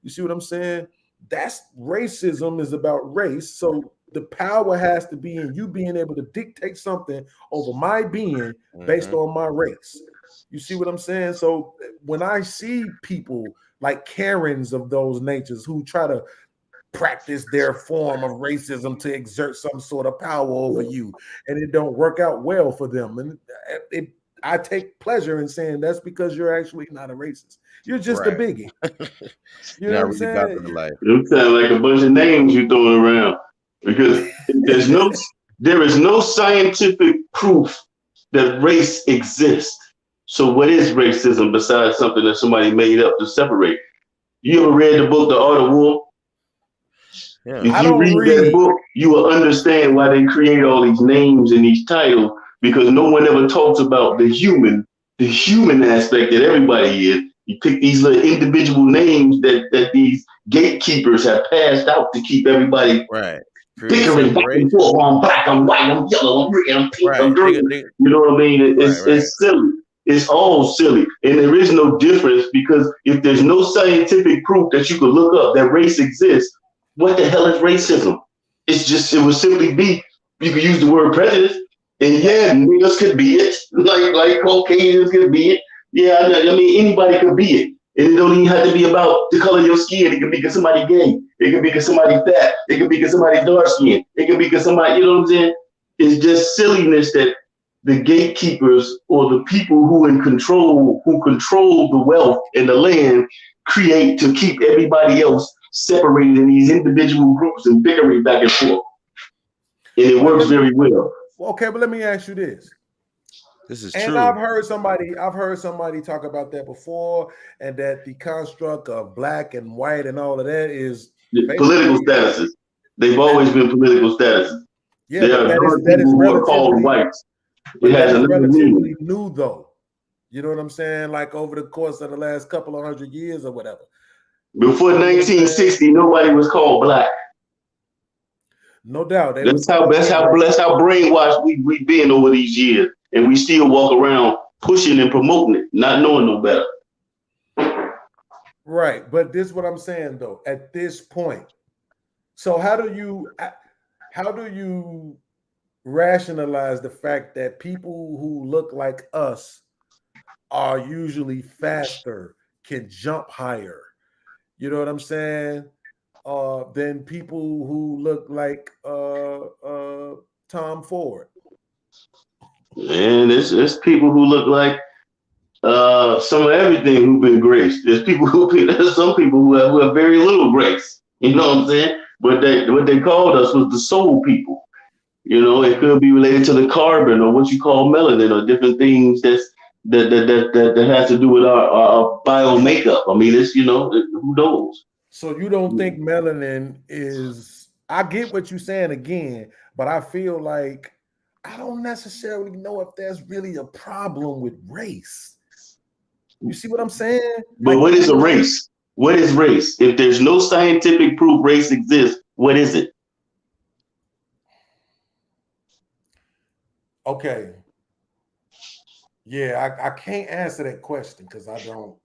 You see what I'm saying? That's racism is about race. So the power has to be in you being able to dictate something over my being based on my race. You see what I'm saying? So when I see people like Karens of those natures who try to practice their form of racism to exert some sort of power over you, and it don't work out well for them, and I take pleasure in saying that's because you're actually not a racist. You're just a bigot. You know what I'm saying? You sound like a bunch of names you throwing around because there is no scientific proof that race exists. So what is racism besides something that somebody made up to separate? You ever read the book The Art of War? Yeah. If you read that book, you will understand why they create all these names and these titles, because no one ever talks about the human aspect that everybody is. You pick these little individual names that these gatekeepers have passed out to keep everybody bickering back and forth. I'm black, I'm white, I'm yellow, I'm green, I'm pink, I'm green. You know what I mean? It's silly. It's all silly. And there is no difference, because if there's no scientific proof that you can look up that race exists, what the hell is racism? It would simply be, you could use the word prejudice, and yeah, niggas could be it, like Caucasians could be it. Yeah, I mean, anybody could be it. And it don't even have to be about the color of your skin. It could be because somebody gay. It could be because somebody fat. It could be because somebody dark skinned. It could be because somebody, you know what I'm saying? It's just silliness that the gatekeepers or the people who control the wealth and the land create to keep everybody else separated in these individual groups and bickering back and forth. And it works very well. Okay, but let me ask you this. This is and true. I've heard somebody talk about that before, and that the construct of black and white and all of that is political statuses. They've always been political statuses. Yeah, that is relatively called whites. It has another meaning. New though. You know what I'm saying? Like over the course of the last couple of 100 years or whatever. Before 1960, nobody was called black. No doubt. That's how brainwashed we been over these years, and we still walk around pushing and promoting it, not knowing no better. Right, but this is what I'm saying though. At this point, so how do you rationalize the fact that people who look like us are usually faster, can jump higher? You know what I'm saying? Than people who look like Tom Ford. And it's people who look like some of everything who've been graced. There's some people who have very little grace. You know what I'm saying? But what they called us was the soul people. You know, it could be related to the carbon or what you call melanin or different things that has to do with our bio makeup. I mean, it's, you know, who knows? So you don't think melanin is, I get what you're saying again, but I feel like I don't necessarily know if there's really a problem with race. You see what I'm saying? But what is a race? What is race? If there's no scientific proof race exists, what is it? Okay. Yeah, I can't answer that question because I don't.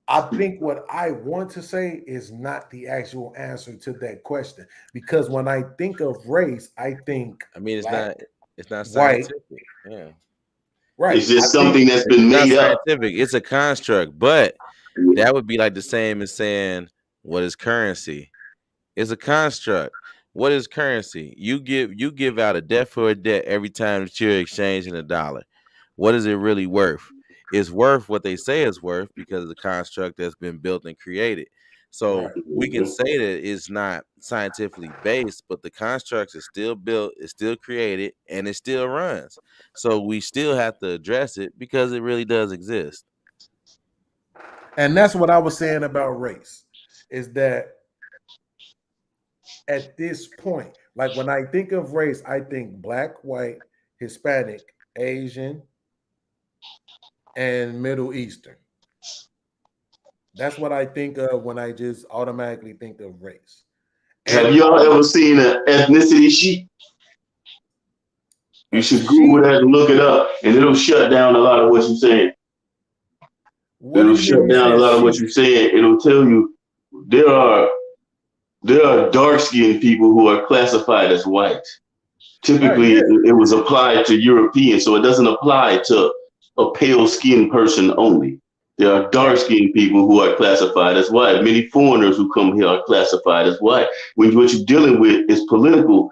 I think what I want to say is not the actual answer to that question, because when I think of race, I think it's not scientific. Yeah. Right. It's just something that's been made up. Scientific. It's a construct, but that would be like the same as saying, what is currency? It's a construct. What is currency? You give out a debt for a debt every time that you're exchanging a dollar. What is it really worth? It's worth what they say it's worth because of the construct that's been built and created. So we can say that it's not scientifically based, but the constructs is still built, it's still created, and it still runs. So we still have to address it because it really does exist. And that's what I was saying about race, is that at this point. Like when I think of race, I think black, white, Hispanic, Asian, and Middle Eastern. That's what I think of when I just automatically think of race. Have And y'all ever seen an ethnicity sheet? You should Google that and look it up, and it'll shut down a lot of what you're saying. It'll shut down a lot of what you're saying. It'll tell you there are dark-skinned people who are classified as white. Typically, it was applied to Europeans, so it doesn't apply to a pale-skinned person only. There are dark-skinned people who are classified as white. Many foreigners who come here are classified as white. What you're dealing with is political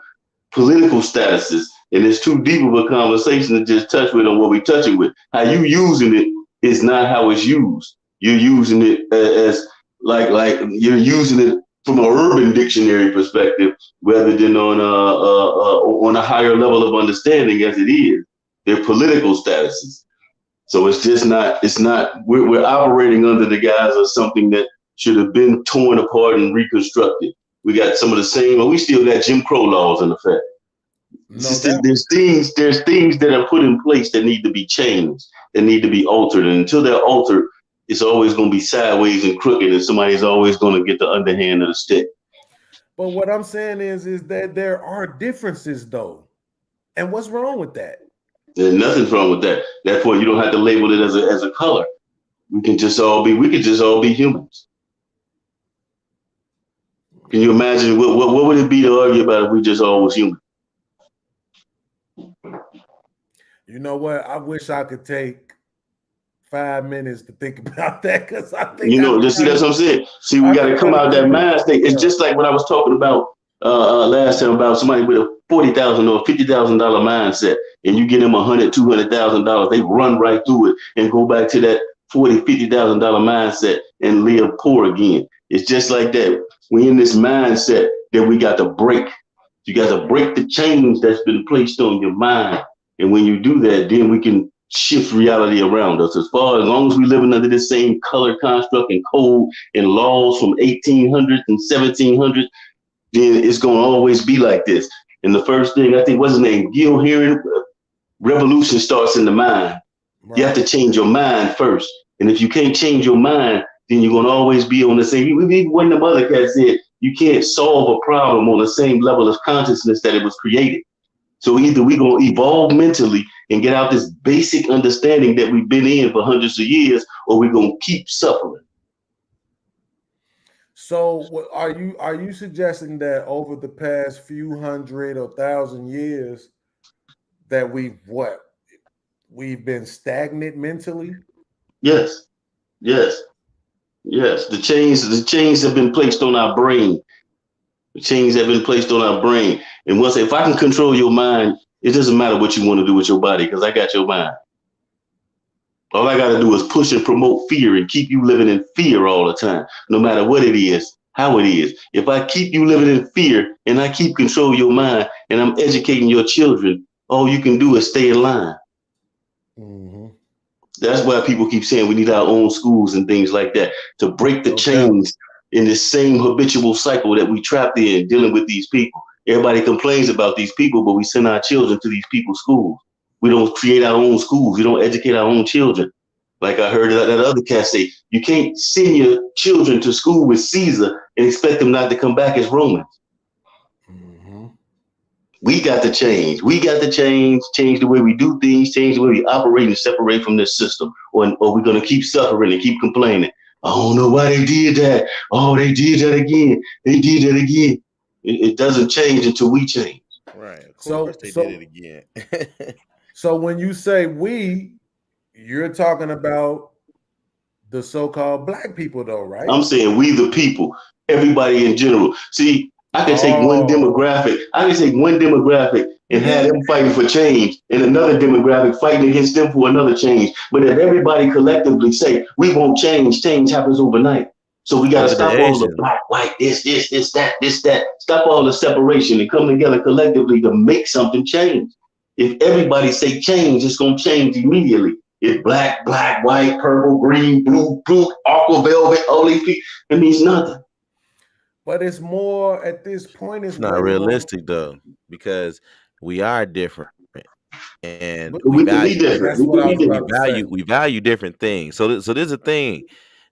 statuses, and it's too deep of a conversation to just touch with on what we're touching with. How you using it is not how it's used. You're using it as like you're using it from an urban dictionary perspective, rather than on a higher level of understanding as it is. They're political statuses. So it's just not, we're operating under the guise of something that should have been torn apart and reconstructed. We got some of the same, but we still got Jim Crow laws in effect. There's things that are put in place that need to be changed, that need to be altered. And until they're altered, it's always going to be sideways and crooked, and somebody's always going to get the underhand of the stick. But what I'm saying is that there are differences, though. And what's wrong with that? There's nothing wrong with that. Therefore, you don't have to label it as a color. We could just all be humans. Can you imagine what would it be to argue about if we just all was human? You know what? I wish I could take 5 minutes to think about that, because I think that's what I'm saying. See, we got to come out of that mind state. It's just like what I was talking about last time about somebody with a $40,000 or $50,000 mindset, and you get them $100,000, $200,000, they run right through it and go back to that $40,000, $50,000 mindset and live poor again. It's just like that. We in this mindset that we got to break. You got to break the chains that's been placed on your mind, and when you do that, then we can shift reality around us. As long as we living under this same color construct and code and laws from 1800s and 1700s, then it's going to always be like this. And the first thing, I think, what's his name? Gil Hearing, revolution starts in the mind. Right. You have to change your mind first. And if you can't change your mind, then you're going to always be on the same. Even when the mother cat said, you can't solve a problem on the same level of consciousness that it was created. So either we're going to evolve mentally and get out this basic understanding that we've been in for hundreds of years, or we're going to keep suffering. So are you suggesting that over the past few hundred or thousand years that we've been stagnant mentally? Yes. The chains have been placed on our brain. The chains have been placed on our brain. And if I can control your mind, it doesn't matter what you want to do with your body, because I got your mind. All I got to do is push and promote fear and keep you living in fear all the time, no matter what it is, how it is. If I keep you living in fear and I keep control your mind and I'm educating your children, all you can do is stay in line. Mm-hmm. That's why people keep saying we need our own schools and things like that, to break the chains in this same habitual cycle that we trapped in dealing with these people. Everybody complains about these people, but we send our children to these people's schools. We don't create our own schools. We don't educate our own children. Like I heard that other cat say, you can't send your children to school with Caesar and expect them not to come back as Romans. Mm-hmm. We got to change. We got to change the way we do things, change the way we operate and separate from this system. Or we're going to keep suffering and keep complaining. I don't know why they did that. Oh, they did that again. They did that again. It doesn't change until we change. Right. Of course they did it again. So when you say we, you're talking about the so-called black people, though, right? I'm saying we the people, everybody in general. See, I can take one demographic. And have them fighting for change, and another demographic fighting against them for another change. But if everybody collectively say we won't change happens overnight. So we got to stop all the black, white, this, that. Stop all the separation and come together collectively to make something change. If everybody say change, it's going to change immediately. If black, white, purple, green, blue, aqua velvet, all these people, it means nothing. But it's more at this point. It's It's not way more. realistic though, because we are different and But, we We can be value and different. different that's We what can I be was we different. about to say. value different things. So there's a thing.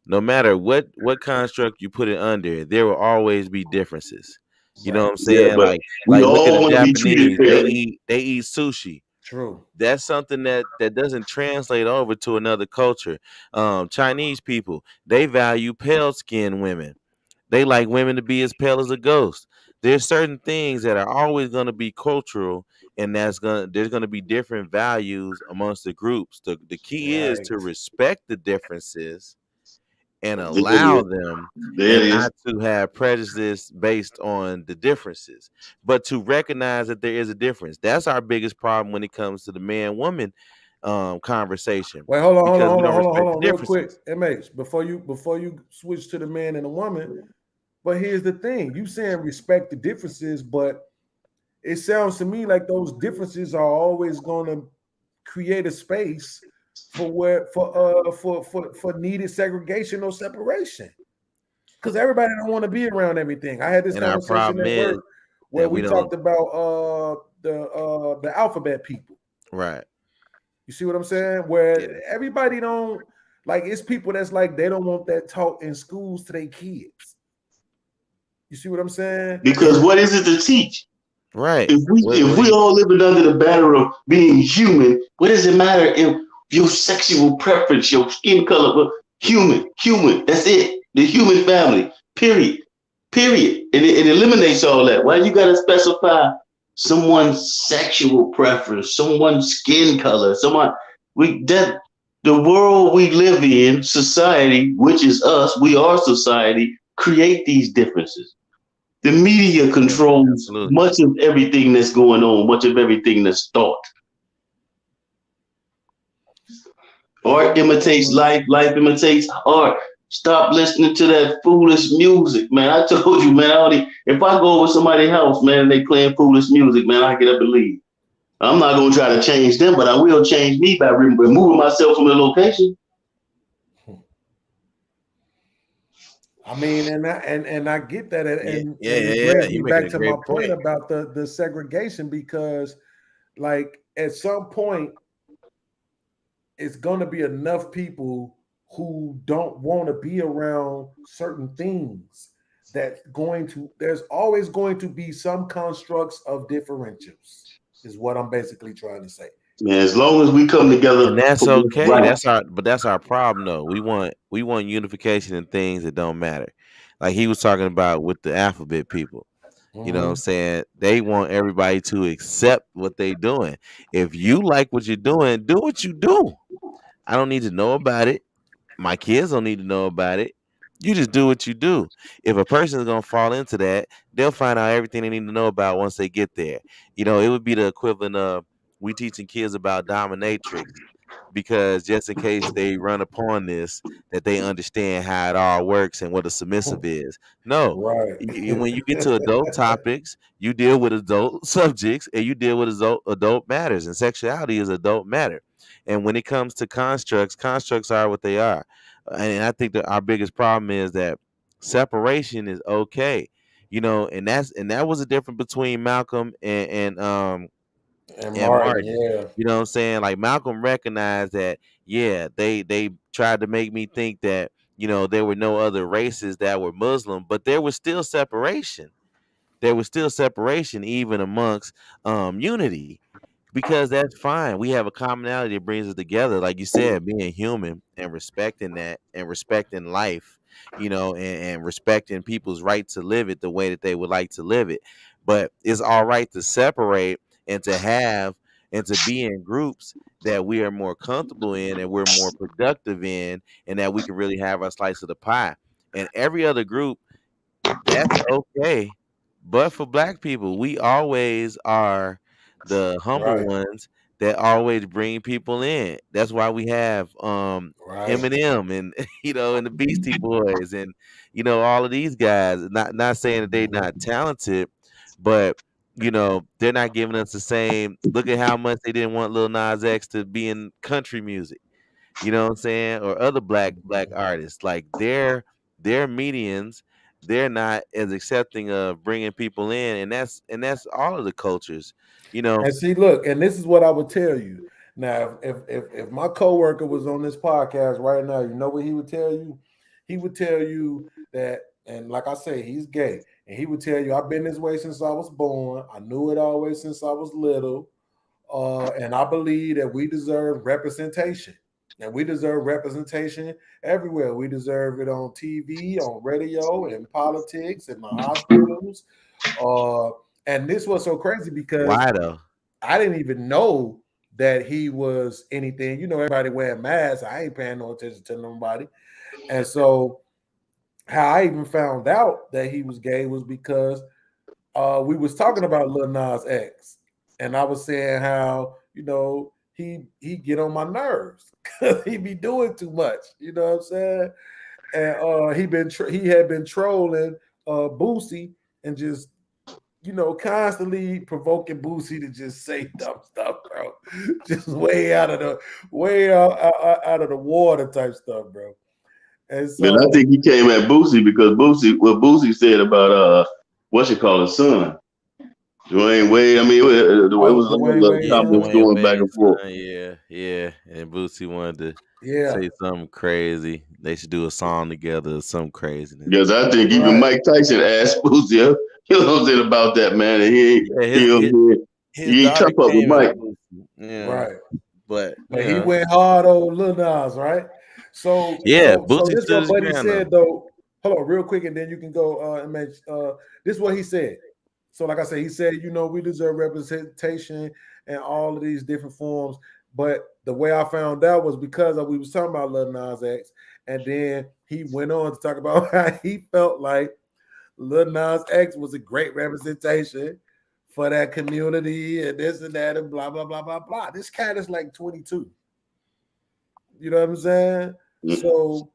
No matter what construct you put it under, there will always be differences. You know Right. what I'm Yeah, saying? but we Like look at all the want to be treated Japanese. They fairly. eat sushi. True. That's something that doesn't translate over to another culture. Chinese people, they value pale skinned women. They like women to be as pale as a ghost. There's certain things that are always going to be cultural, and there's going to be different values amongst the groups. The key is Right. to respect the differences and There it allow is. them, There it and is. not to have prejudice based on the differences, but to recognize that there is a difference. That's our biggest problem when it comes to the man woman conversation, Wait, hold on, hold on, because we hold on, don't hold on, respect hold the on, real quick, differences. MH. Before you switch to the man and the woman, but here's the thing: you saying respect the differences, but it sounds to me like those differences are always going to create a space for where for needed segregation or separation. Because everybody don't want to be around everything. I had this And our conversation problem at is work where that we we don't. talked about the alphabet people. Right. You see what I'm saying? Yeah. Where everybody don't like it's people that's like they don't want that taught in schools to their kids. You see what I'm saying? Because what is it to teach? Right. If we all living under the banner of being human, what does it matter if your sexual preference, your skin color, human, that's it. The human family, period. Period. It eliminates all that. Why you gotta specify someone's sexual preference, someone's skin color, someone we that the world we live in, society, which is us, we are society, create these differences. The media Yeah. controls Absolutely. much of everything that's going on, much of everything that's thought. Art imitates life, life imitates art. Stop listening to that foolish music, man. I told you, man. If I go over somebody's house, man, and they playing foolish music, man, I get up and leave. I'm not gonna try to change them, but I will change me by removing myself from the location. I mean, and I get that, Yeah. Yeah. and Yeah. it Yeah. brings me You're making back a to my great point point. about the segregation because, like, at some point, it's going to be enough people who don't want to be around certain things that going to there's always going to be some constructs of differentials is what I'm basically trying to say. Man, as long as we come And together that's for what's okay. right. That's our problem though. We want unification in things that don't matter. Like he was talking about with the alphabet people. You know what I'm Mhm. saying? They want everybody to accept what they doing. If you like what you're doing, do what you do. I don't need to know about it. My kids don't need to know about it. You just do what you do. If a person is gonna fall into that, they'll find out everything they need to know about once they get there. It would be the equivalent of we teaching kids about dominatrix, because just in case they run upon this, that they understand how it all works and what a submissive is. No, Right. when you get to adult topics, you deal with adult subjects and you deal with adult matters, and sexuality is adult matter. And when it comes to constructs are what they are. And I think that our biggest problem is that separation is okay. And that was a difference between Malcolm And and Martin, Martin. yeah. You know what I'm saying? Like Malcolm recognized that, yeah, they tried to make me think that, there were no other races that were Muslim, but there was still separation. There was still separation even amongst unity, because that's fine. We have a commonality that brings us together, like you said, being human and respecting that and respecting life, and respecting people's right to live it the way that they would like to live it. But it's all right to separate and to have and to be in groups that we are more comfortable in and we're more productive in, and that we can really have our slice of the pie. And every other group, that's okay. But for black people, we always are the humble Right. ones that always bring people in. That's why we have Right. Eminem and and the Beastie Boys and all of these guys. Not saying that they're Mhm. not talented, but they're not giving us the same. Look at how much they didn't want Lil Nas X to be in country music. You know what I'm saying? Or other black Mhm. artists, like their medians, they're not as accepting of bringing people in, and that's all of the cultures, you know. And see, look, and this is what I would tell you. Now, if my coworker was on this podcast right now, you know what he would tell you? He would tell you that, and like I say, he's gay, and he would tell you, I've been this way since I was born. I knew it always since I was little, and I believe that we deserve representation, and we deserve representation everywhere. We deserve it on TV, on radio, in politics, in the hospitals. And this was so crazy because Why though? I didn't even know that he was anything. You know, everybody wearing masks. I ain't paying no attention to nobody. And so how I even found out that he was gay was because we was talking about Lil Nas X. And I was saying how, you know, he get on my nerves because he be doing too much. You know what I'm saying? And he had been trolling Boosie and just, you know, constantly provoking Boosie to just say dumb stuff, bro. Just way out of the water type stuff, bro. And so, Man, I think he came at Boosie because what Boosie said about what you call his son, Dwayne Wade. I mean, it was a Dwayne lot of Wade's comments son. going back and forth. Yeah. And Boosie wanted to Yeah, say something crazy. They should do a song together or some craziness. Because I think even Right. Mike Tyson asked Boosie, you know what I'm saying, about that, man. And His he ain't daughter tough up with came at Mike. Boosie. Yeah. Right. But He went hard on Lil Nas, right? So yeah, so Boosie this stood what his Buddy ground, said though. Hold on, real quick, and then you can go MH. This is what he said. So, like I said, he said, you know, we deserve representation in all of these different forms. But the way I found out was because we was talking about Lil Nas X, and then he went on to talk about how he felt like Lil Nas X was a great representation for that community and this and that and blah, blah, blah, blah, blah. This cat is like 22. You know what I'm saying? Mhm. So,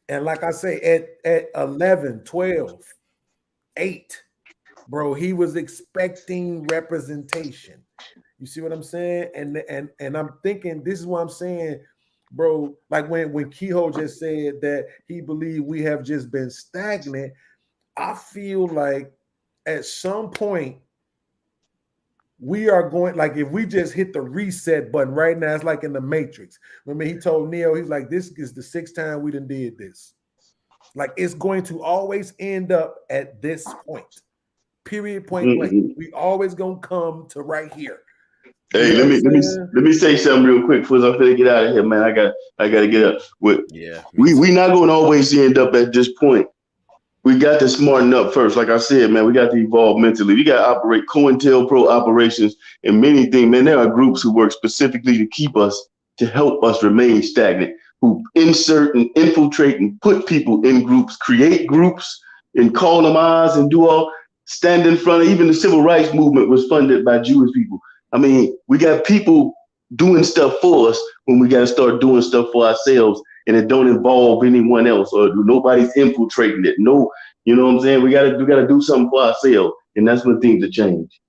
and like I say, at 11, 12, 8, bro, he was expecting representation. You see what I'm saying? And I'm thinking, this is what I'm saying, bro. Like when Keyhole just said that he believed we have just been stagnant, I feel like at some point we are going, like if we just hit the reset button right now, it's like in the Matrix. Remember, he told Neo, he's like, this is the 6th time we done did this. Like it's going to always end up at this point. Period, point blank. We always gonna come to right here. Hey, let me say something real quick before I'm finna get out of here, man. I gotta get up. We not gonna always end up at this point. We got to smarten up first. Like I said, man, we got to evolve mentally. We got to operate COINTELPRO operations and many things. Man, there are groups who work specifically to keep us, to help us remain stagnant, who insert and infiltrate and put people in groups, create groups and call them eyes and do all, stand in front of, even the civil rights movement was funded by Jewish people. I mean, we got people doing stuff for us when we got to start doing stuff for ourselves, and it don't involve anyone else or nobody's infiltrating it. No, you know what I'm saying? We gotta do something for ourselves, and that's when things will change.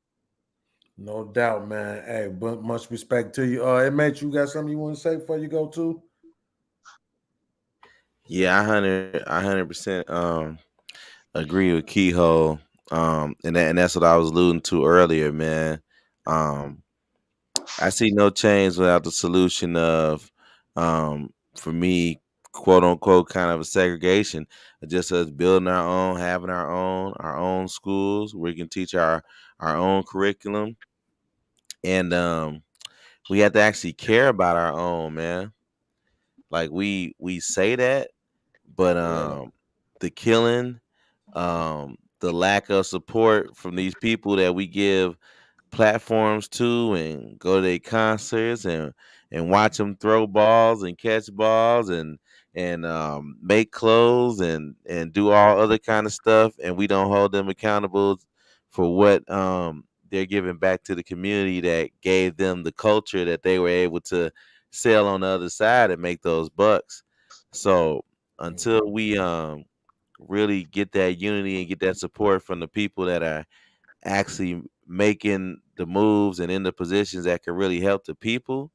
No doubt, man. Hey, but much respect to you. MH, you got something you want to say before you go too? Yeah, I 100% agree with Keyhole. And that's what I was alluding to earlier, man. I see no change without the solution of, for me, quote unquote, kind of a segregation. Just us building our own, having our own schools where we can teach our own curriculum, and we have to actually care about our own, man. Like we say that, but the killing, the lack of support from these people that we give platforms to and go to their concerts and watch them throw balls and catch balls and make clothes and do all other kind of stuff, and we don't hold them accountable for what they're giving back to the community that gave them the culture that they were able to sell on the other side and make those bucks. So until we really get that unity and get that support from the people that are actually making the moves and in the positions that can really help the people,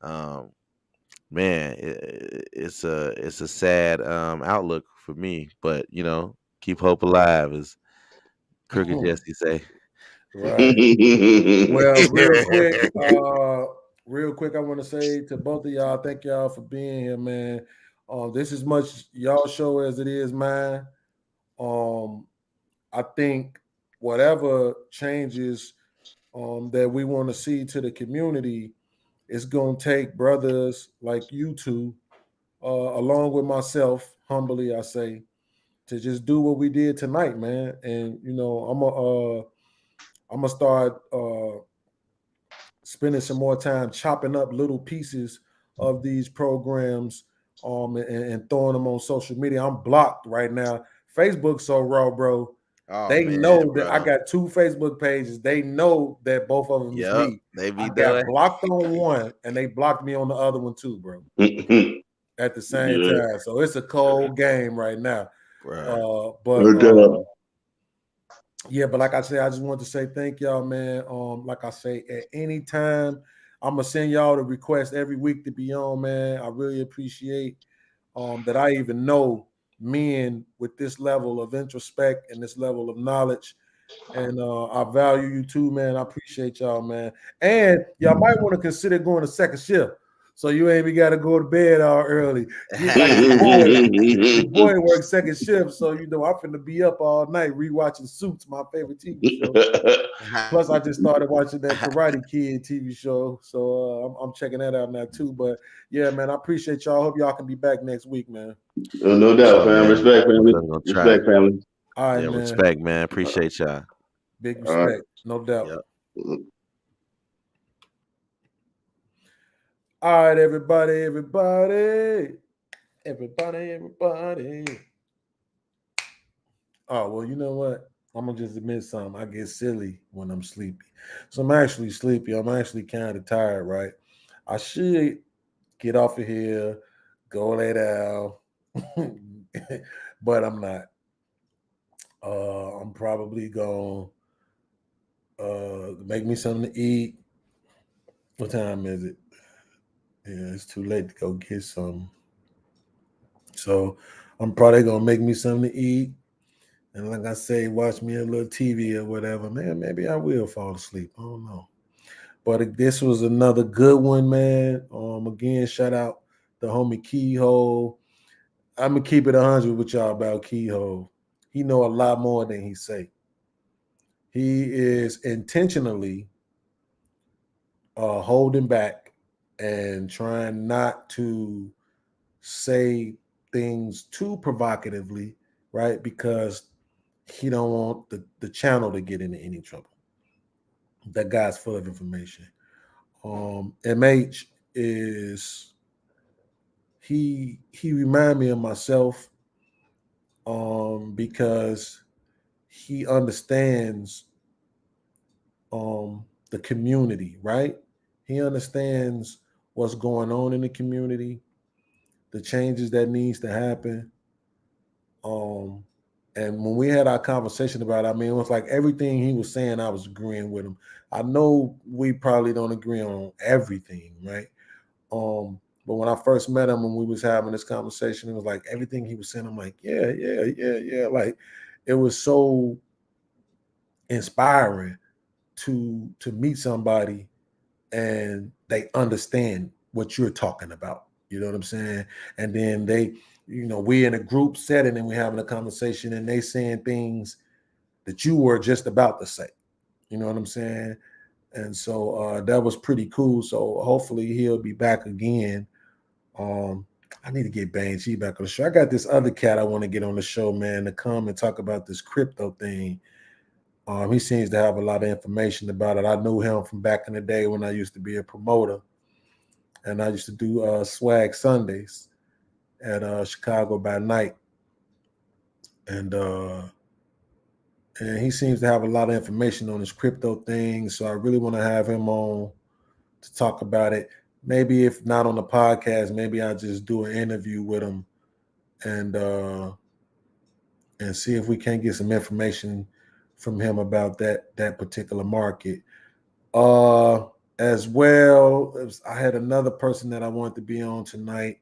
man, it's a sad outlook for me. But keep hope alive, as Crooked Jesse say. Right. Well, real quick, I want to say to both of y'all, thank y'all for being here, man. This is much y'all show as it is mine. I think whatever changes that we want to see to the community, it's gonna take brothers like you two, along with myself, humbly I say, to just do what we did tonight, man. And I'm gonna start spending some more time chopping up little pieces of these programs and throwing them on social media. I'm blocked right now. Facebook's so raw, bro. Oh, they man, know bro. that I got 2 Facebook pages. They know that both of them is me. They be I done. got blocked on one, and they blocked me on the other one too, bro. At the same time. So it's a cold game right now. Yeah, but like I said, I just want to say thank y'all, man. Like I say, at any time, I'm gonna send y'all the request every week to be on, man. I really appreciate that I even know men with this level of introspect and this level of knowledge. And I value you too, man. I appreciate y'all, man. And y'all might want to consider going to second shift. So you ain't even got to go to bed all early. Your boy works second shift, so I'm finna be up all night rewatching Suits, my favorite TV show. Plus, I just started watching that Karate Kid TV show, so I'm checking that out now too. But yeah, man, I appreciate y'all. Hope y'all can be back next week, man. No doubt, fam. Respect, family. Respect, family. All right, man. Respect, man. Appreciate y'all. Big respect, no doubt. Yep. All right, everybody. Oh, well, you know what? I'm going to just admit something. I get silly when I'm sleepy. So I'm actually sleepy. I'm actually kind of tired, right? I should get off of here, go lay down, but I'm not. I'm probably going to make me something to eat. What time is it? Yeah, it's too late to go get some. So I'm probably going to make me something to eat. And like I say, watch me a little TV or whatever. Man, maybe I will fall asleep. I don't know. But this was another good one, man. Again, shout out the homie Keyhol. I'm going to keep it 100 with y'all about Keyhol. He know a lot more than he say. He is intentionally holding back and trying not to say things too provocatively, right? Because he don't want the channel to get into any trouble. That guy's full of information. MH is he remind me of myself because he understands the community, right? He understands what's going on in the community, the changes that needs to happen. And when we had our conversation about it, I mean, it was like everything he was saying, I was agreeing with him. I know we probably don't agree on everything, right? But when I first met him, when we was having this conversation, it was like everything he was saying, I'm like, yeah. Like it was so inspiring to meet somebody and they understand what you're talking about. You know what I'm saying? And then they, we in a group setting and we're having a conversation and they saying things that you were just about to say. You know what I'm saying? And so that was pretty cool. So hopefully he'll be back again. I need to get Bang G back on the show. I got this other cat I want to get on the show, man, to come and talk about this crypto thing. He seems to have a lot of information about it. I knew him from back in the day when I used to be a promoter. And I used to do Swag Sundays at Chicago by Night. And he seems to have a lot of information on this crypto thing. So I really want to have him on to talk about it. Maybe if not on the podcast, maybe I'll just do an interview with him and see if we can get some information from him about that particular market. As well, I had another person that I wanted to be on tonight,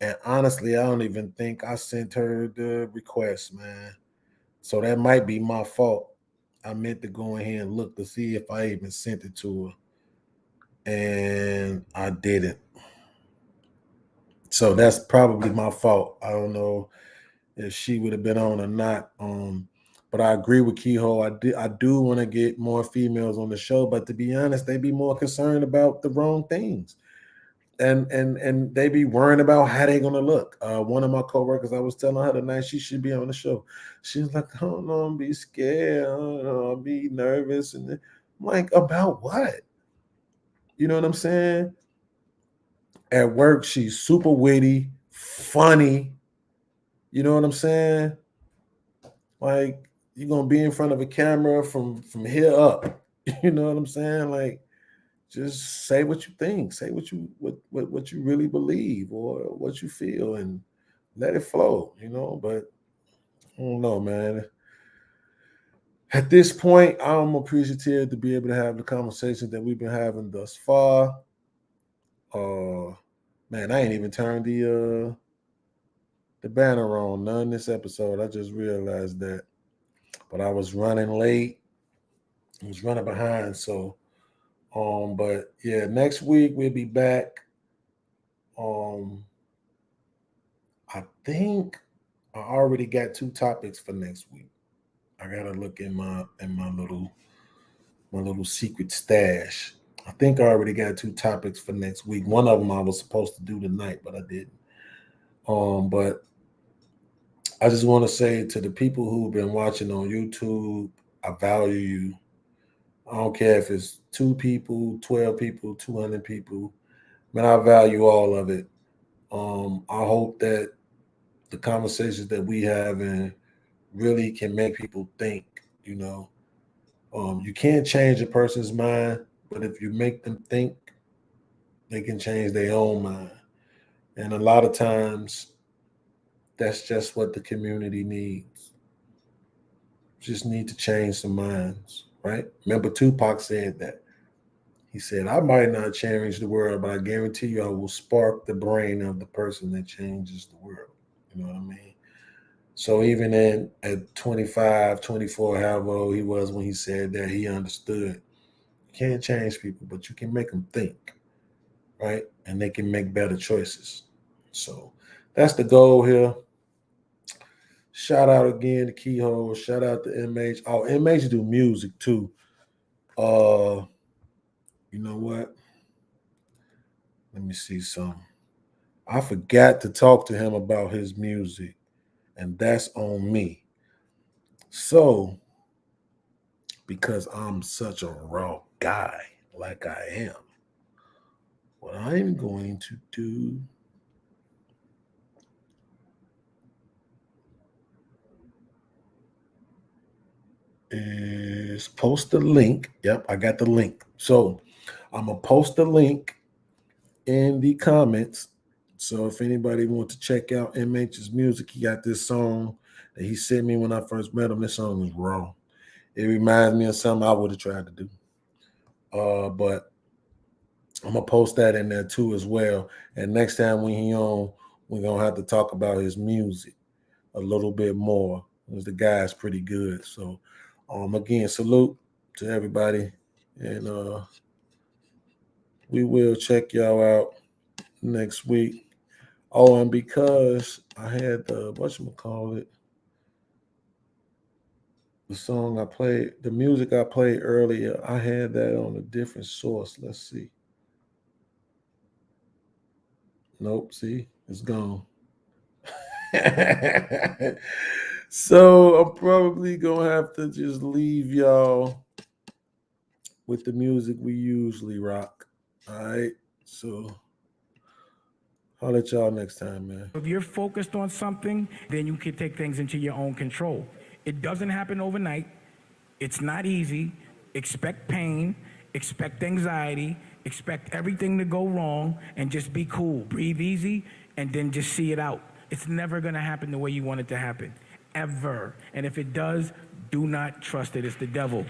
And honestly, I don't even think I sent her the request, man. So that might be my fault. I meant to go in here and look to see if I even sent it to her. And I didn't. So that's probably my fault. I don't know if she would have been on or not. But I agree with Keyhole. I do want to get more females on the show, but to be honest, they be more concerned about the wrong things. And they be worrying about how they gonna look. One of my coworkers, I was telling her tonight she should be on the show. She was like, I don't know, I'm be scared, I don't know, I'm be nervous. And I'm like, about what? You know what I'm saying? At work, she's super witty, funny. You know what I'm saying? Like, you're gonna be in front of a camera from here up. You know what I'm saying? Like, just say what you think, say what you really believe or what you feel, and let it flow, you know. But I don't know, man. At this point, I'm appreciative to be able to have the conversations that we've been having thus far. Man, I ain't even turned the banner on none this episode. I just realized that. But I was running late. I was running behind. So, but yeah, next week we'll be back. I think I already got 2 topics for next week. I gotta look in my little secret stash. I think I already got 2 topics for next week. One of them I was supposed to do tonight, but I didn't. But I just want to say to the people who've been watching on YouTube, I value you. I don't care if it's 2 people, 12 people, 200 people. Man, I value all of it. I hope that the conversations that we have and really can make people think, you know. You can't change a person's mind, but if you make them think, they can change their own mind. And a lot of times, that's just what the community needs. Just need to change some minds, right? Remember, Tupac said that. He said, I might not change the world, but I guarantee you I will spark the brain of the person that changes the world. You know what I mean? So even at 25, 24, however old he was when he said that, he understood. You can't change people, but you can make them think, right? And they can make better choices. So that's the goal here. Shout out again to Keyhole. Shout out to MH. Oh, MH do music too. You know what? Let me see some. I forgot to talk to him about his music, and that's on me. So, because I'm such a raw guy like I am, what I'm going to do is post the link. Yep, I got the link. So I'm going to post the link in the comments. So if anybody wants to check out MH's music, he got this song that he sent me when I first met him. This song is raw. It reminds me of something I would have tried to do. But I'm going to post that in there too as well. And next time when he on, we're going to have to talk about his music a little bit more, because the guy's pretty good. So again, salute to everybody. And we will check y'all out next week. Oh, and because I had the song I played, the music I played earlier, I had that on a different source. Let's see. Nope, see, it's gone. So I'm probably gonna have to just leave y'all with the music we usually rock. All right, so I'll let y'all next time, man. If you're focused on something, then you can take things into your own control. It doesn't happen overnight. It's not easy. Expect pain, expect anxiety, expect everything to go wrong, and just be cool. Breathe easy, and then just see it out. It's never gonna happen the way you want it to happen, ever. And if it does, do not trust it. It's the devil.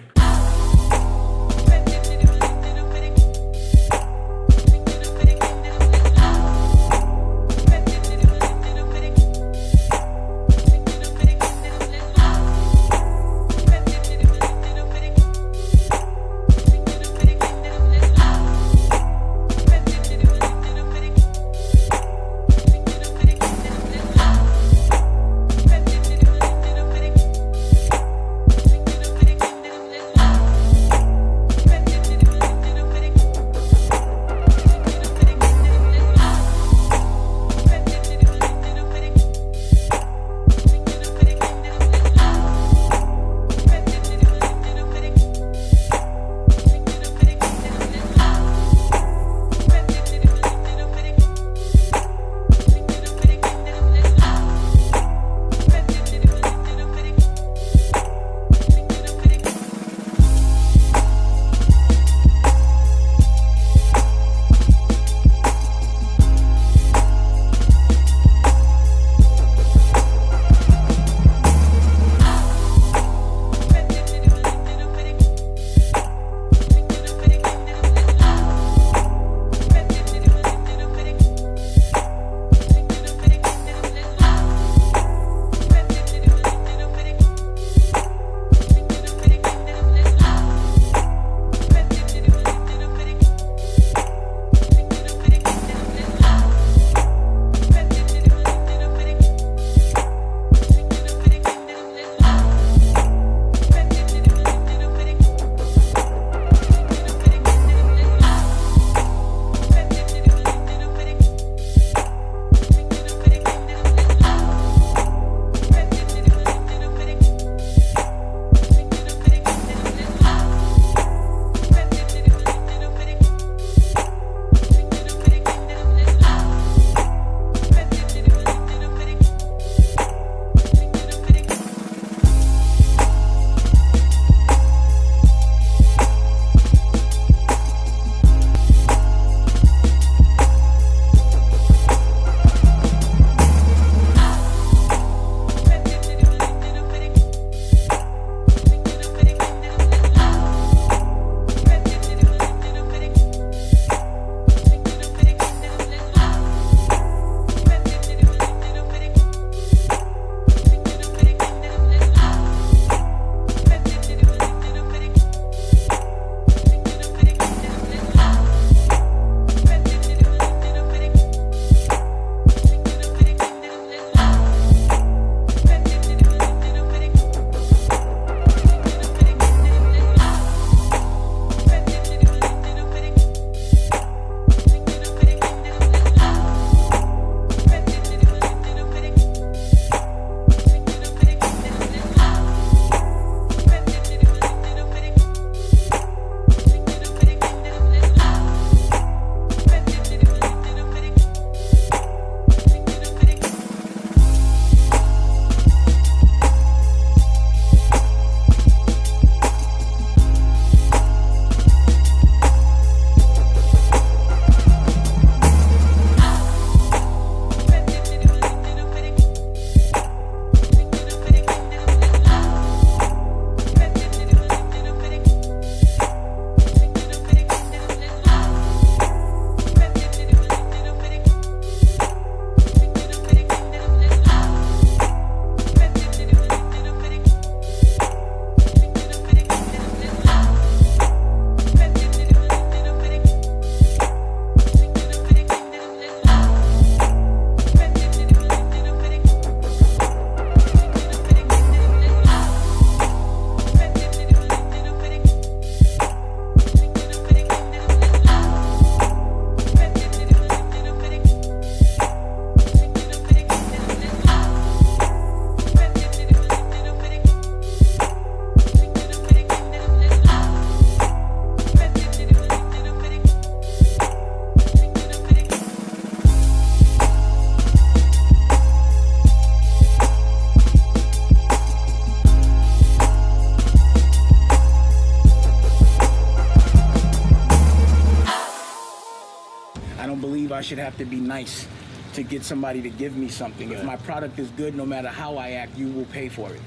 believe I should have to be nice to get somebody to give me something. If my product is good, no matter how I act, you will pay for it.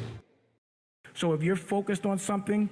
So if you're focused on something